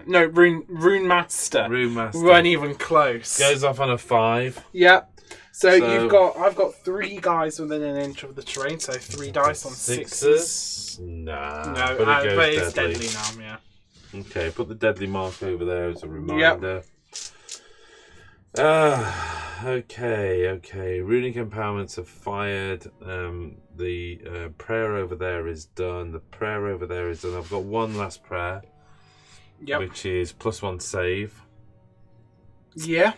No, Rune Master. Rune Master. We weren't even close. Goes off on a 5. Yeah. So I've got 3 guys within an inch of the terrain, so 3 dice on 6s. Nah. No, but it's deadly now, yeah. Okay, put the deadly mark over there as a reminder. Okay. Runic Empowerments have fired. The prayer over there is done. The prayer over there is done. I've got one last prayer. Yep. Which is +1 save. Yeah.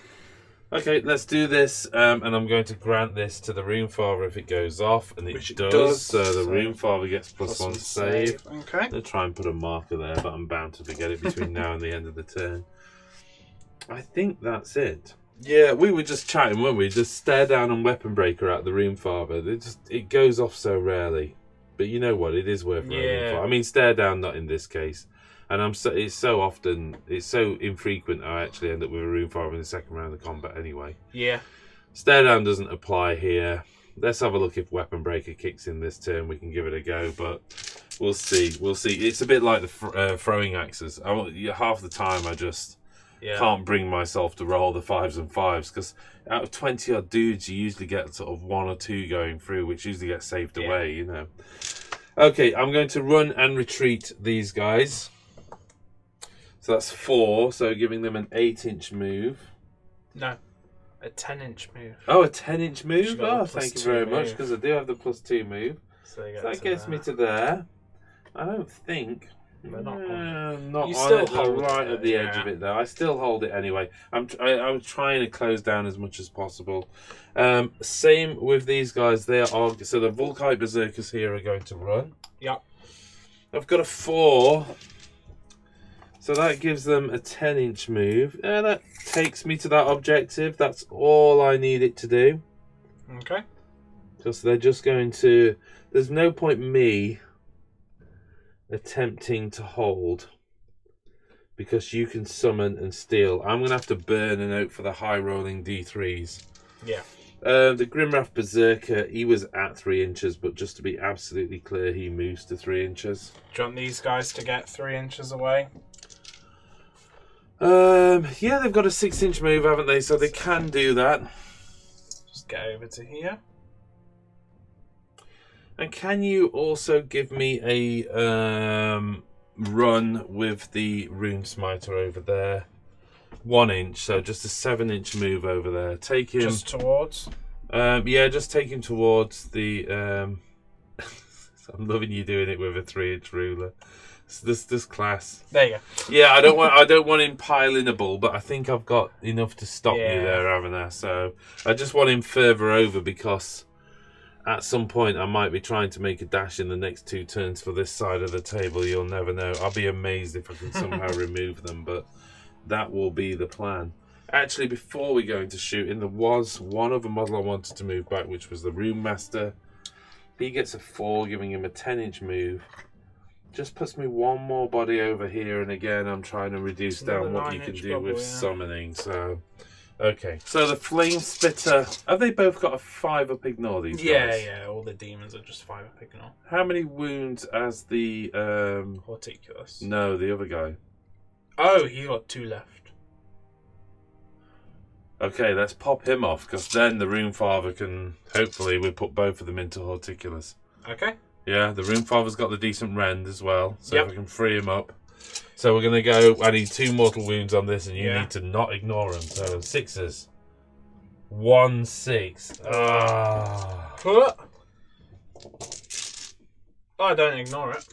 Okay, let's do this. And I'm going to grant this to the Rune Father if it goes off. And it does. So the Rune Father gets +1 save. Okay. I'm going to try and put a marker there, but I'm bound to forget it between now and the end of the turn. I think that's it. Yeah, we were just chatting, weren't we? Just stare down and Weapon Breaker at the Rune Father. It goes off so rarely. But you know what? It is worth rolling for. I mean, stare down, not in this case. And it's so infrequent I actually end up with a Rune Father in the second round of combat anyway. Yeah. Stare down doesn't apply here. Let's have a look if Weapon Breaker kicks in this turn. We can give it a go, but we'll see. It's a bit like the throwing axes. Half the time I just can't bring myself to roll the 5s and 5s because out of 20 odd dudes you usually get sort of 1 or 2 going through, which usually gets saved away, you know. Okay, I'm going to run and retreat these guys. So that's 4, so giving them an 8-inch move. No, a 10-inch move. Oh, a 10-inch move? Oh, thank you very much, because I do have the +2 move. So that gets me to there. I don't think... Not on it, right at the edge of it, though. I still hold it anyway. I'm trying to close down as much as possible. Same with these guys. So the Volkite Berserkers here are going to run. Yep. I've got a 4... So that gives them a 10-inch move. That takes me to that objective. That's all I need it to do. Okay. Because they're just going to... There's no point me attempting to hold. Because you can summon and steal. I'm going to have to burn a note for the high-rolling D3s. Yeah. The Grimwrath Berserker, he was at 3 inches, but just to be absolutely clear, he moves to 3 inches. Do you want these guys to get 3 inches away? Yeah, they've got a 6-inch move, haven't they? So they can do that. Just get over to here. And can you also give me a run with the Rune Smiter over there? 1 inch, so just a 7-inch move over there. Take him just towards. Yeah, just take him towards the. I'm loving you doing it with a 3-inch ruler. This class. There you go. Yeah, I don't want him pilinable, but I think I've got enough to stop me there, haven't I? So I just want him further over because At some point, I might be trying to make a dash in the next 2 turns for this side of the table. You'll never know. I'll be amazed if I can somehow remove them, but that will be the plan. Actually, before we go into shooting, there was one other model I wanted to move back, which was the Rune Master. He gets a 4, giving him a 10-inch move. Just puts me one more body over here, and again, I'm trying to reduce down what you can do with summoning. So, okay. So the Flame Spitter, have they both got a 5-up ignore, these guys? Yeah, all the demons are just 5-up ignore. How many wounds as the... Horticulus? No, the other guy. Oh, he got 2 left. Okay, let's pop him off, because then the Rune Father can... Hopefully, we'll put both of them into Horticulus. Okay. Yeah, the Rune Father's got the decent rend as well, so if I can free him up. So we're going to go... I need 2 mortal wounds on this, and you need to not ignore them. So 6s. 1, 6. I don't ignore it.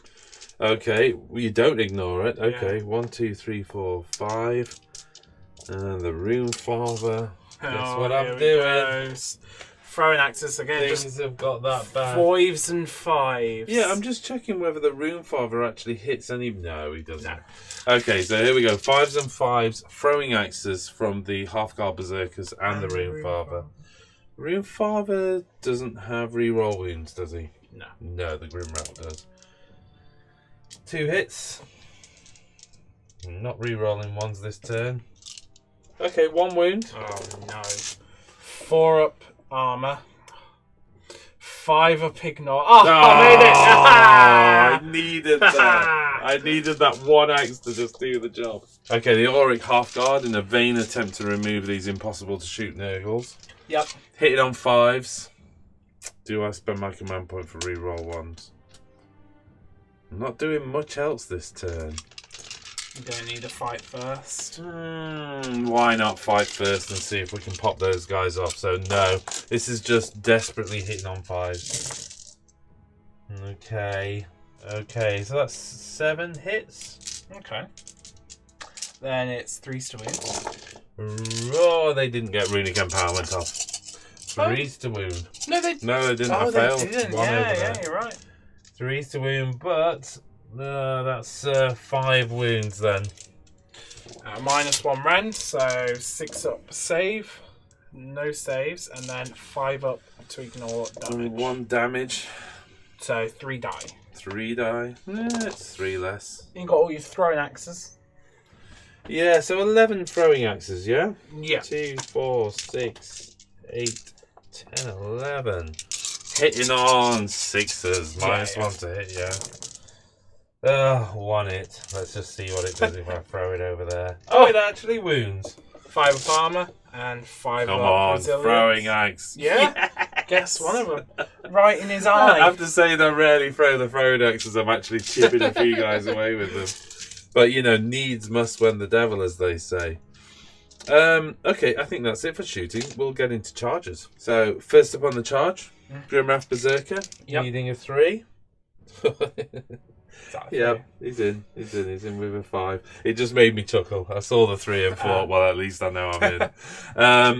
Okay, well, you don't ignore it. Okay, 1, 2, 3, 4, 5. And the Rune Father. That's what I'm doing. Goes. Throwing axes again. Things have got that bad. 5s and 5s. Yeah, I'm just checking whether the Rune Father actually hits any... No, he doesn't. No. Okay, so here we go. 5s and 5s. Throwing axes from the Half-Guard Berserkers and the Rune Father. Rune Father doesn't have reroll wounds, does he? No. No, the Grim Rat does. 2 hits. I'm not rerolling ones this turn. Okay, 1 wound. Oh no. 4-up armor. 5-up ignore. Oh, I made it! I needed that. I needed that 1 axe to just do the job. Okay, the Auric Half-Guard in a vain attempt to remove these impossible to shoot Nurgles. Yep. Hitting on 5s. Do I spend my command point for reroll ones? I'm not doing much else this turn. You don't need a fight first. Why not fight first and see if we can pop those guys off? So no, this is just desperately hitting on 5s. Okay, so that's 7 hits. Okay. Then it's 3s to wound. Oh, they didn't get runic empowerment off. 3s to wound. No, they didn't. Oh, I failed. They didn't. One over there. You're right. 3s to wound, but that's 5 wounds then. -1 rend, so 6-up save, no saves, and then 5-up to ignore damage. 1 damage. So 3 die. 3 die. It's 3 less. You got all your throwing axes. Yeah, so 11 throwing axes, yeah? Yeah. 2, 4, 6, 8, 10, 11. Hitting on 6s. -1 to hit, yeah. 1 hit. Let's just see what it does if I throw it over there. Oh, it actually wounds. 5-up armor and 5-up Come on, resilience. throwing axe. Yeah? Yes. Guess one of them. Right in his eye. I have to say that I rarely throw the throwing axes. I'm actually chipping a few guys away with them. But, you know, needs must win the devil, as they say. Okay, I think that's it for shooting. We'll get into charges. So, first up on the charge, Grimwrath Berserker, needing a 3. Yeah, he's in with a 5. It just made me chuckle. I saw the 3 and thought, well, at least I know I'm in.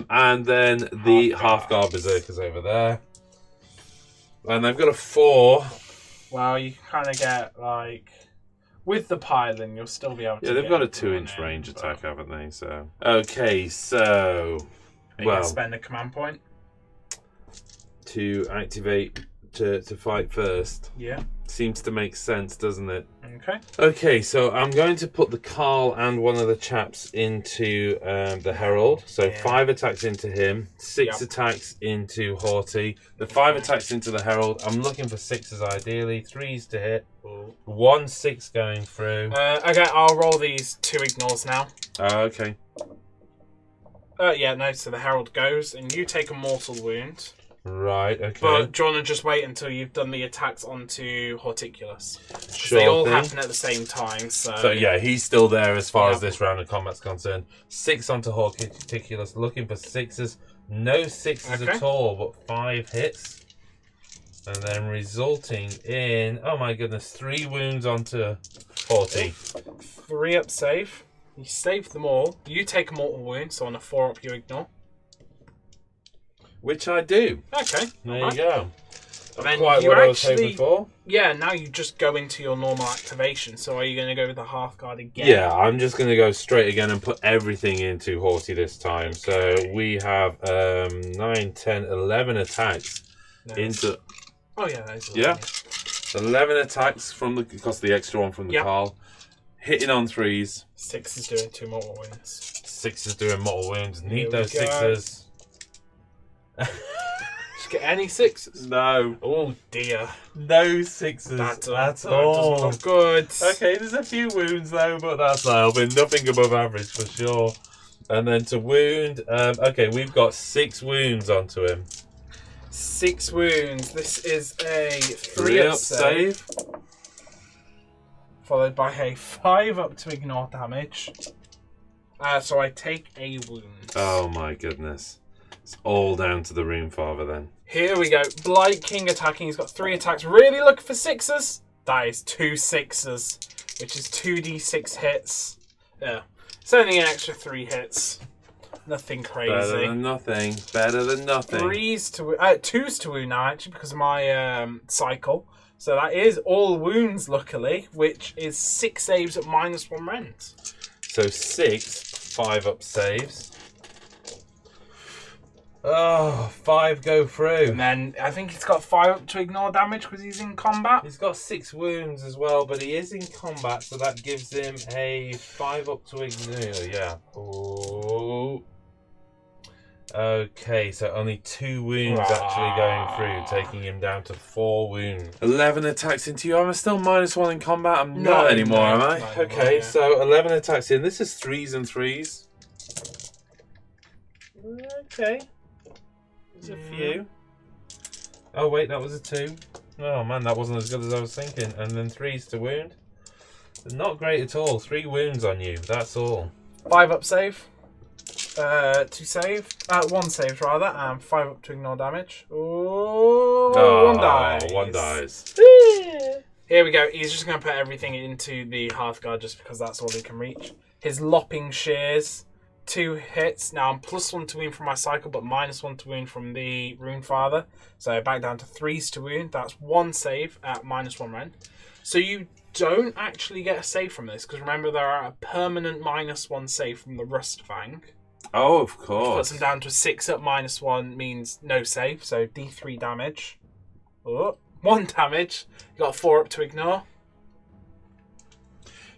And then the Half-Guard Berserkers over there. And they've got a 4. Well, you kind of get, like... With the piling, you'll still be able to. Yeah, they've got a 2-inch range attack, haven't they? So okay, so you can spend a command point to activate to fight first. Yeah, seems to make sense, doesn't it? Okay. Okay, so I'm going to put the Carl and one of the chaps into the Herald. So 5 attacks into him, 6 attacks into Haughty. The 5 attacks into the Herald. I'm looking for 6s ideally, 3s to hit. 1 6 going through. Okay, I'll roll these 2 ignores now. Okay. Yeah, no, so the Herald goes, and you take a mortal wound. Right, okay. But do you want to just wait until you've done the attacks onto Horticulus? Sure. They all happen at the same time, so yeah, he's still there as far as this round of combat's concerned. 6 onto Horticulus, looking for 6s. No 6s at all, but 5 hits. And then resulting in, oh my goodness, 3 wounds onto Haughty. 3-up save. You save them all. You take a mortal wound, so on a 4-up you ignore. Which I do. Okay. There you go. And then quite you what actually, I was hoping for. Yeah, now you just go into your normal activation. So are you going to go with the Hearthguard again? Yeah, I'm just going to go straight again and put everything into Haughty this time. So we have 9, 10, 11 attacks into... Oh yeah, that is 11, yeah. 11 attacks from because the extra one from the Carl. Hitting on 3s. 6 is doing 2 mortal wounds. 6 is doing mortal wounds. Need those 6s. Just get any 6s? No. Oh dear. No 6s that all. Doesn't look good. Okay, there's a few wounds though, but that's not helping. Nothing above average for sure. And then to wound. Okay, we've got 6 wounds onto him. 6 wounds. This is a 3 up save. Followed by a 5 up to ignore damage. So I take a wound. Oh my goodness. It's all down to the Runefather then. Here we go. Blight King attacking. He's got 3 attacks. Really looking for 6s. That is 2 6s, which is 2d6 hits. Yeah. It's only an extra 3 hits. Nothing crazy. Better than nothing. Better than nothing. 2s to wound now, actually, because of my cycle. So that is all wounds, luckily, which is 6 saves at -1 rent. So 6 5 up saves. Oh, 5 go through. And then I think he's got 5 up to ignore damage because he's in combat. He's got 6 wounds as well, but he is in combat, so that gives him a 5 up to ignore. Yeah. Oh. Okay, so only 2 wounds actually going through, taking him down to 4 wounds. 11 attacks into you. I'm still -1 in combat. I'm not anymore, am I? Okay, so 11 attacks in. This is 3s and 3s. Okay. There's a few. Oh, wait, that was a 2. Oh, man, that wasn't as good as I was thinking. And then 3s to wound. Not great at all. 3 wounds on you. That's all. 5 up save. 2 save. 1 save, rather. And 5 up to ignore damage. Oh, 1 dies. 1 dies. Here we go. He's just going to put everything into the Hearthguard just because that's all he can reach. His Lopping Shears. 2 hits. Now I'm +1 to wound from my cycle, but -1 to wound from the Runefather. So back down to 3s to wound. That's 1 save at -1 rend. So you don't actually get a save from this, because remember there are a permanent -1 save from the Rustfang. Oh, of course. Which puts him down to 6 at -1 means no save. So D3 damage. Oh, 1 damage. You got 4 up to ignore.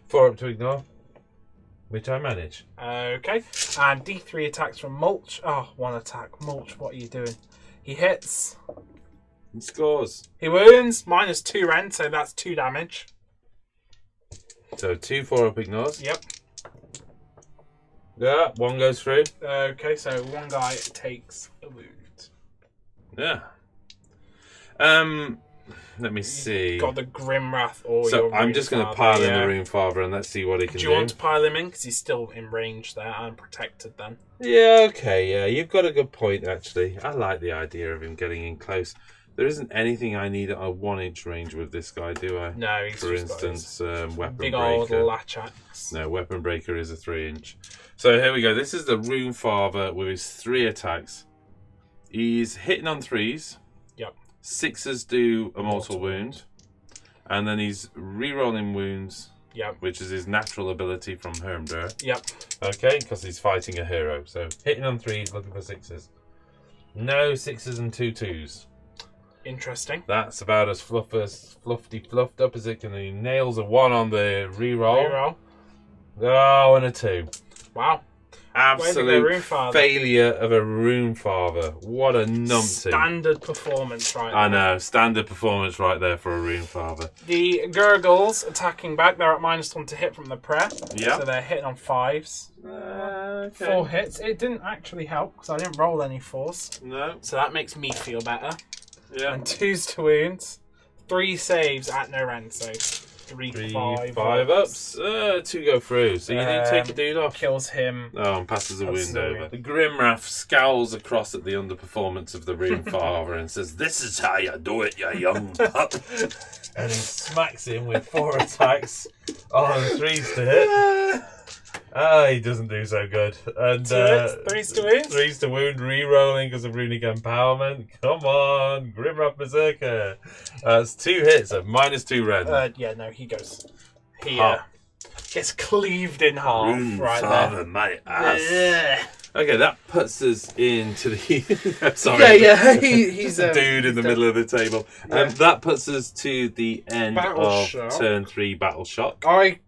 4 up to ignore. Which I manage. Okay. And D3 attacks from Mulch. Oh, 1 attack. Mulch, what are you doing? He hits. He scores. He wounds. -2 rend, so that's 2 damage. So 2 4 up ignores. Yep. Yeah, 1 goes through. Okay, so 1 guy takes a wound. Yeah. Let me see. Got the Grim Wrath or so your I'm just going to pile in the Runefather and let's see what he can do. Do you want to pile him in? Because he's still in range there and protected then. Yeah, okay, yeah. You've got a good point, actually. I like the idea of him getting in close. There isn't anything I need at a 1-inch range with this guy, do I? No, he's For instance, Weapon big Breaker. old latch axe. No, Weapon Breaker is a 3-inch. So here we go. This is the Runefather with his 3 attacks. He's hitting on 3s. Yep. 6s do a mortal wound. And then he's re-rolling wounds. Yep. Which is his natural ability from Hermder. Yep. Okay, because he's fighting a hero. So hitting on 3s, looking for 6s. No 6s and 2 2s. Interesting. That's about as fluffed up as it can. He nails a 1 on the re-roll. Reroll. Oh, and a 2. Wow. Absolute failure of a Runefather. What a numpty. Standard performance right there. I know, standard performance right there for a Runefather. The Gurgles attacking back. They're at -1 to hit from the prayer. Yeah. So they're hitting on 5s. Okay. 4 hits. It didn't actually help because I didn't roll any 4s. No. So that makes me feel better. Yeah. And 2s to wounds. 3 saves at no rend. So 3 5 ups. 2 go through. So you do take a dude off. Kills him. Oh, and passes a wound over. The Grimwrath scowls across at the underperformance of the Runefather and says, "This is how you do it, you young pup." And he smacks him with 4 attacks on 3s to hit. He doesn't do so good. And Threes to wound. Threes to wound, re-rolling because of runic empowerment. Come on, Grimwrath Berserker. It's 2 hits, so -2 red. Yeah, no, he goes. He gets cleaved in half Rune right father, there. my ass. Okay, that puts us into the. Sorry. Yeah. He's a dude in the middle of the table. Yeah. That puts us to the end of Shock. turn 3 Battle Shock. I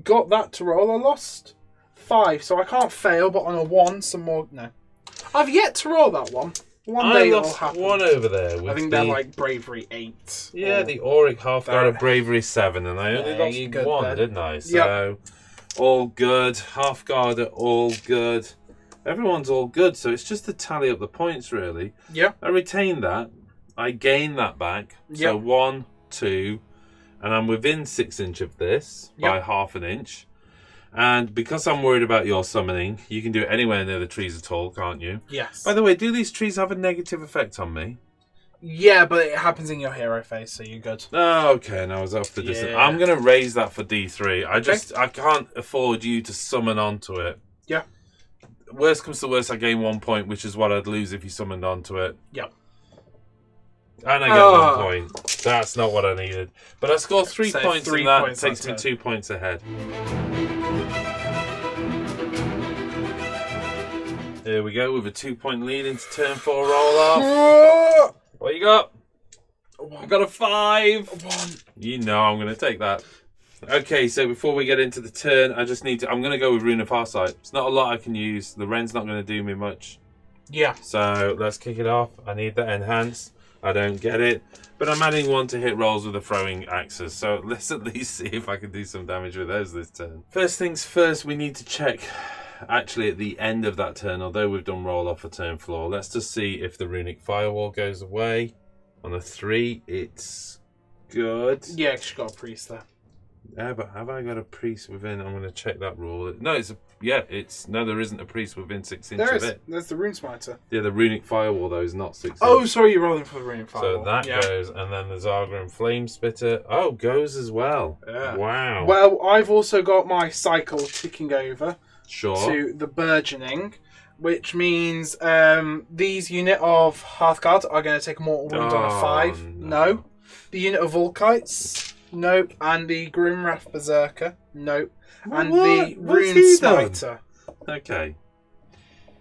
got that to roll. I lost 5, so I can't fail. But on a 1, some more. No, I've yet to roll that one. One day it'll happen. One over there. I think they're like Bravery 8. Yeah, the Auric Halfguard of Bravery 7, and I only lost 1, didn't I? So, all good. Halfguard are all good. Everyone's all good, so it's just to tally up the points, really. Yeah. I retain that. I gain that back. So 1, 2, and I'm within 6 inch of this by half an inch. And because I'm worried about your summoning, you can do it anywhere near the trees at all, can't you? Yes. By the way, do these trees have a negative effect on me? Yeah, but it happens in your hero phase, so you're good. Oh, okay, and I was off the distance. Yeah. I'm going to raise that for D3. I can't afford you to summon onto it. Yeah. Worst comes to worst, I gain 1 point, which is what I'd lose if you summoned onto it. Yep. And I get 1 point. That's not what I needed. But I scored 3 points, and that takes me 2 points ahead. Here we go with a 2-point lead into turn 4 roll off. What you got? I got a 5. You know I'm going to take that. Okay, so before we get into the turn, I just need to... I'm going to go with Rune of Farsight. It's not a lot I can use. The Ren's not going to do me much. Yeah. So let's kick it off. I need that enhance. I don't get it. But I'm adding 1 to hit rolls with the throwing axes. So let's at least see if I can do some damage with those this turn. First things first, we need to check... Actually, at the end of that turn, although we've done roll off a turn 4, let's just see if the runic firewall goes away. On a 3, it's good. Yeah, because you've got a priest there. Yeah, but have I got a priest within? I'm going to check that rule. No, there isn't a priest within 6 inches of it. There's the Rune Smiter. Yeah, the runic firewall though is not 6 Oh, inches. sorry, you're rolling for the runic firewall. So that goes, and then the Zargrim Flame Spitter. Oh, goes as well. Yeah. Wow. Well, I've also got my cycle ticking over. Sure. To the burgeoning, which means these unit of Hearthguard are going to take a mortal wound on a 5. No. The unit of Volkites, nope. And the Grimwrath Berserker, nope. And the Rune Smiter. Okay.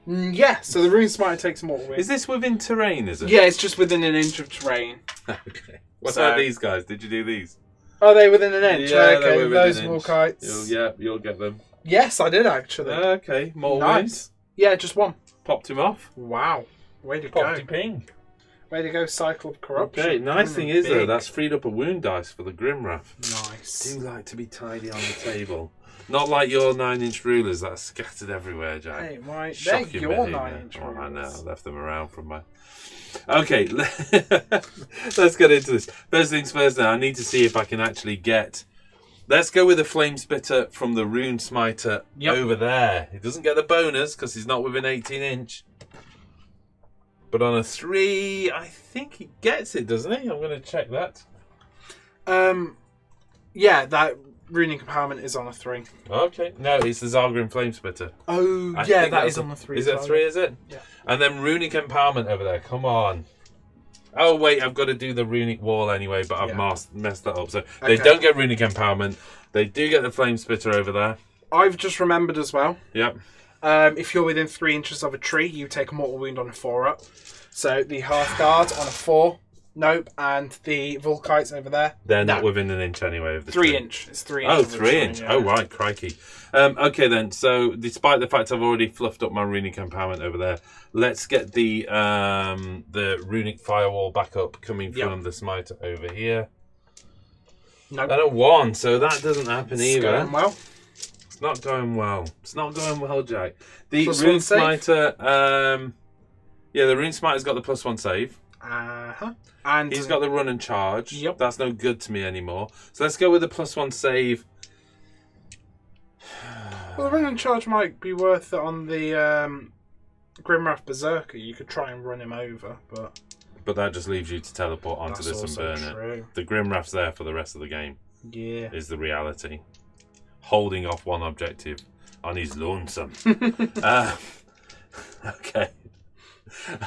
Yeah, so the Rune Smiter takes a mortal wound. Is this within terrain, is it? Yeah, it's just within an inch of terrain. Okay. What about these guys? Did you do these? Are they within an inch? Yeah, okay, those Volkites. You'll get them. Yes, I did actually. Okay, more nice. Yeah, just 1. Popped him off. Wow. Way to Popped go. him ping. Way to go, Cycle of Corruption. Okay, nice thing is, though, that's freed up a wound dice for the Grimwrath. Nice. Do like to be tidy on the table. Not like your 9-inch rulers that are scattered everywhere, Jack. Hey, why? They're Shocking your behaviour. 9-inch rulers. I know, I left them around from my... Okay, let's get into this. First things first now, I need to see if I can actually get... Let's go with the Flame Spitter from the Rune Smiter over there. He doesn't get the bonus because he's not within 18 inch. But on a 3, I think he gets it, doesn't he? I'm going to check that. Yeah, that Runic Empowerment is on a 3. Okay. No, it's the Zargrim Flame Spitter. Oh, yeah, that is on the 3. Is it a 3, is it? Yeah. And then Runic Empowerment over there. Come on. Oh, wait, I've got to do the Runic Wall anyway, but I've messed that up. So they don't get Runic Empowerment. They do get the Flame Spitter over there. I've just remembered as well. Yep. If you're within 3 inches of a tree, you take a mortal wound on a 4-up. So the Hearthguard on a 4. Nope. And the Volkites over there. They're not within an inch anyway of the 3 tree. inch. It's 3 inch. inch. Oh, 3 inch. Yeah. Oh, right. Crikey. Okay, then. So, despite the fact I've already fluffed up my Runic Empowerment over there, let's get the Runic Firewall back up coming from the Smiter over here. Nope. And a 1, so that doesn't happen either. Going well. It's not going well. It's not going well, Jack. The plus Rune 1 save? Smiter, the Rune Smiter's got the +1 save. And he's got the run and charge. Yep. That's no good to me anymore. So let's go with the +1 save. Well, the run and charge might be worth it on the Grimwrath Berserker. You could try and run him over, but that just leaves you to teleport onto this and burn it. The Grimwrath's there for the rest of the game. Yeah. Is the reality. Holding off one objective. on his lonesome. Okay.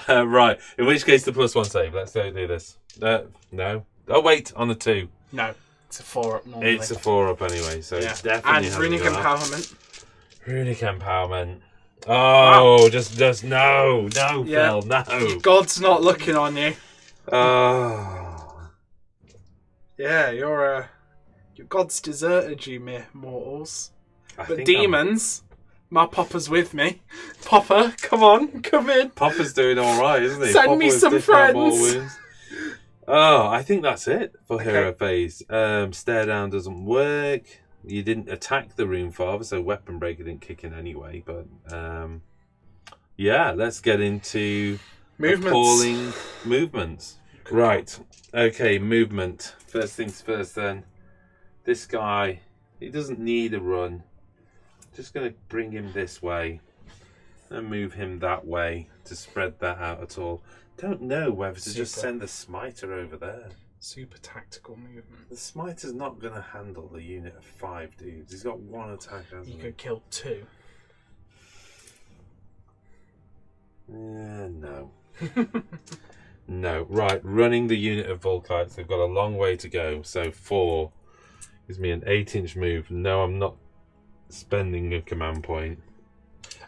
Right. In which case, the +1 save. Let's go do this. No. Oh, wait. On the 2. No. It's a 4-up normally. It's a 4-up anyway, so yeah. definitely. And Runic Empowerment. Runic Empowerment. Oh, wow. just no, Phil, no. God's not looking on you. Oh. Yeah, your God's deserted you, mere mortals. But demons, my Popper's with me. Popper, come on, come in. Popper's doing all right, isn't he? Send Popper me some friends. Oh, I think that's it for hero phase. Stare down doesn't work. You didn't attack the Rune Father, so Weapon Breaker didn't kick in anyway. But yeah, let's get into appalling movements. Right. Okay, movement. First things first then. This guy, he doesn't need a run. Just going to bring him this way and move him that way to spread that out at all. Don't know whether to just send the Smiter over there. Super tactical movement. The Smiter's not going to handle the unit of 5 dudes. He's got 1 attack, hasn't he? You could kill 2. No. No. Right, running the unit of Volkites. They've got a long way to go. So 4 gives me an 8-inch move. No, I'm not spending a command point.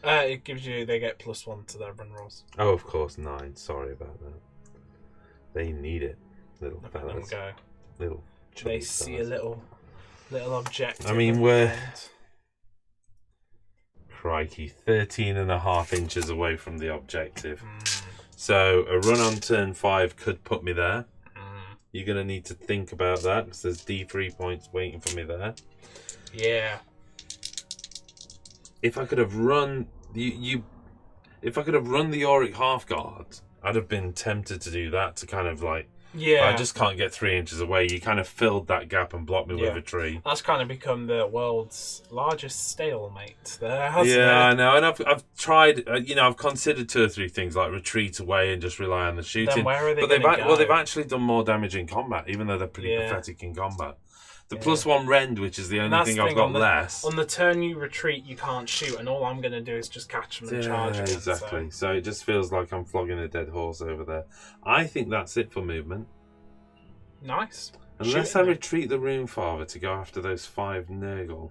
It gives you, they get +1 to their run rolls. Oh, of course, 9. Sorry about that. They need it, little fellas. Go. Little. They see a little objective. I mean, we're crikey, 13.5 inches away from the objective. So a run on turn 5 could put me there. You're going to need to think about that because there's D3 points waiting for me there. Yeah. If I could have run if I could have run the Auric Halfguard, I'd have been tempted to do that to kind of like. Yeah. I just can't get 3 inches away. You kind of filled that gap and blocked me with a tree. That's kind of become the world's largest stalemate there, hasn't it? Yeah, I know. And I've tried, I've considered 2 or 3 things like retreat away and just rely on the shooting. Then where are they but they've actually done more damage in combat, even though they're pretty pathetic in combat. The +1 rend, which is the only thing I've got less. On the turn you retreat, you can't shoot, and all I'm going to do is just catch them and charge them. Exactly. So it just feels like I'm flogging a dead horse over there. I think that's it for movement. Nice. Unless I retreat the Rune Father to go after those 5 Nurgle.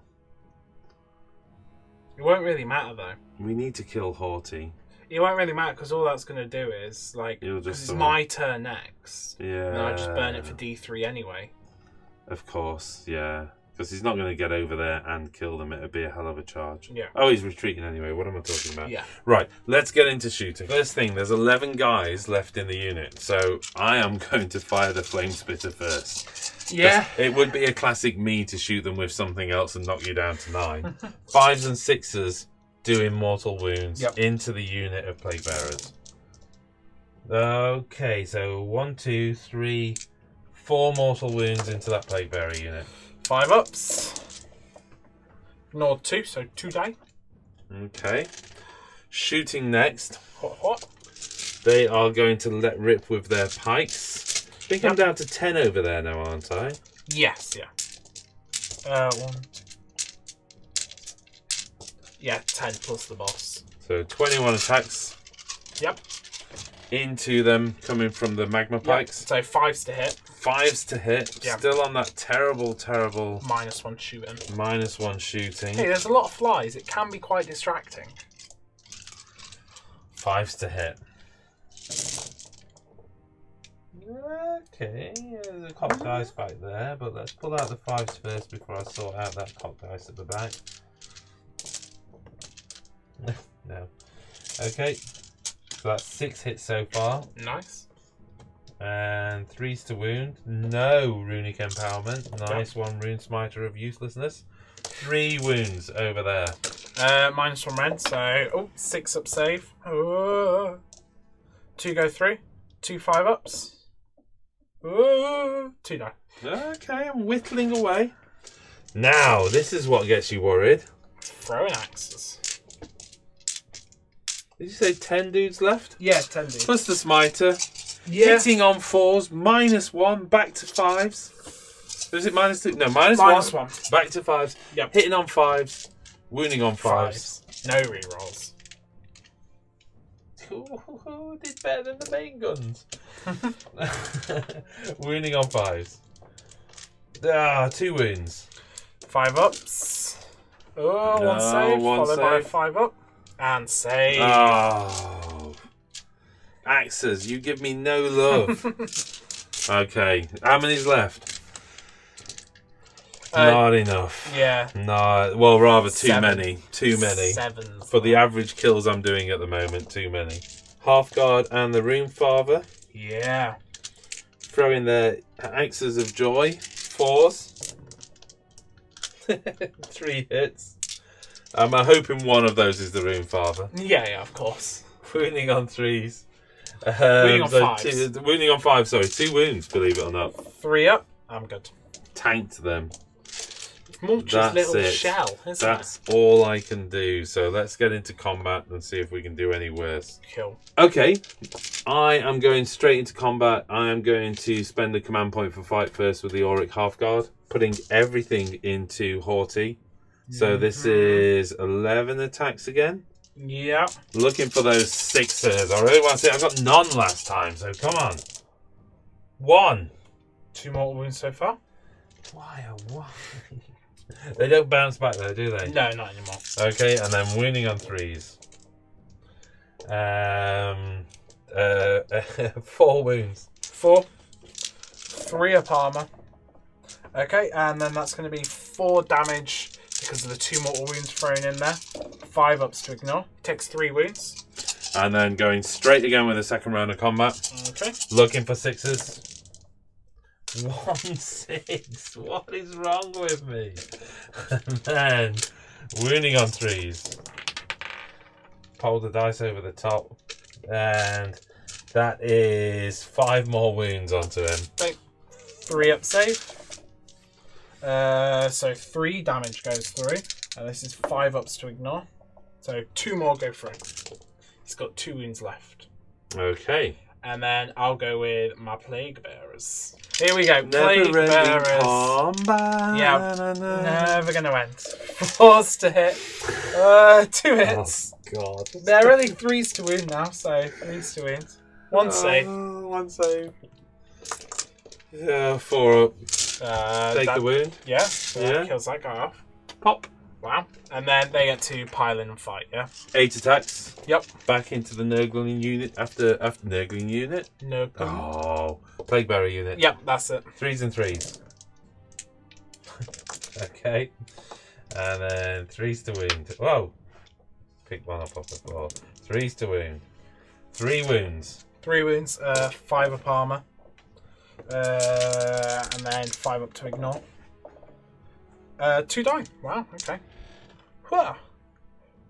It won't really matter, though. We need to kill Haughty. It won't really matter, because all that's going to do is, like, because it's my turn next. Yeah. And I just burn it for D3 anyway. Of course, yeah. Because he's not going to get over there and kill them. It would be a hell of a charge. Yeah. Oh, he's retreating anyway. What am I talking about? Yeah. Right, let's get into shooting. First thing, there's 11 guys left in the unit. So I am going to fire the Flame Spitter first. Yeah. It would be a classic me to shoot them with something else and knock you down to 9. 5s and 6s doing mortal wounds into the unit of Plague Bearers. Okay, so 1, 2, 3... 4 mortal wounds into that Plague Bearer unit. 5 ups. Ignored 2, so 2 die. Okay. Shooting next. What? They are going to let rip with their pikes. I think I'm down to 10 over there now, aren't I? Yes, yeah. 1. Yeah, 10 plus the boss. So 21 attacks. Yep. Into them, coming from the magma pikes. So 5s to hit. 5s to hit. Yep. Still on that terrible... -1 shooting. -1 shooting. Hey, there's a lot of flies. It can be quite distracting. 5s to hit. Okay, there's a cocked dice back there, but let's pull out the 5s first before I sort out that cocked dice at the back. No. Okay, so that's 6 hits so far. Nice. And 3s to wound. No runic empowerment. Nice one, Rune Smiter of uselessness. 3 wounds over there. -1 rend, so 6 up save. 2 go through. 2 5 ups. 2 die. Okay, I'm whittling away. Now, this is what gets you worried. Throwing axes. Did you say 10 dudes left? Yeah, 10 dudes. Plus the smiter. Yeah. Hitting on 4s, -1, back to 5s. Or is it -2? No, -1. -1. Back to 5s. Yep. Hitting on 5s. Wounding on 5s. No rerolls. Who did better than the main guns? Wounding on 5s. 2 wounds. 5 ups. Oh, No, 1 save, one followed by a save. 5 up. And save. Oh. Axes, you give me no love. Okay, how many's left? Not enough. Yeah. No, well, rather too 7. many. Too many. 7. For the average kills I'm doing at the moment, too many. Half-guard and the Rune Father. Yeah. Throw in their Axes of Joy. 4s. 3 hits. I'm hoping one of those is the Rune Father. Yeah, of course. Wounding on 3s. Wounding on 5s. Wounding on 5, sorry. 2 wounds, believe it or not. 3 up. I'm good. Tanked them. Moltres little shell, isn't That's all I can do. So let's get into combat and see if we can do any worse. Cool. Okay, I am going straight into combat. I am going to spend a command point for fight first with the Auric Halfguard, putting everything into Haughty. So this is 11 attacks again. Yeah. Looking for those 6s. I really want to see. I got none last time, so come on. 1. 2 mortal wounds so far. Why? They don't bounce back though, do they? No, not anymore. Okay, and then wounding on 3s. 4 wounds. 4. 3 up armor. Okay, and then that's going to be 4 damage because of the 2 mortal wounds thrown in there. 5 ups to ignore. Takes 3 wounds. And then going straight again with the second round of combat. Okay. Looking for 6s. 1 6. What is wrong with me? And then wounding on 3s. Pull the dice over the top. And that is 5 more wounds onto him. Okay. 3 up save. So 3 damage goes through. And this is 5 ups to ignore. So 2 more go through. He's got 2 wounds left. Okay. And then I'll go with my Plague Bearers. Here we go. Plague Bearers. Combat. Yeah, never going to end. 4s to hit. 2 hits. Oh, God. They're only 3s to wound now, so 3s to wound. 1 save. 1 save. Yeah, 4 up. Take the wound. Yeah, so that kills that guy off. Pop. Wow. And then they get to pile in and fight, yeah? 8 attacks. Yep. Back into the Nurgling unit after Nurgling unit. No. Oh, Plague Bearer unit. Yep, that's it. 3s and 3s. Okay. And then 3s to wound. Whoa. Pick one up off the floor. 3s to wound. 3 wounds. 3 wounds, 5 up armor. And then 5 up to ignore. 2 die. Wow, okay. Hooah.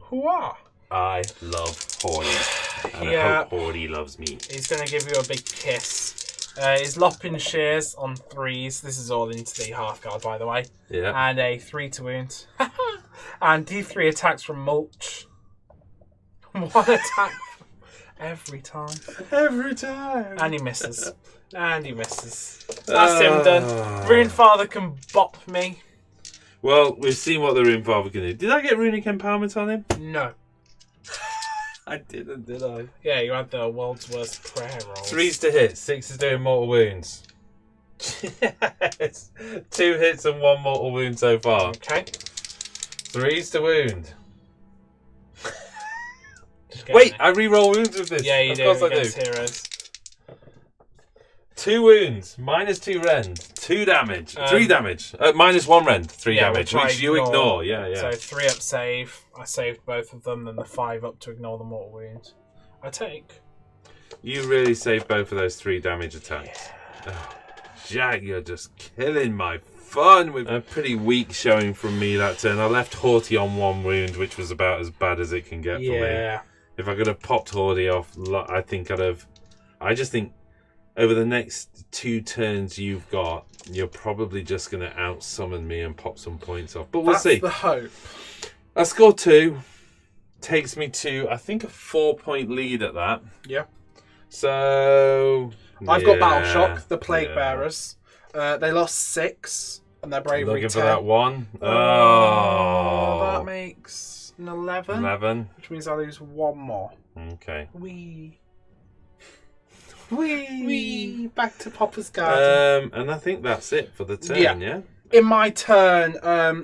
Hooah. I love Hordy. And I hope Hordy loves me. He's going to give you a big kiss. His lopping shears on 3s. This is all into the half guard, by the way. Yeah. And a 3 to wound. And D3 attacks from mulch. 1 attack every time. Every time. And he misses. And he misses. That's him done. Rune Father can bop me. Well, we've seen what the Rune Father can do. Did I get Runic Empowerment on him? No. I didn't, did I? Yeah, you had the world's worst prayer rolls. 3s to hit, 6 is doing mortal wounds. Yes. 2 hits and 1 mortal wound so far. Okay. 3s to wound. Wait, I re-roll wounds with this. Yeah, you do. Of course I against do. heroes. 2 wounds, -2 rend, 2 damage, 3 damage, -1 rend, 3 damage, which you ignore. Yeah, yeah. So 3 up save. I saved both of them, then the 5 up to ignore the mortal wound. I take. You really saved both of those 3 damage attacks. Yeah. Oh, Jack, you're just killing my fun with a pretty weak showing from me that turn. I left Haughty on 1 wound, which was about as bad as it can get for me. If I could have popped Haughty off, I think I'd have. I just think over the next 2 turns you've got, you're probably just going to out-summon me and pop some points off. But we'll see. That's the hope. I scored 2. Takes me to, I think, a 4-point lead at that. Yeah. So... I've got Battle Shock, the Plague Bearers. They lost 6. And their bravery Looking 10. for that 1. That makes an 11. 11. Which means I lose 1 more. Okay. Wee. Back to Papa's garden. And I think that's it for the turn, yeah? In my turn,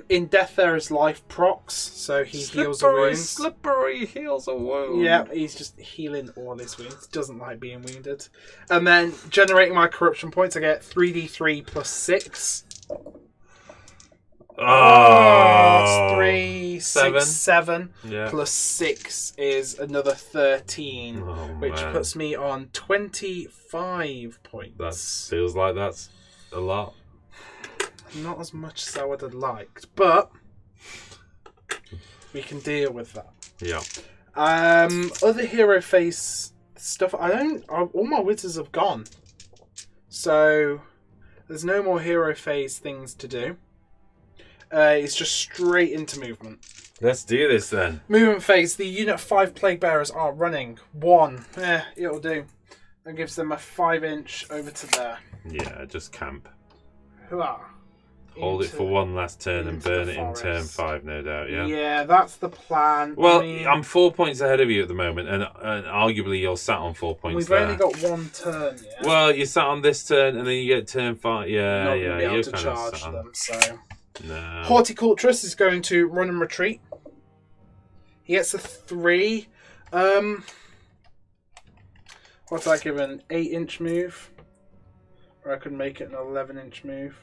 in death there is life procs, so he heals a wound. Slippery heals a wound. Yeah, he's just healing all his wounds. Doesn't like being wounded. And then generating my corruption points, I get 3d3 plus 6. That's 3, 6, 7. Yeah. Plus 6 is another 13, which puts me on 25 points. That feels like that's a lot. Not as much as I would have liked, but we can deal with that. Yeah. Other hero phase stuff. All my wizards have gone, so there's no more hero phase things to do. It's just straight into movement. Let's do this then. Movement phase. The unit 5 plague bearers are running 1. It'll do. That gives them a 5-inch over to there. Yeah, just camp. Hooah. Hold it for one last turn and burn it in turn 5, no doubt, yeah? Yeah, that's the plan. Well, I'm 4 points ahead of you at the moment, and arguably you're sat on 4 points We've there. only got 1 turn, yeah? Well, you sat on this turn, and then you get turn 5. Yeah, Not yeah, gonna be able you're to kind charge of sat on. them, so... No. Horticulturist is going to run and retreat. He gets a 3. What's that give? An 8-inch move? Or I could make it an 11-inch move.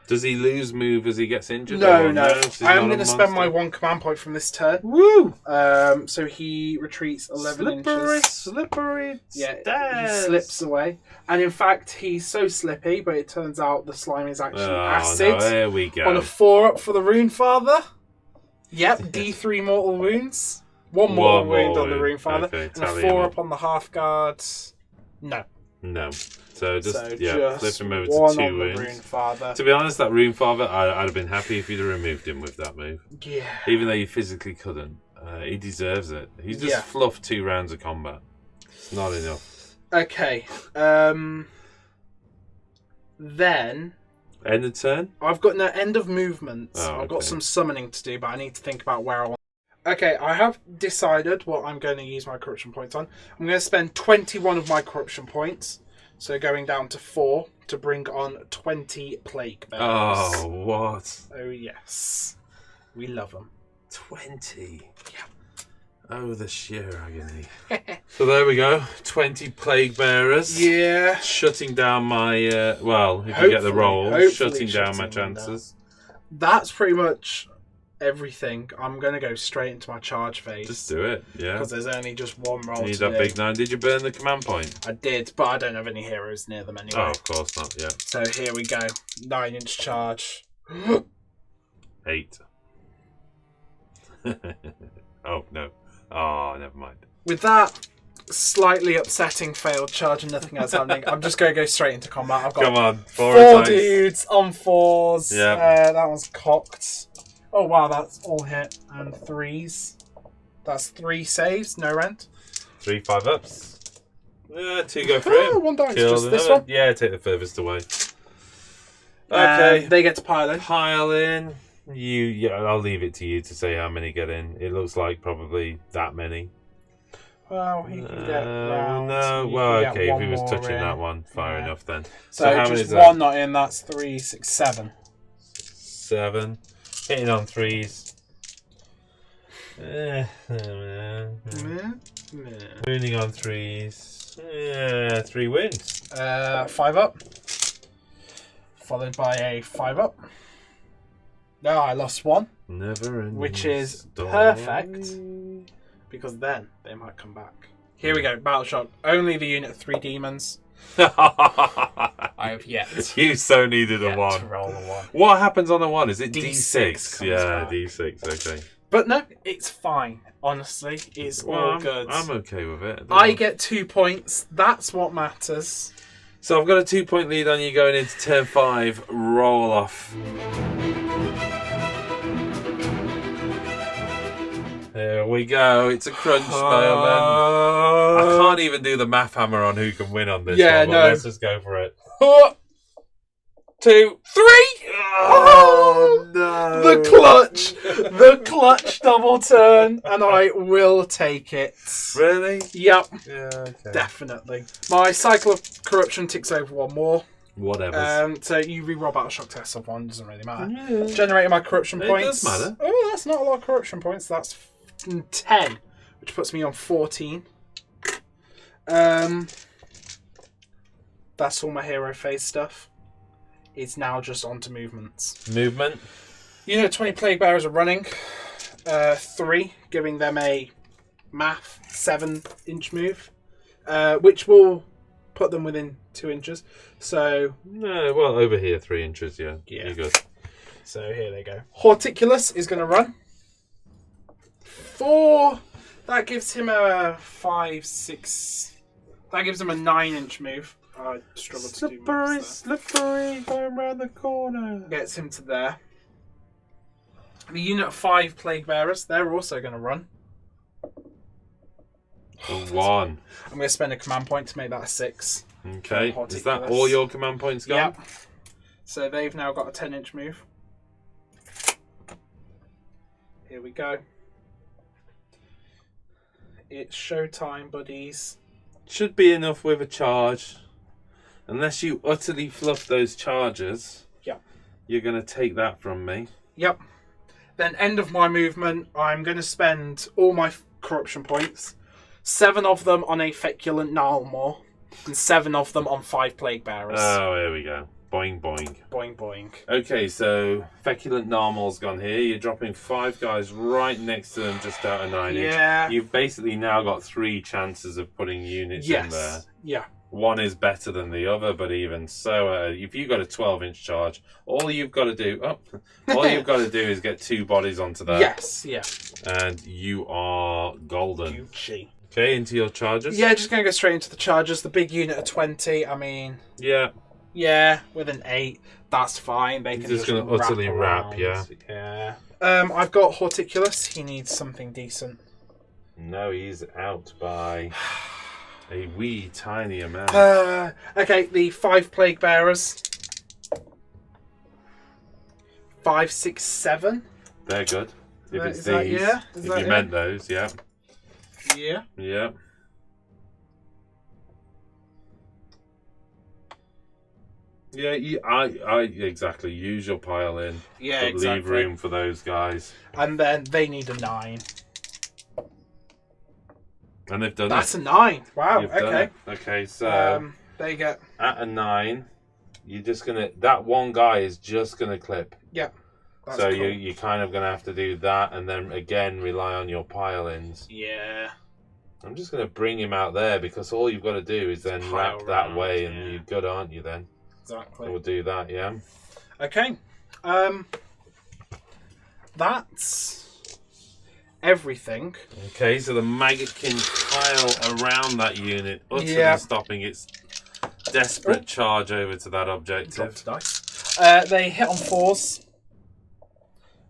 Does he lose move as he gets injured? No. I am going to spend my monster? 1 command point from this turn. Woo! So he retreats 11 inches. Slippery. Yeah, stairs. he slips away. And in fact, he's so slippy, but it turns out the slime is actually acid. No, there we go. On a 4-up for the Rune Father. Yep, D3 mortal wounds. One mortal wound on the Rune Father. Okay, and a 4-up on the Half-Guard. No. So just flip him over one to 2 on the wounds. Rune Father. To be honest, that Rune Father, I'd have been happy if you'd have removed him with that move. Yeah. Even though you physically couldn't. He deserves it. He's just fluffed 2 rounds of combat. It's not enough. Okay. Then... End of turn? I've got no end of movement. Oh, I've got some summoning to do, but I need to think about where I want. Okay, I have decided what I'm going to use my corruption points on. I'm going to spend 21 of my corruption points, so going down to 4 to bring on 20 plague bearers. Oh, what? Oh yes, we love them. 20. Yeah. Oh, the sheer agony. So there we go. 20 plague bearers. Yeah. Shutting down my if you get the roll, shutting down my chances. That's pretty much everything. I'm going to go straight into my charge phase. Just do it, yeah. Because there's only just one roll you need to that big 9. Did you burn the command point? I did, but I don't have any heroes near them anyway. Oh, of course not, yeah. So here we go. 9-inch charge. 8. Oh, no. Oh, never mind. With that slightly upsetting failed charge and nothing else happening, I'm just going to go straight into combat. I've got Come on, 4 dudes on 4s. Yeah. That one's cocked. Oh wow, that's all hit and 3s. That's 3 saves, no rent. 3 5-ups. 2 go for it. 1 dice, Kill just this another. one. Yeah, take the furthest away. Okay. They get to pile in. Pile in. I'll leave it to you to say how many get in. It looks like probably that many. Well, he can get round. No, well, okay, if he was touching that one, far enough then. So how many just is that? 1 not in, that's 3, 6, 7. 7. Hitting on 3s. Wounding on 3s. 3 wins. 5 up. Followed by a 5 up. No, I lost 1. Never ending which is story. perfect. Because then they might come back. Here we go, Battle Shock. Only the unit 3 demons. I have yet. You so needed a 1. To roll a 1. What happens on a 1? Is it D6 D6? Yeah, back. D6, okay. But no, it's fine. Honestly, it's all good. I'm okay with it. I get 2 points. That's what matters. So I've got a 2-point lead on you going into turn 5. Roll off. There we go. It's a crunch moment. I can't even do the math hammer on who can win on this one. But let's just go for it. 2, 3. Oh no! The clutch double turn, and I will take it. Really? Yep. Yeah. Okay. Definitely. My cycle of corruption ticks over one more. Whatever. So you reroll battle shock tests of one, doesn't really matter. Yeah. Generating my corruption points. It does matter. Oh, that's not a lot of corruption points. That's 10, which puts me on 14. That's all my hero phase stuff. It's now just on to movements. Movement. 20 plague bearers are running. 3, giving them a math 7-inch move, which will put them within 2 inches. So, No, well, over here, 3 inches. Yeah. You're good. So here they go. Horticulus is going to run. 4. That gives him a 5, 6. That gives him a 9-inch move. I struggle to do maths there. Slippery, going around the corner. Gets him to there. The unit of 5 plague bearers, they're also going to run. 1. I'm going to spend a command point to make that a 6. Okay. Is that all your command points gone? Yep. So they've now got a 10-inch move. Here we go. It's showtime, buddies. Should be enough with a charge. Unless you utterly fluff those charges, you're going to take that from me. Yep. Then end of my movement, I'm going to spend all my corruption points. 7 of them on a feculent Gnarlmaw, and 7 of them on 5 plague bearers. Oh, here we go. Boing, boing. Boing, boing. Okay, so feculent Gnarlmaw's gone here. You're dropping 5 guys right next to them, just out of 9 inch. You've basically now got 3 chances of putting units in there. Yeah. One is better than the other, but even so, if you've got a 12-inch charge, all you've got to do, is get 2 bodies onto that. Yes, yeah. And you are golden. Gucci. Okay, into your charges. Yeah, just going to go straight into the charges. The big unit of 20. I mean, yeah, with an 8, that's fine. They can just going to utterly wrap. Yeah. I've got Horticulus. He needs something decent. No, he's out by a wee tiny amount. Okay, the 5 plague bearers. 5, 6, 7. They're good. If it's is these, that, yeah? If you meant those, yeah. Yeah. Yeah. Yeah, I exactly. Use your pile in. Yeah, but exactly. Leave room for those guys. And then they need a 9. And they've done That's a 9. Wow. You've done it. Okay, so they get at a 9. You're just gonna. That one guy is just gonna clip. Yeah. So cool. you're kind of gonna have to do that, and then again rely on your pile-ins. Yeah. I'm just gonna bring him out there because all you've got to do is then wrap that way, and you're good, aren't you? Then. Exactly. So we'll do that. Yeah. Okay. That's everything. Okay, so the Maggotkin pile around that unit, utterly stopping its desperate charge over to that objective. Dice. They hit on 4s.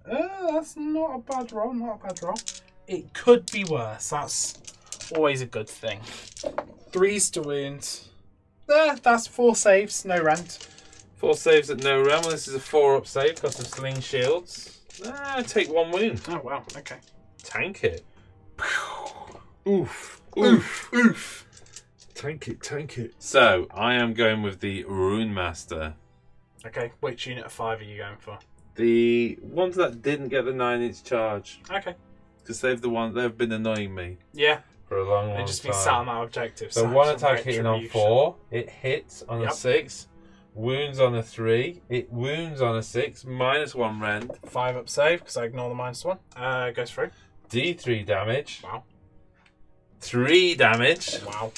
That's not a bad roll. It could be worse. That's always a good thing. 3s to wound. That's 4 saves, no rent. 4 saves at no rent. Well, this is a 4-up save because of sling shields. Take 1 wound. Oh, wow. Okay. Tank it. Oof. Oof. Oof. Tank it. So, I am going with the Rune Master. Okay, which unit of 5 are you going for? The ones that didn't get the 9-inch charge. Okay. Because they've been annoying me. Yeah. For a long They've time. just been sat on that objective. So one attack hitting on 4. It hits on a 6. Wounds on a 3. It wounds on a 6. -1 rend. 5-up save because I ignore the -1. Goes through. D3 damage. Wow. 3 damage. Wow.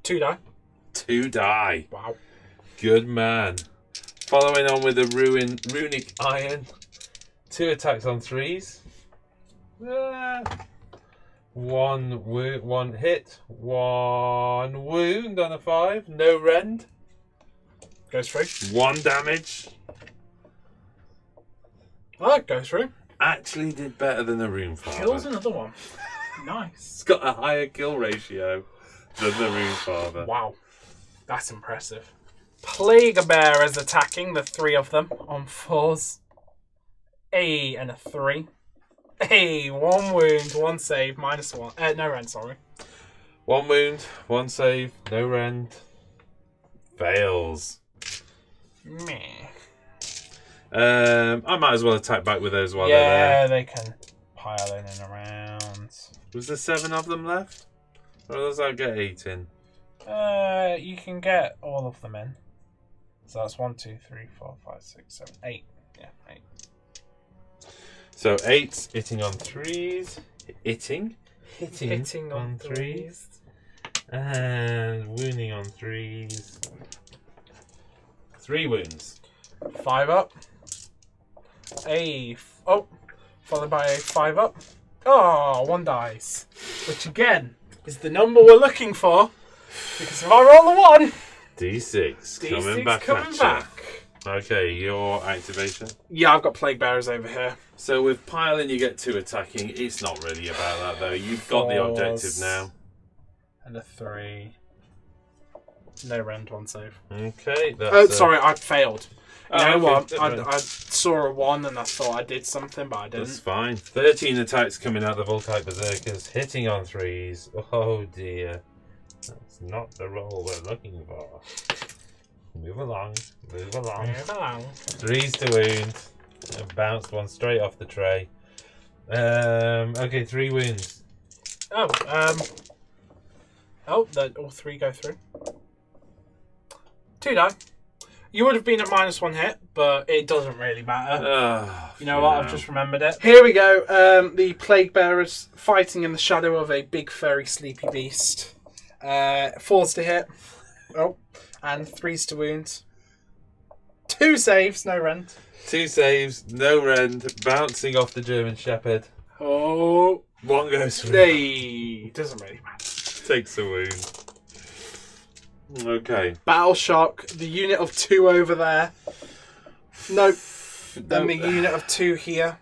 2 die. 2 die. Wow. Good man. Following on with the runic iron. 2 attacks on 3s. 1 hit. 1 wound on a 5. No rend. Goes through. 1 damage. Oh, it goes through. Actually did better than the Rune Father. Kills another one. Nice. It's got a higher kill ratio than the Rune Father. Wow. That's impressive. Plague Bearers attacking, the 3 of them on 4s. And a 3. 1 wound, 1 save, -1. No rend, sorry. 1 wound, 1 save, no rend. Fails. Meh. I might as well attack back with those while yeah, they're there. they can pile in and around. Was there 7 of them left? Or does that get 8 in? You can get all of them in. So that's 1, 2, 3, 4, 5, 6, 7, 8. Yeah, 8. So 8 hitting on 3s. Hitting on 3s. And wounding on 3s. 3 wounds. 5 up. Followed by a 5 up. Oh, 1 dice. Which again is the number we're looking for. Because if I roll a 1, D6 coming back coming at back. you. Okay, your activation. Yeah, I've got Plague Bearers over here. So with piling, you get 2 attacking. It's not really about that though. You've got the objective now. And a 3. No rend, 1 save. Okay. That's, sorry, I failed. You know okay, what? I saw a 1 and I thought I did something, but I didn't. That's fine. 13 attacks coming out of the Volkite Berserkers, hitting on 3s. Oh dear. That's not the roll we're looking for. Move along. 3s to wound. And bounced 1 straight off the tray. Okay, 3 wounds. All 3 go through. 2 die. You would have been at -1 hit, but it doesn't really matter. You know what? I've just remembered it. Here we go. The Plague Bearers fighting in the shadow of a big, furry, sleepy beast. 4s to hit. And 3s to wound. 2 saves, no rend. 2 saves, no rend, bouncing off the German Shepherd. 1 goes through. Hey, doesn't really matter. Takes a wound. Okay. Battle shock. The unit of 2 over there. Nope. Then the unit of 2 here.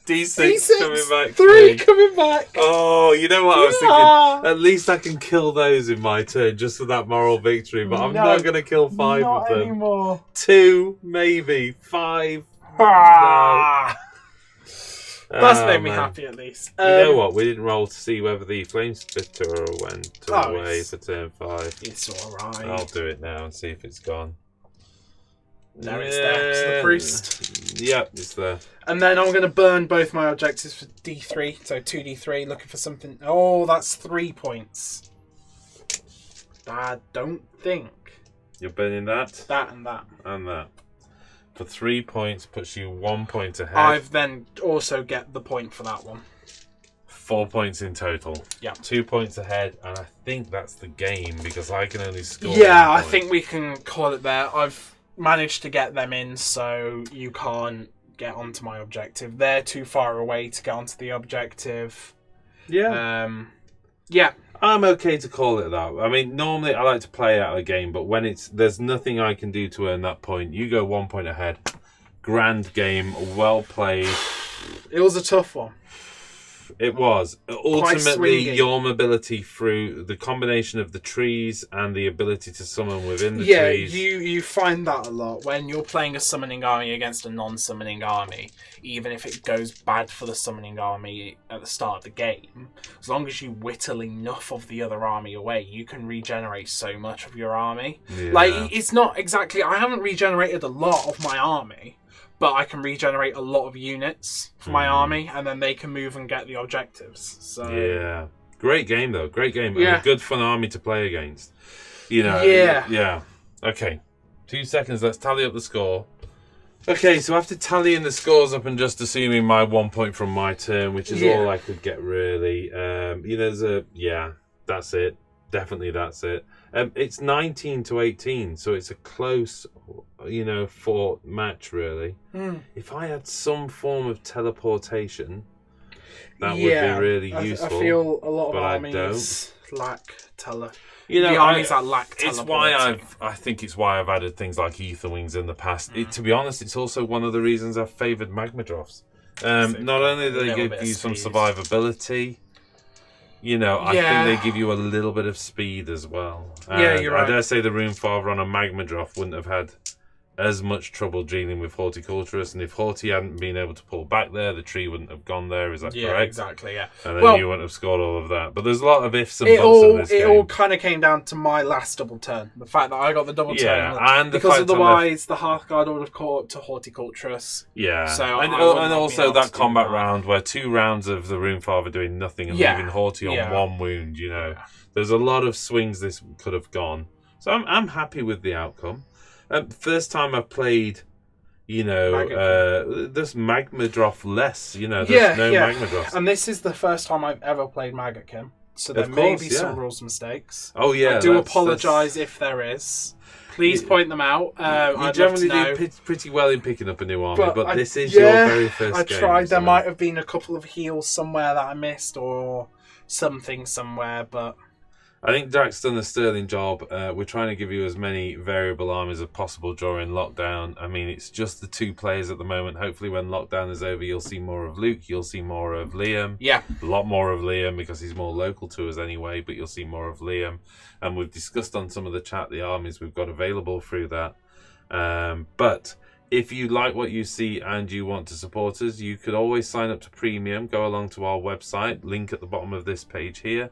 D6 coming back. 3 coming back. Oh, you know what I was thinking? At least I can kill those in my turn just for that moral victory, but I'm not going to kill 5 of them. Anymore. 2, maybe. 5. No. That's made me happy at least. You know what? We didn't roll to see whether the Flame Spitter went away for turn 5. It's alright. I'll do it now and see if it's gone. No, it's there. It's the priest. Yep, it's there. And then I'm going to burn both my objectives for D3. So 2D3, looking for something. Oh, that's 3 points. I don't think. You're burning that? That and that. And that. For 3 points, puts you 1 point ahead. I've then also get the point for that one. 4 points in total. Yeah. 2 points ahead, and I think that's the game because I can only score. Yeah, 1 I point. think we can call it there. I've managed to get them in, so you can't get onto my objective. They're too far away to get onto the objective. Yeah. Yeah. I'm okay to call it that. I mean, normally I like to play out a game, but when there's nothing I can do to earn that point. You go 1 point ahead. Grand game, well played. It was a tough one. It was. Ultimately, swingy. your mobility through the combination of the trees and the ability to summon within the Yeah, trees. you find that a lot when you're playing a summoning army against a non-summoning army. Even if it goes bad for the summoning army at the start of the game, as long as you whittle enough of the other army away, you can regenerate so much of your army. Yeah. Like, it's not exactly... I haven't regenerated a lot of my army, but I can regenerate a lot of units for my army, and then they can move and get the objectives. So yeah. Great game, though. Great game. Yeah. And a good, fun army to play against. You know. Yeah. Yeah. Okay. 2 seconds. Let's tally up the score. Okay, so after tallying the scores up and just assuming my 1 point from my turn, which is all I could get, really. That's it. Definitely that's it. It's 19-18, so it's a close, fought match, really. If I had some form of teleportation, that would be really useful. I feel a lot of but armies lack tele. The armies that lack it's teleporting. I think it's why I've added things like Ether Wings in the past. To be honest, it's also one of the reasons I've favoured Magmadroths. Not only do they give you some survivability, You know, I think they give you a little bit of speed as well. Yeah, you're right. I dare say the Runefather on a Magma Drop wouldn't have had as much trouble dealing with Horticulturist, and if Horty hadn't been able to pull back there, the tree wouldn't have gone there. Is that correct? Yeah, exactly. Yeah, and then you wouldn't have scored all of that. But there's a lot of ifs and buts in this game. It all kind of came down to my last double turn. The fact that I got the double turn, and because otherwise the Hearthguard would have caught up to Horticulturist. Yeah, so and also that combat round where 2 rounds of the Runefather doing nothing and leaving Horty on 1 wound. You know, there's a lot of swings this could have gone. So I'm happy with the outcome. First time I've played, you know, this Magma Drop less, you know, there's no Magma Drops. And this is the first time I've ever played Maggotkin, so there may be some rules mistakes. Oh, yeah. I do apologise if there is. Please point them out. You generally do pretty well in picking up a new army, but this is your very first game. I tried. There might have been a couple of heals somewhere that I missed, or something somewhere, but... I think Jack's done a sterling job. We're trying to give you as many variable armies as possible during lockdown. I mean, it's just the 2 players at the moment. Hopefully when lockdown is over, you'll see more of Luke. You'll see more of Liam. Yeah. A lot more of Liam because he's more local to us anyway, but you'll see more of Liam. And we've discussed on some of the chat the armies we've got available through that. But if you like what you see and you want to support us, you could always sign up to Premium. Go along to our website. Link at the bottom of this page here.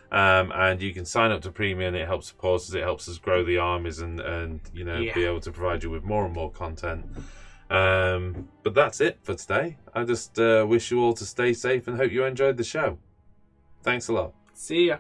And you can sign up to Premium. It helps support us. It helps us grow the armies and you know, be able to provide you with more and more content. But that's it for today. I just wish you all to stay safe and hope you enjoyed the show. Thanks a lot. See ya.